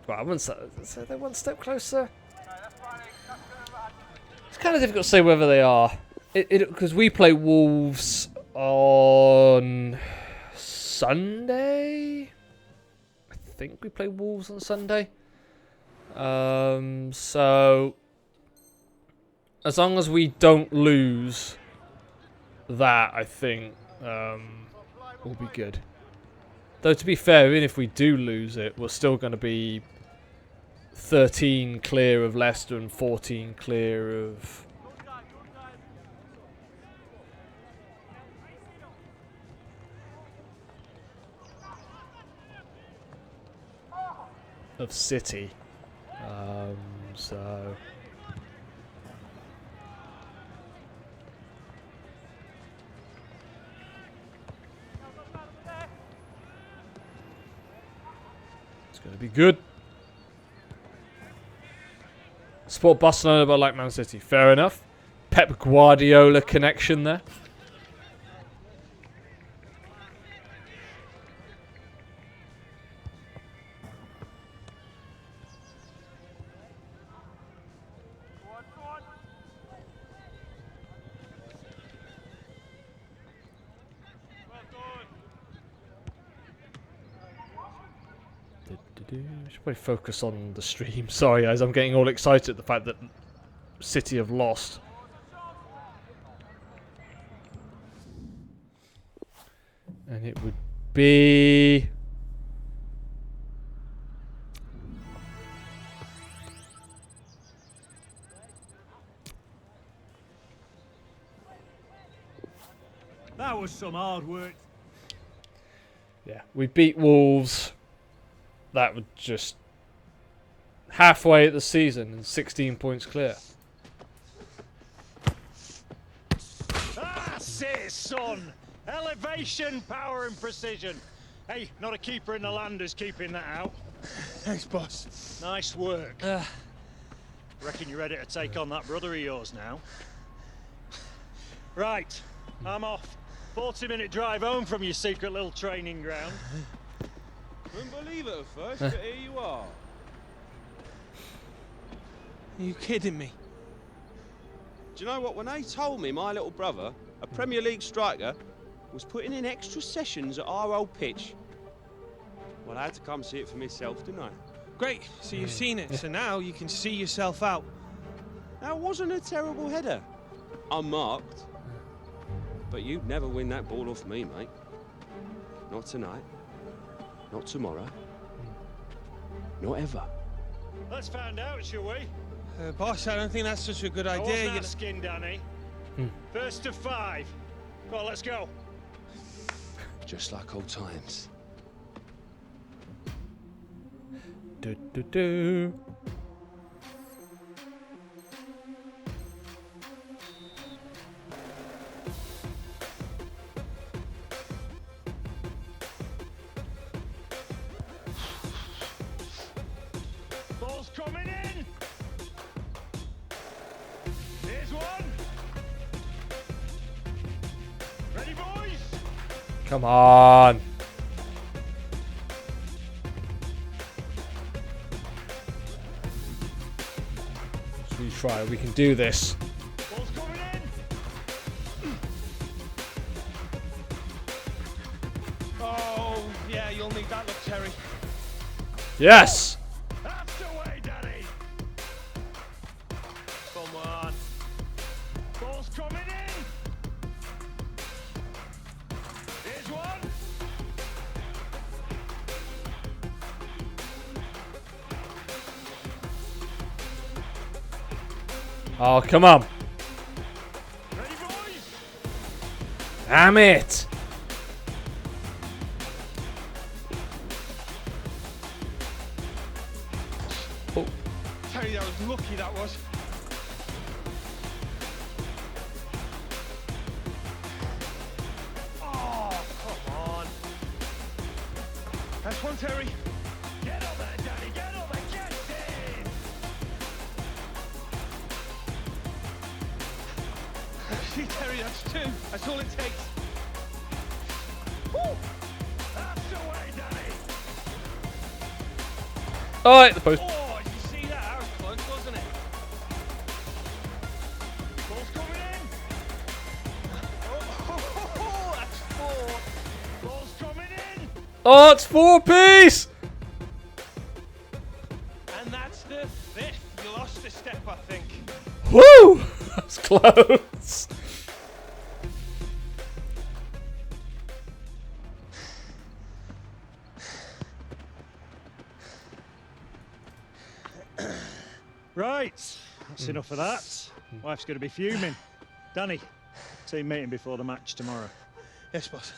I wouldn't say they're one step closer. It's kind of difficult to say whether they are. Because we play Wolves on Sunday. I think we play Wolves on Sunday. So as long as we don't lose that, I think we'll be good. Though to be fair, even if we do lose it, we're still going to be 13 clear of Leicester and 14 clear of... of City. So it's going to be good. Support Barcelona but like Man City. Fair enough. Pep Guardiola connection there. I should probably focus on the stream. Sorry guys, I'm getting all excited at the fact that City have lost. And it would be... That was some hard work. Yeah, we beat Wolves. That was just halfway at the season and 16 points clear. That's it, son. Elevation, power, and precision. Hey, not a keeper in the land who's keeping that out. Thanks, boss. Nice work. Reckon you're ready to take on that brother of yours now. Right, I'm off. 40-minute drive home from your secret little training ground. Couldn't believe it at first, but here you are. Are you kidding me? Do you know what? When they told me my little brother, a Premier League striker, was putting in extra sessions at our old pitch, well, I had to come see it for myself, didn't I? Great, so you've seen it, so now you can see yourself out. That wasn't a terrible header. Unmarked. But you'd never win that ball off me, mate. Not tonight. Not tomorrow. Not ever. Let's find out, shall we? Boss, I don't think that's such a good I idea. wasn't asking, Danny. First to 5. Come on, let's go. Just like old times. Do do do. Ball's coming in. Here's one. Ready, boys? Come on. We try. We can do this. Ball's coming in. Oh, yeah, you'll need that look, Terry. Yes. That's the way, Danny. Come on. Ball's coming in. Here's one. Oh, come on. Ready, boys? Damn it. Oh. Terry, that was lucky, that was. Oh, come on. That's one, Terry. Get on there, Danny. Get on there. Get in. See, Terry, that's 2. That's all it takes. Woo. That's the way, Danny. Oh, hit the post. Oh, did you see that? That was close, wasn't it? Ball's coming in. Oh, that's 4. Ball's coming in. Oh, it's 4-piece. And that's the 5th. You lost a step, I think. Woo! That's close. Right. That's enough of that. Wife's going to be fuming. Danny, team meeting before the match tomorrow. Yes, boss.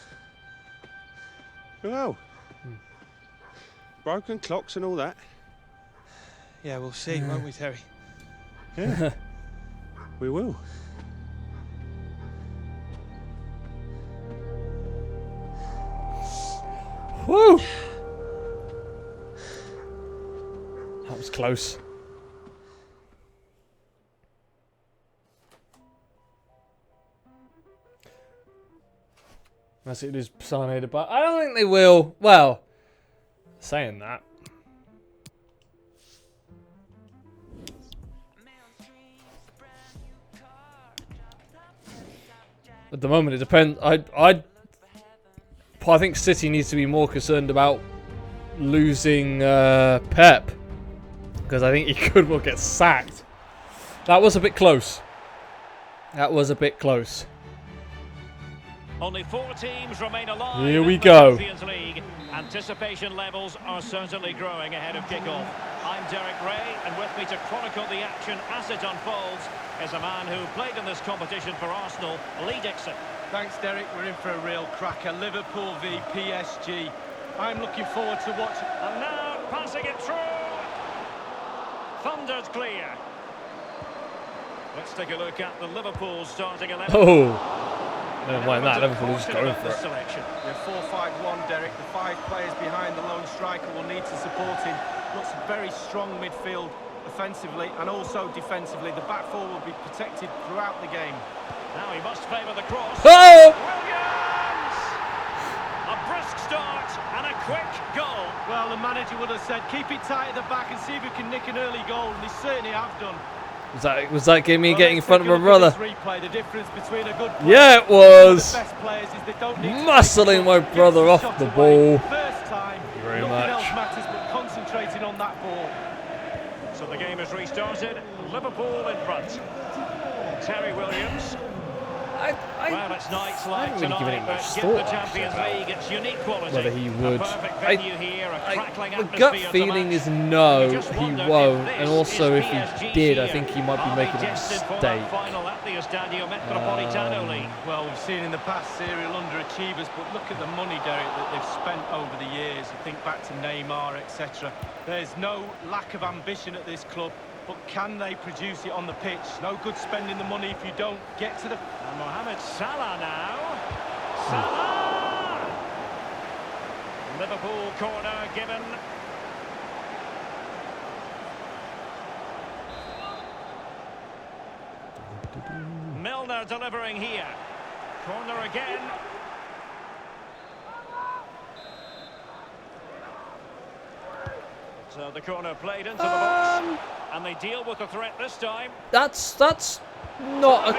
Well, broken clocks and all that. Yeah, we'll see, won't we, Terry? Yeah. We will. Woo! That was close. Unless it is Sane, but I don't think they will. Well, saying that. At the moment, it depends. I think City needs to be more concerned about losing Pep, because I think he could well get sacked. That was a bit close. That was a bit close. Only 4 teams remain alive. Here we in the go. Champions League. Anticipation levels are certainly growing ahead of kickoff. I'm Derek Ray, and with me to chronicle the action as it unfolds is a man who played in this competition for Arsenal, Lee Dixon. Thanks, Derek. We're in for a real cracker. Liverpool v PSG. I'm looking forward to watching. And now passing it through. Thundered clear. Let's take a look at the Liverpool starting 11. Oh. Never mind that, Liverpool is going for it. We're 4-5-1, Derek. The 5 players behind the lone striker will need to support him. Looks a very strong midfield offensively and also defensively. The back four will be protected throughout the game. Now he must favour the cross. Oh! Williams! A brisk start and a quick goal. Well, the manager would have said, keep it tight at the back and see if we can nick an early goal, and they certainly have done. Was that me getting in front of my brother? Replay, the difference between a good Yeah, it was. Muscling my brother off the ball. Thank you very much. Else matters but concentrating on that ball. So the game has restarted. Liverpool in front. Terry Williams. Well, it's nights like really given it tonight much that give thought, the Champions League its unique quality. Whether he would. A perfect venue here, a crackling The atmosphere gut to feeling match. is no, You just he wonder won't. if And this also, is if he PSG did, I here. think he might be Are making they a destined for mistake. that final at the Estadio Metropolitano League? Well, we've seen in the past serial underachievers, but look at the money, Derek, that they've spent over the years. I think back to Neymar, etc. There's no lack of ambition at this club, but can they produce it on the pitch? No good spending the money if you don't get to the... And Mohamed Salah now. Salah! Liverpool corner given. Milner delivering here. Corner again. So the corner played into the box. And they deal with the threat this time. That's not a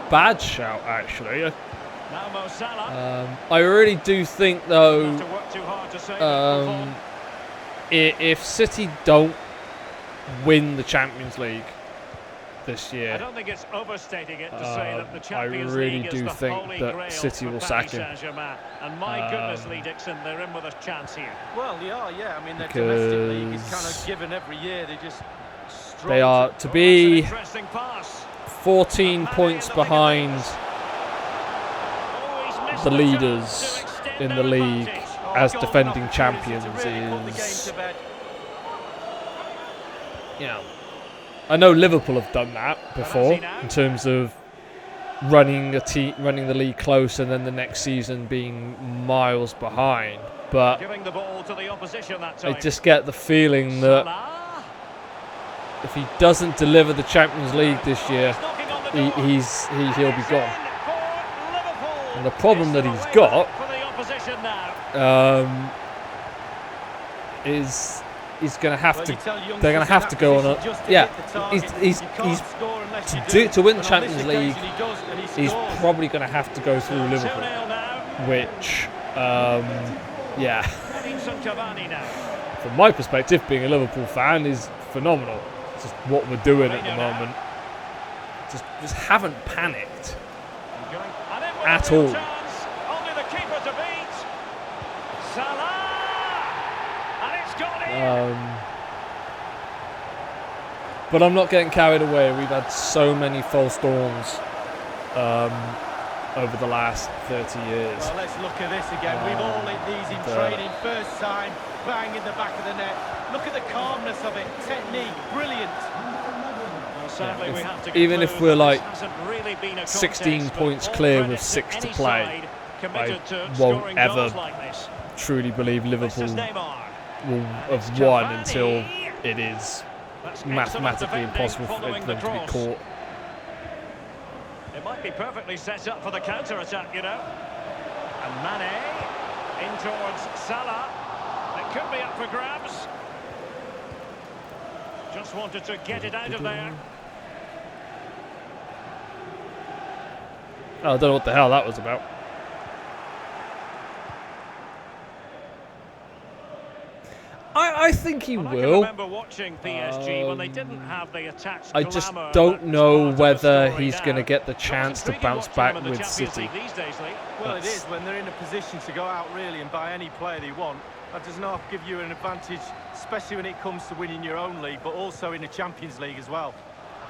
bad shout, actually. Now Mo Salah. I really do think, though, Have to work too hard to save if City don't win the Champions League this year, I don't think it's overstating it to say that the Champions I really League do is the think holy that grail City for will Paris sack him. Saint-Germain. And my goodness, Lee Dixon, they're in with a chance here. Well, they are, yeah. I mean, their domestic league is kind of given every year. They just They are to be Interesting pass. 14 points behind the leaders in the league as defending champions is, you know, I know Liverpool have done that before in terms of running the league close and then the next season being miles behind, but Giving the ball to the opposition that time. I just get the feeling that if he doesn't deliver the Champions League this year, he'll be gone. And the problem that he's got is he's going to have to. They're going to have to go on a. Yeah, to win the Champions League, he's probably going to have to go through Liverpool, which, yeah. From my perspective, being a Liverpool fan is phenomenal. It's just what we're doing at the moment. Just haven't panicked at all. Only the keeper to beat. Salah, and it's gone in. But I'm not getting carried away. We've had so many false dawns over the last 30 years. Well, let's look at this again. We've all hit these in training. First time, bang in the back of the net. Look at the calmness of it. Technique, brilliant. Well, sadly, we have to even if we're like really been a 16 points clear with 6 to play, I won't ever truly believe Liverpool will have won until it is mathematically impossible for them to be caught. It might be perfectly set up for the counter-attack, you know. And Mane in towards Salah. It could be up for grabs. Just wanted to get it out of there. Oh, I don't know what the hell that was about. I think he will. I can remember watching PSG when they didn't have the attached I just glamour don't know whether story he's now. going to get the chance to bounce back with City. These days, Lee. Well, it is when they're in a position to go out really and buy any player they want. That does not give you an advantage, especially when it comes to winning your own league, but also in the Champions League as well.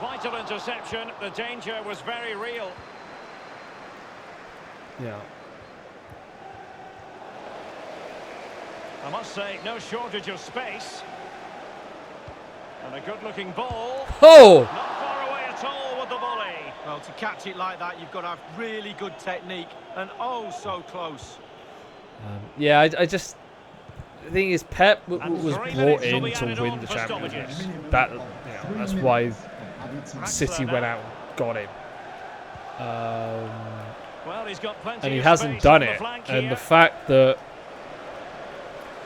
Vital interception. The danger was very real. Yeah. I must say, no shortage of space. And a good-looking ball. Oh! Not far away at all with the volley. Well, to catch it like that, you've got to have really good technique, and oh, so close. Yeah, I just... The thing is, Pep was brought in to win the Champions League. That's why City went out and got him. Well, he's got plenty And he of hasn't space done on the it. flank And here. the fact that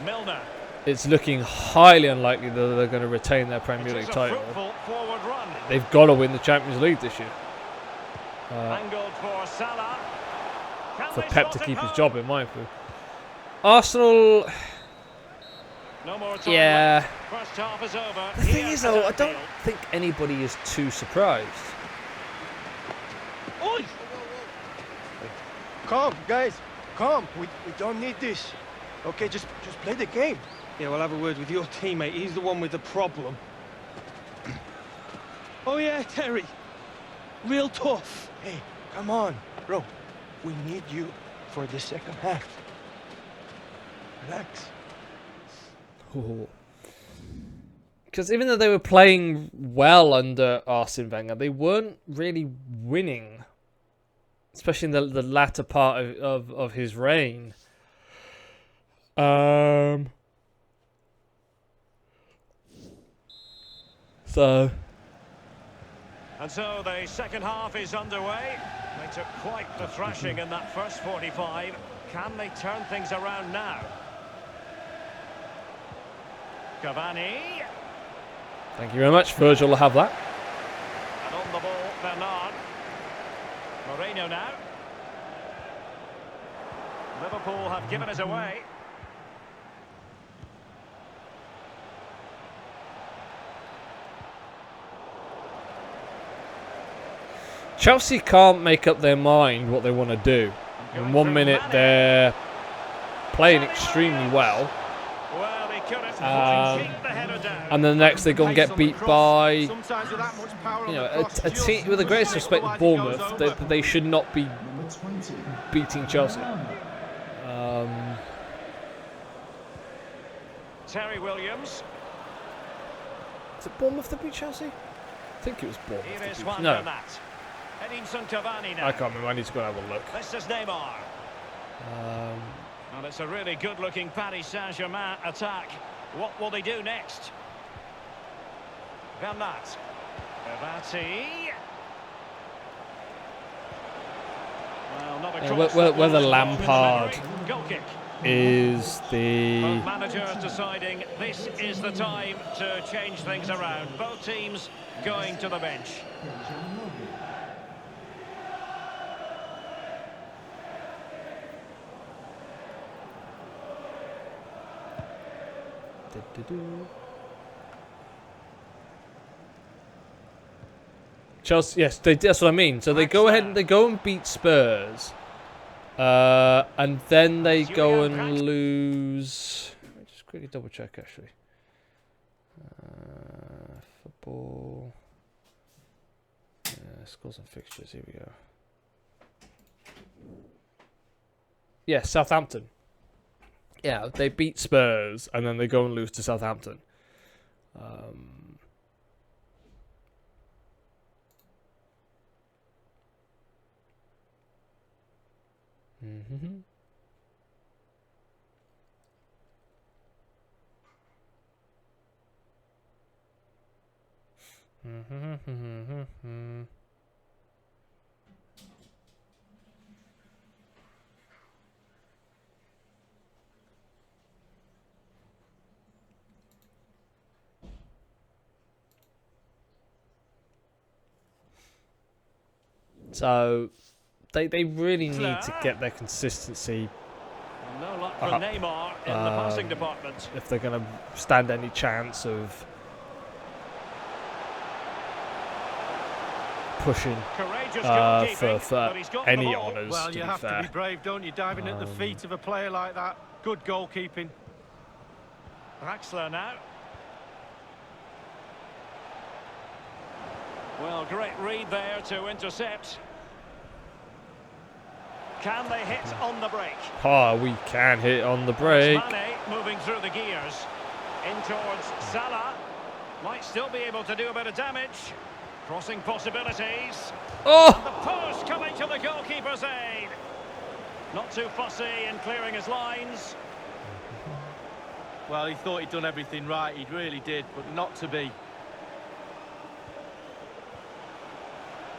Milner. it's looking highly unlikely that they're going to retain their Premier League title. Forward run. They've got to win the Champions League this year. Angled for Salah. For Pep to keep his job, in my opinion. Arsenal... No more time Yeah. left. First half is over. The thing is, though, I don't think anybody is too surprised. Oi! Calm, guys. Calm. We don't need this. Okay, just play the game. Yeah, we'll have a word with your teammate. He's the one with the problem. Oh yeah, Terry. Real tough. Hey, come on, bro. We need you for the second half. Relax. Because even though they were playing well under Arsene Wenger, they weren't really winning. Especially in the latter part of his reign. So... And so the second half is underway. They took quite the thrashing in that first 45. Can they turn things around now? Cavani. Thank you very much. Virgil will have that. And on the ball, Bernard. Moreno now. Liverpool have given us away. Chelsea can't make up their mind what they want to do. In 1 minute they're playing extremely well. And then the next they go and get beat by, you know, a team, with the greatest respect to Bournemouth, they should not be beating Chelsea. Terry Williams. Is it Bournemouth that beat Chelsea? I think it was Bournemouth. Here is that beat Juan No, Bernat. Edinson Cavani now. I can't remember. I need to go and have a look. This is Neymar. And it's a really good-looking Paris Saint-Germain attack. What will they do next? Bernat. Cavani. Well, not a cross. Whether Lampard Goal kick. is the... Both managers deciding this is the time to change things around. Both teams going to the bench. Chelsea, yes, that's what I mean. So they go ahead and they go and beat Spurs, and then they go and lose. Let me just quickly double check actually. Football, scores and fixtures. Here we go. Yeah, Southampton. Yeah, they beat Spurs and then they go and lose to Southampton. Mm-hmm. So they really need to get their consistency No luck for up, Neymar in the passing department. if they're going to stand any chance of pushing for any honours. Well, to you be have fair. to be brave, don't you? Diving at the feet of a player like that. Good goalkeeping. Draxler now. Well, great read there to intercept. Can they hit on the break? Oh, we can hit on the break. Mane moving through the gears. In towards Salah. Might still be able to do a bit of damage. Crossing possibilities. Oh! And the post coming to the goalkeeper's aid. Not too fussy in clearing his lines. Well, he thought he'd done everything right. He really did, but not to be.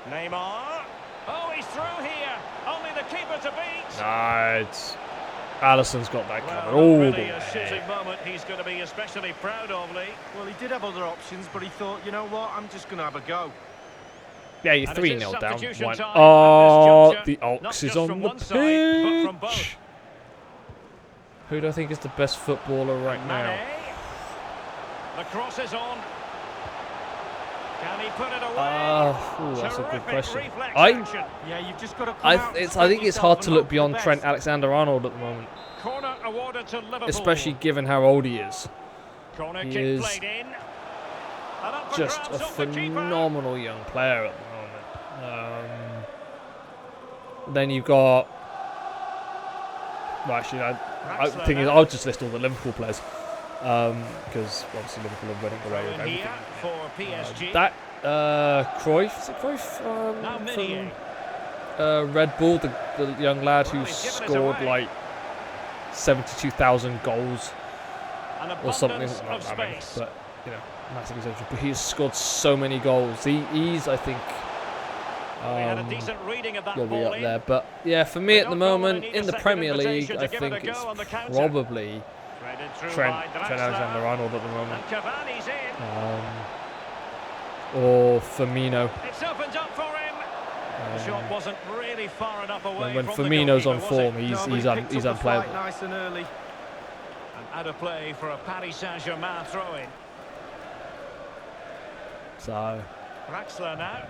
Neymar. Oh, he's through here. Only the keeper to beat. Nice. Alisson's got that covered. Well, Oh, really a shooting moment he's going to be especially proud of, Lee. Well, he did have other options, but he thought, you know what, I'm just going to have a go. Yeah, you're And 3-0 it is down. substitution One. time Oh, at this the juncture. Not Ox is just on from the one side, but from both. pitch. Who do I think is the best footballer right now? Mane. The cross is on. Can he put it away? That's a good Terrific question. reflex I action. You've just got to I think it's hard to look beyond Trent Alexander-Arnold at the moment, Corner awarded to Liverpool. especially given how old he is. Corner He kick is played in. And up for just grabs a off the keeper. phenomenal young player at the moment. Then you've got. Well, actually, I think I'll just list all the Liverpool players because obviously Liverpool are running away with everything. For PSG. That Cruyff, is it Cruyff from Red Bull, the young lad who scored like 72,000 goals or something. Not that many, but you know, massive exception. But he's scored so many goals. He's I think. Had a decent reading of that Will be ball up in. there, but yeah, for me at the moment in the second Premier League, invitation to I give it think a it's go on the counter. probably Threaded through Trent by Draxler. Alexander-Arnold at the moment, And Cavani's in. or Firmino. It's opened up for him. The shot wasn't really far enough away When from Firmino's the on goalkeeper, form, was it? he's unplayable. Nice and early. And out of play for a Paris Saint-Germain throw-in. So Draxler now.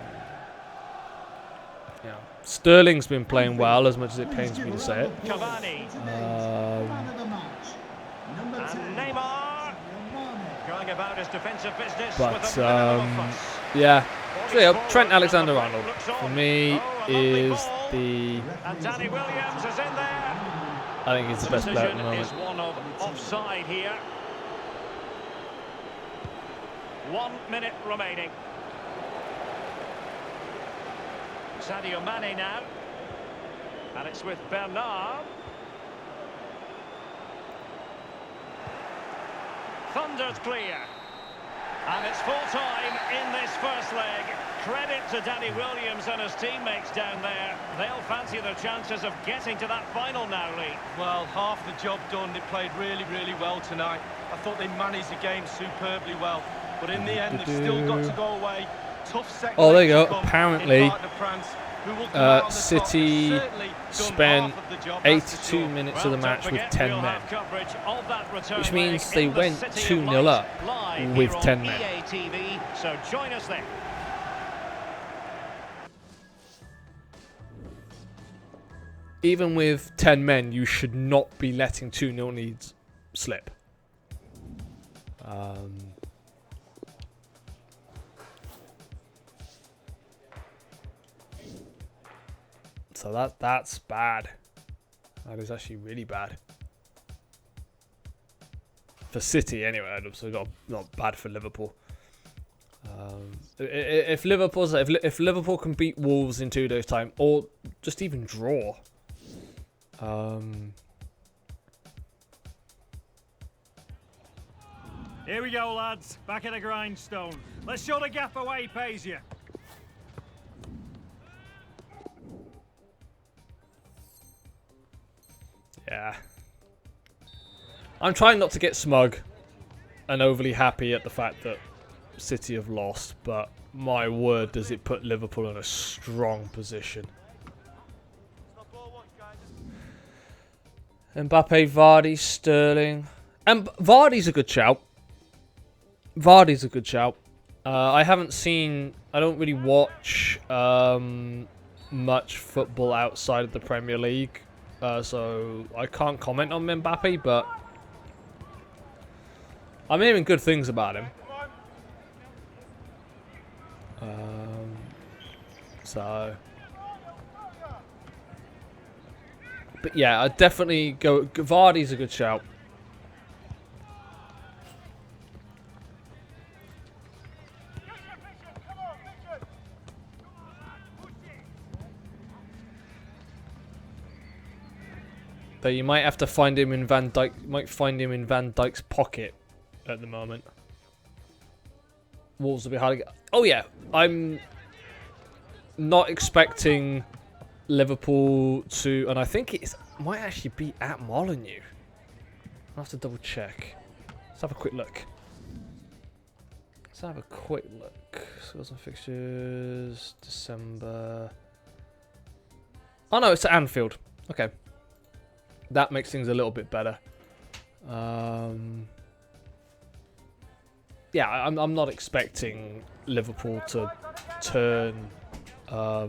yeah, Sterling's been playing well, as much as it pains me to say it. Cavani. And Neymar. Going about his defensive business with But a minimum of fuss. yeah, so yeah, Trent Alexander-Arnold for me is the. And Danny Williams is in there. I think he's the best player at the moment. Is one of offside here. 1 minute remaining. Sadio Mane now. And it's with Bernard. Thundered clear. And it's full time in this first leg. Credit to Danny Williams and his teammates down there. They'll fancy their chances of getting to that final now, Lee. Well, half the job done. They played really, really well tonight. I thought they managed the game superbly well. But in the end, they've still got to go away. Tough second. Oh, there you go. Apparently, City spent 82 minutes of the match with 10 men, which means they went 2-0 up with 10 men. So join us then. Even with 10 men, you should not be letting 2-0 leads slip. So that's bad. That is actually really bad. For City, anyway, and also not bad for Liverpool. If Liverpool can beat Wolves in 2 days' time, or just even draw, Here we go, lads. Back at the grindstone. Let's show the gaffer why he pays you. yeah. I'm trying not to get smug and overly happy at the fact that City have lost, but my word, does it put Liverpool in a strong position. Mbappe, Vardy, Sterling. And Vardy's a good shout. Vardy's a good shout. I don't really watch much football outside of the Premier League, so I can't comment on Mbappe, but I'm hearing good things about him. But yeah, I'd definitely go. Vardy's a good shout. Though you might have to find him in Van Dijk's pocket at the moment. Wolves will be hard to get. Oh yeah, I'm not expecting Liverpool to, and I think it might actually be at Molineux. I'll have to double check. Let's have a quick look. Scores and fixtures, December. Oh no, it's at Anfield. Okay. That makes things a little bit better. Yeah, I'm not expecting Liverpool to turn. Sorry,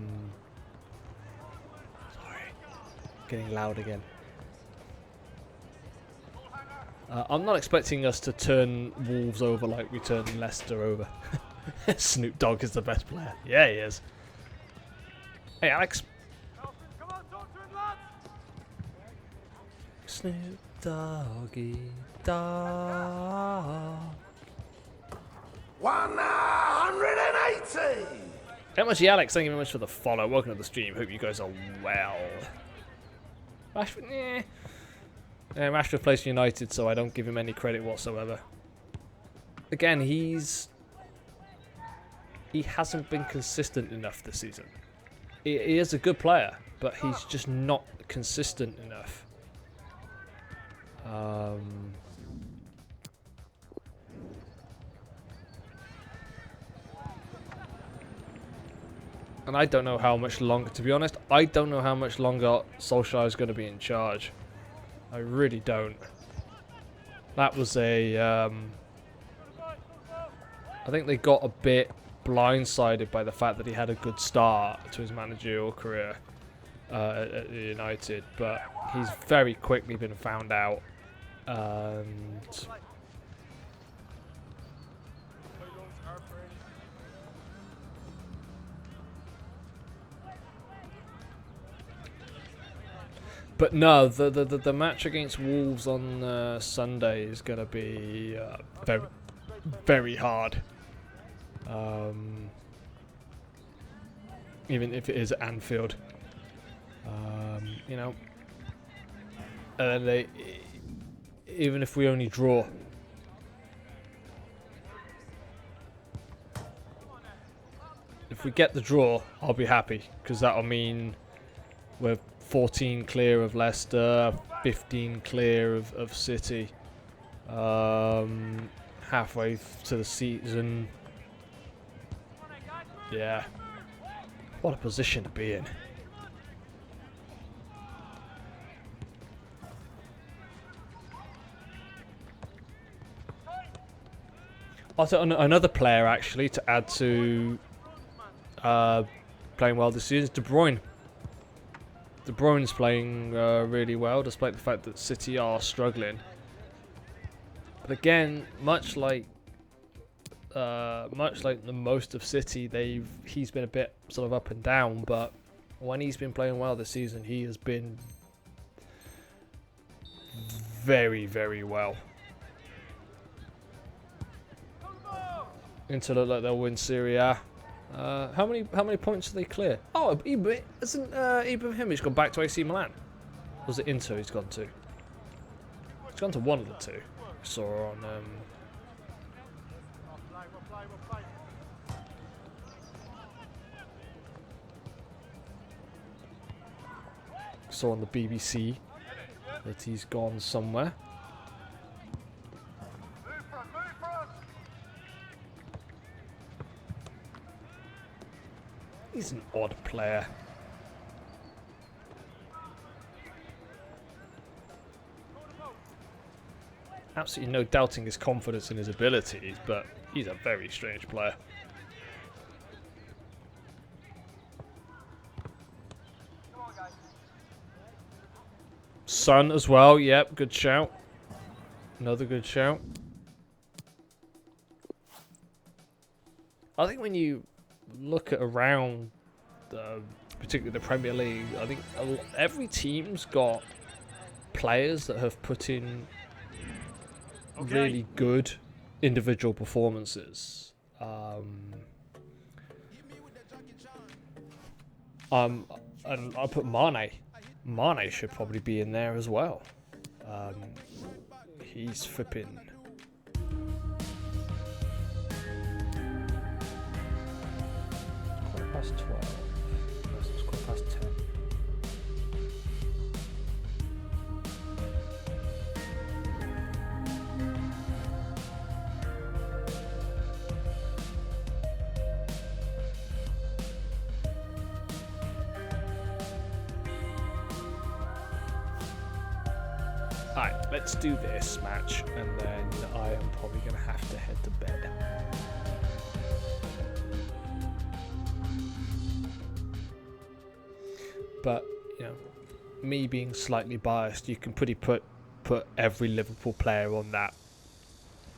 getting loud again. I'm not expecting us to turn Wolves over like we turned Leicester over. Snoop Dogg is the best player. Yeah, he is. Hey, Alex. Snoop Doggy Dog. 180! Emoji Alex, thank you very much for the follow. Welcome to the stream. Hope you guys are well. Rashford, Rashford plays for United, so I don't give him any credit whatsoever. Again, he hasn't been consistent enough this season. He is a good player, but he's just not consistent enough. And I don't know how much longer, to be honest, I don't know how much longer Solskjaer is going to be in charge. I really don't. That was I think they got a bit blindsided by the fact that he had a good start to his managerial career at United, but he's very quickly been found out. And but no, the match against Wolves on Sunday is going to be very, very hard. Even if it is at Anfield, you know, and even if we only draw, if we get the draw, I'll be happy, because that'll mean we're 14 clear of Leicester, 15 clear of City, halfway to the season. Yeah, what a position to be in. Also, another player actually to add to playing well this season is De Bruyne. De Bruyne's playing really well, despite the fact that City are struggling. But again, much like the most of City, he's been a bit sort of up and down. But when he's been playing well this season, he has been very, very well. Inter look like they'll win Serie A. How many points do they clear? Oh, isn't Ibrahimovic gone back to AC Milan? Or was it Inter he's gone to? He's gone to one of the two. I saw on saw on the BBC that he's gone somewhere. He's an odd player. Absolutely no doubting his confidence in his abilities, but he's a very strange player. Son as well, yep, good shout. Another good shout. I think when you look at around, particularly the Premier League, I think every team's got players that have put in really good individual performances. And I put Mane. Mane should probably be in there as well. He's flipping. Past 12. It's quarter past 10. Alright, let's do this match, and then I am probably going to have to head to bed. But, you know, me being slightly biased, you can pretty put every Liverpool player on that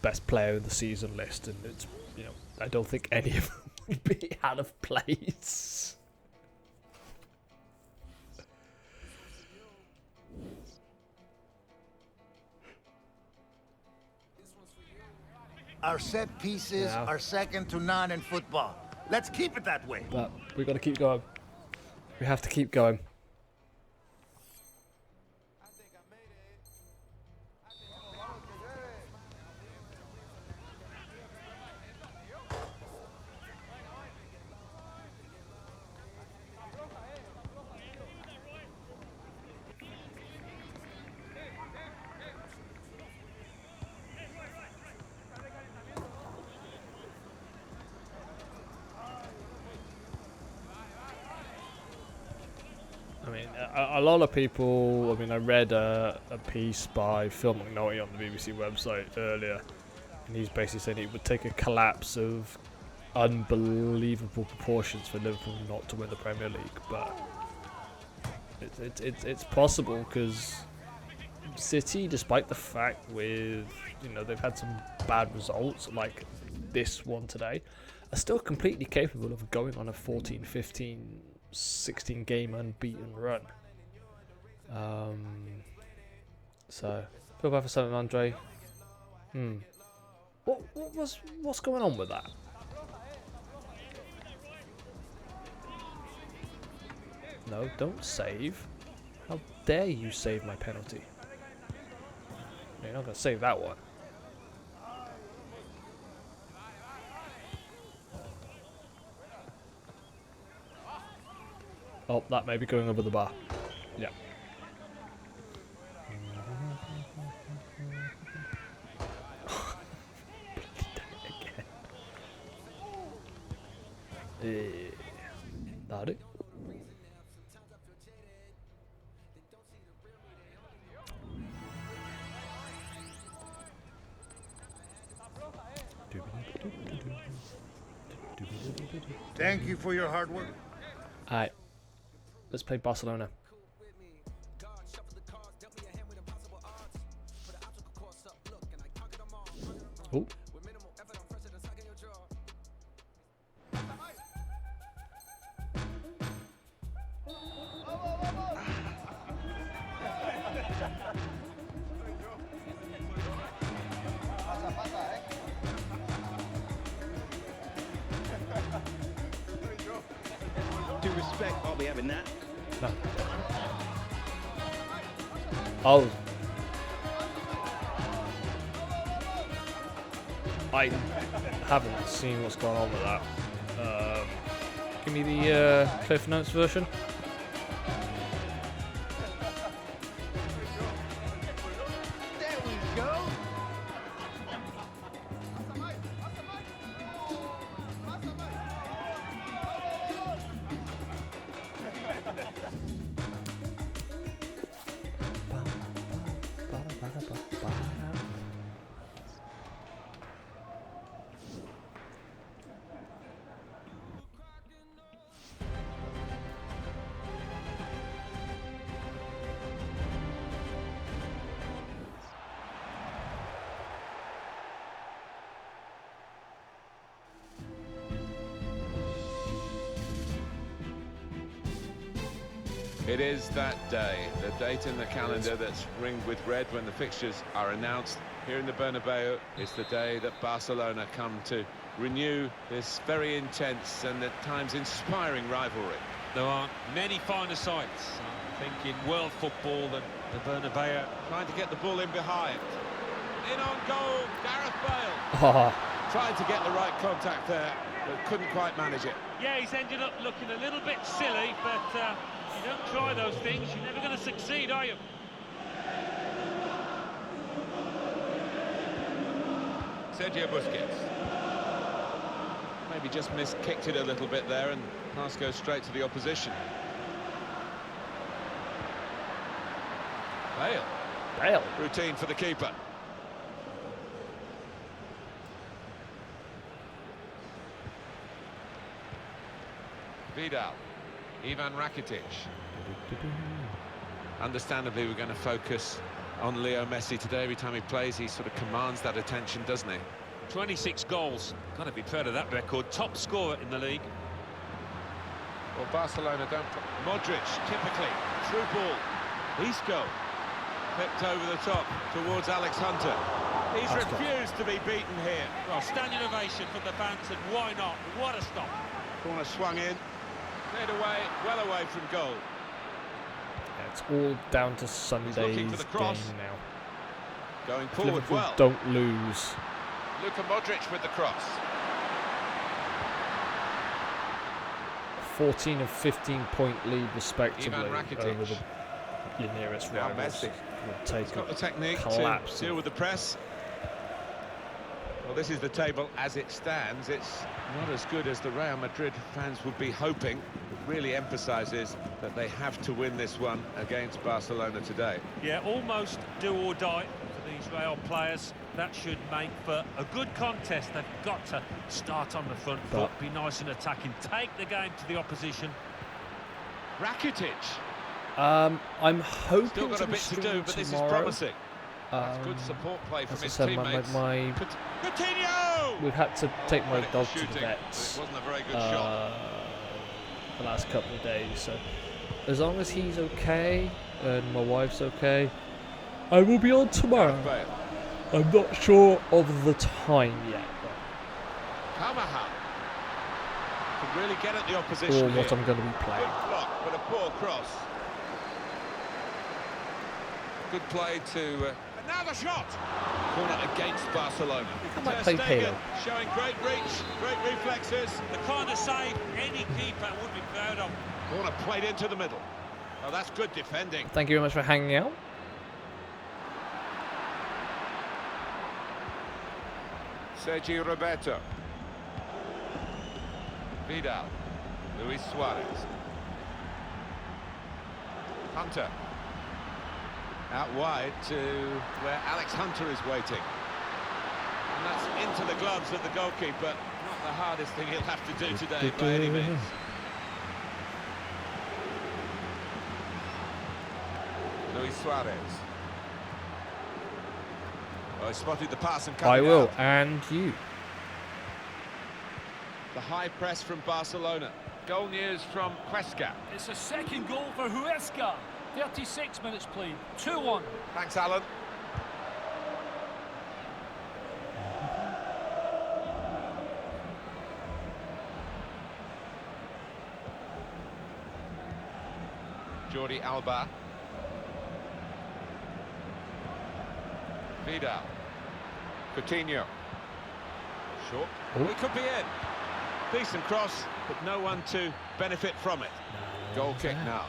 best player in the season list, and it's, you know, I don't think any of them would be out of place. Our set pieces are second to none in football. Let's keep it that way. But we've got to keep going. We have to keep going. I mean, a lot of people, I mean, I read a piece by Phil McNulty on the BBC website earlier, and he's basically saying it would take a collapse of unbelievable proportions for Liverpool not to win the Premier League, but it's possible because City, despite the fact with, you know, they've had some bad results like this one today, are still completely capable of going on a 14, 15, 16 game unbeaten run. So feel bad for San Andre. What's going on with that? No, don't save. How dare you save my penalty? You're not gonna save that one. Oh, that may be going over the bar. Yeah. That'll do. Thank you for your hard work. Alright. Let's play Barcelona. Oh. respect, I'll be having that. No. I haven't seen what's going on with that. Give me the Cliff Notes version. There we go. It is that day, the date in the calendar that's ringed with red when the fixtures are announced. Here in the Bernabeu, it's the day that Barcelona come to renew this very intense and at times inspiring rivalry. There aren't many finer sights, I think, in world football than the Bernabeu. Trying to get the ball in behind. In on goal, Gareth Bale. Oh. Trying to get the right contact there, but couldn't quite manage it. Yeah, he's ended up looking a little bit silly, but you don't try those things, you're never going to succeed, are you? Sergio Busquets. Maybe just kicked it a little bit there, and pass goes straight to the opposition. Bale. Routine for the keeper. Vidal. Ivan Rakitic. Understandably, we're going to focus on Leo Messi today. Every time he plays, he sort of commands that attention, doesn't he? 26 goals. Got to be proud of that record. Top scorer in the league. Well, Barcelona don't... Modric, typically. Through ball. Isco. Clipped over the top towards Alex Hunter. He's refused to be beaten here. Well, standing ovation from the fans, and why not? What a stop. Corner swung in. Cleared away, well away from goal. Yeah, it's all down to Sunday's game now. Going If forward Liverpool well. don't lose. Luka Modric with the cross. 14 and 15-point lead respectively Ivan Rakitic. over your nearest Now rivals. Messi. Will take He's got a the technique collapse. to deal with the press. Well, this is the table as it stands. It's not as good as the Real Madrid fans would be hoping. It really emphasises that they have to win this one against Barcelona today. Yeah, almost do or die for these Real players. That should make for a good contest. They've got to start on the front foot, be nice and attacking, take the game to the opposition. Rakitic. I'm hoping Still got a bit to do, but this is promising. That's good support play from his teammates. Coutinho! We've had to take my dog to the Shooting, vets but it wasn't a very good shot. the last couple of days, so as long as he's okay and my wife's okay, I will be on tomorrow. I'm not sure of the time yet, Kamaha can really get at the opposition or what here. I'm going to be playing. Good block, but a poor cross. Good play to... now the shot! Corner against Barcelona. I might play Halo. Showing great reach, great reflexes. The kind of save any keeper would be proud of. Corner played into the middle. Oh, that's good defending. Thank you very much for hanging out. Sergio Roberto. Vidal. Luis Suarez. Hunter. Out wide to where Alex Hunter is waiting. And that's into the gloves of the goalkeeper. Not the hardest thing he'll have to do today by any means. Luis Suarez. Oh, he spotted the pass and coming I will, out. and you. The high press from Barcelona. Goal news from Cuesca. It's a second goal for Huesca. 36 minutes played. 2-1. Thanks, Alan. Jordi Alba. Vidal. Coutinho. Short. It could be in. Decent cross, but no one to benefit from it. Goal kick now.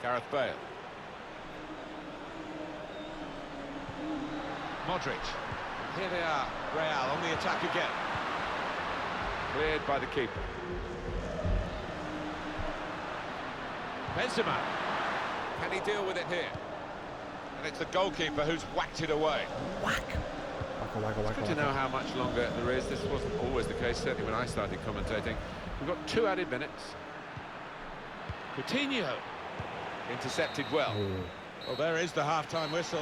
Gareth Bale. Modric. Here they are, Real on the attack again. Cleared by the keeper. Benzema. Can he deal with it here? And it's the goalkeeper who's whacked it away. Whack. It's good to know how much longer there is. This wasn't always the case, certainly when I started commentating. We've got 2 added minutes. Coutinho. Intercepted well. Well, there is the half-time whistle.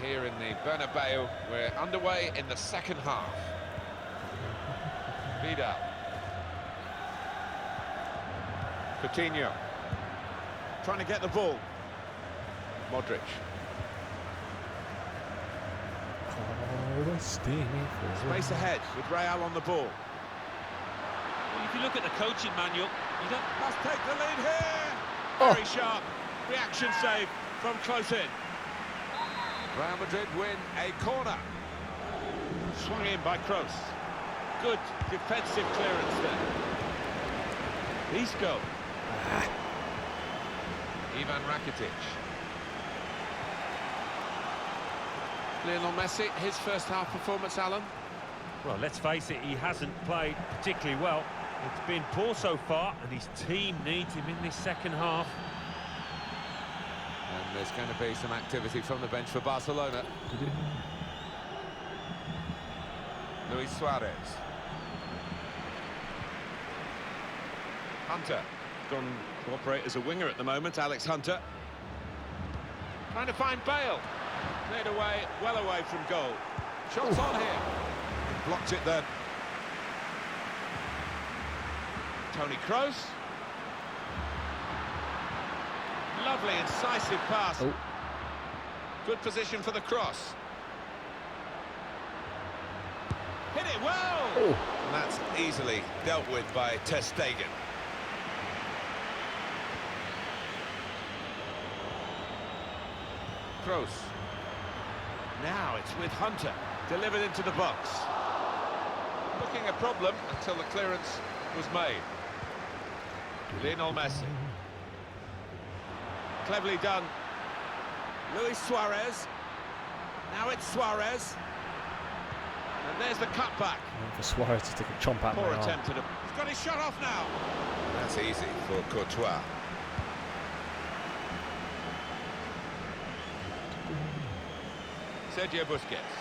Here in the Bernabeu, we're underway in the second half. Vidal. Coutinho. Trying to get the ball. Modric. Space ahead with Real on the ball. Well, if you look at the coaching manual, you don't... Must take the lead here! Very sharp. Reaction save from close in. Real Madrid win a corner. Swung in by Kroos. Good defensive clearance there. Isco. Ivan Rakitic. Lionel Messi, his first half performance, Alan? Well, let's face it, he hasn't played particularly well. It's been poor so far, and his team needs him in this second half. And there's going to be some activity from the bench for Barcelona. Luis Suarez. Hunter. Gone to operate as a winger at the moment, Alex Hunter. Trying to find Bale. Cleared away, well away from goal. Shots on here. Blocked it then. Toni Kroos. Lovely, incisive pass. Good position for the cross. Hit it well! And that's easily dealt with by Ter Stegen. Kroos. Now it's with Hunter. Delivered into the box. Looking a problem until the clearance was made. Lionel Messi. Cleverly done. Luis Suarez. Now it's Suarez. And there's the cutback. For Suarez to take a chomp out. Poor attempt at he's got his shot off now. That's easy for Courtois. Sergio Busquets.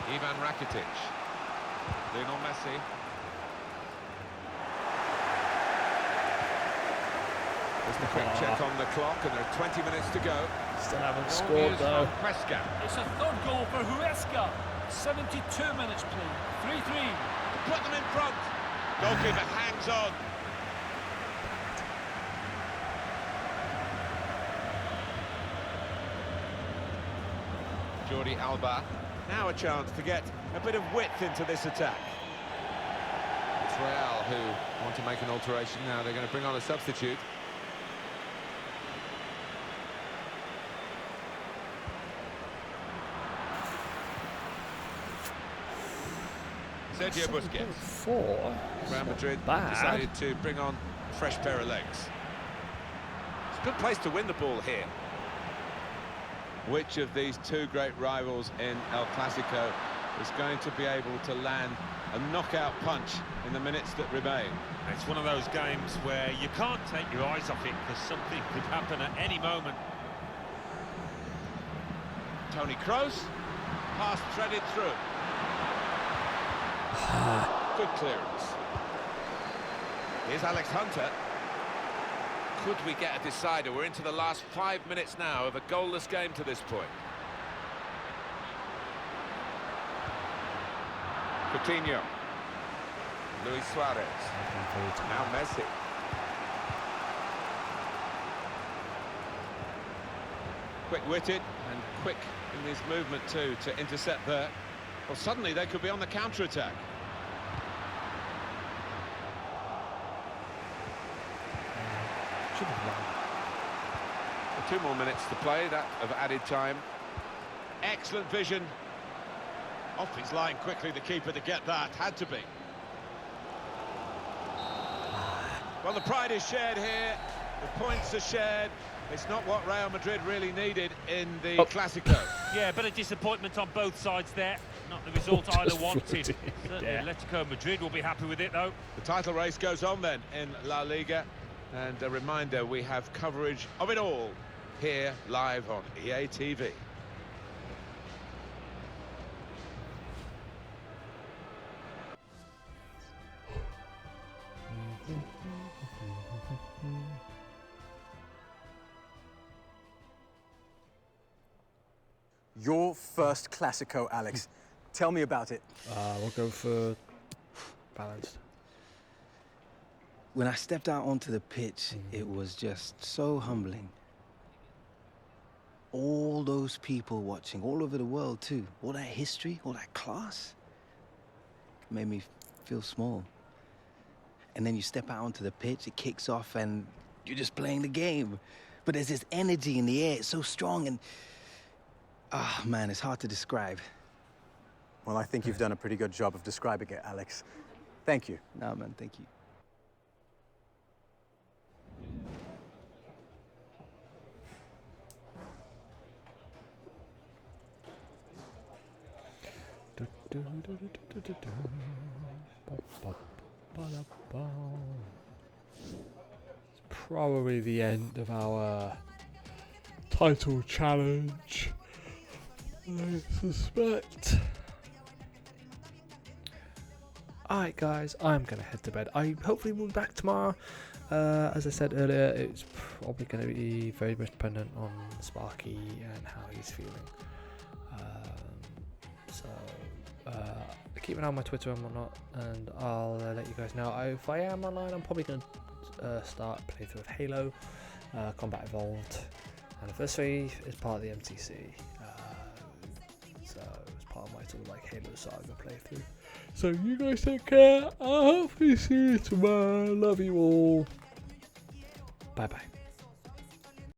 Ivan Rakitic. Lionel Messi. There's the quick check on the clock, and there are 20 minutes to go. Still haven't scored though. It's a third goal for Huesca. 72 minutes played. 3-3. Put them in front. Goalkeeper hangs on. Jordi Alba. Now a chance to get a bit of width into this attack. It's Real who want to make an alteration now. They're going to bring on a substitute. Sergio Busquets. Real Madrid decided to bring on a fresh pair of legs. It's a good place to win the ball here. Which of these two great rivals in El Clasico is going to be able to land a knockout punch in the minutes that remain? It's one of those games where you can't take your eyes off it because something could happen at any moment. Toni Kroos. Pass threaded through. Good clearance. Here's Alex Hunter. Could we get a decider? We're into the last 5 minutes now of a goalless game to this point. Coutinho. Luis Suarez. Now Messi. Quick-witted and quick in his movement too to intercept there. Well, suddenly they could be on the counter-attack. Well, 2 more minutes to play, that of added time. Excellent vision. Off his line quickly, the keeper to get that. Had to be. Well, the pride is shared here. The points are shared. It's not what Real Madrid really needed in the Clásico. Yeah, a bit of disappointment on both sides there. Not the result either wanted. Certainly Atletico Madrid will be happy with it, though. The title race goes on then in La Liga. And a reminder, we have coverage of it all here live on EA TV. Your first Clásico, Alex. Tell me about it. We'll go for balanced. When I stepped out onto the pitch, it was just so humbling. All those people watching, all over the world too. All that history, all that class. Made me feel small. And then you step out onto the pitch, it kicks off, and you're just playing the game. But there's this energy in the air, it's so strong, and ah, man, it's hard to describe. Well, I think you've done a pretty good job of describing it, Alex. Thank you. No, man, thank you. It's probably the end of our title challenge, I suspect. Alright guys, I'm gonna head to bed. I hopefully will be back tomorrow. As I said earlier, it's probably going to be very much dependent on Sparky and how he's feeling. Keep an eye on my Twitter and whatnot, and I'll let you guys know. If I am online, I'm probably going to start a playthrough of Halo, Combat Evolved, and the first 3 is part of the MTC. So it's part of my sort of like Halo Saga playthrough. So you guys take care. I'll hopefully see you tomorrow. Love you all. Bye bye.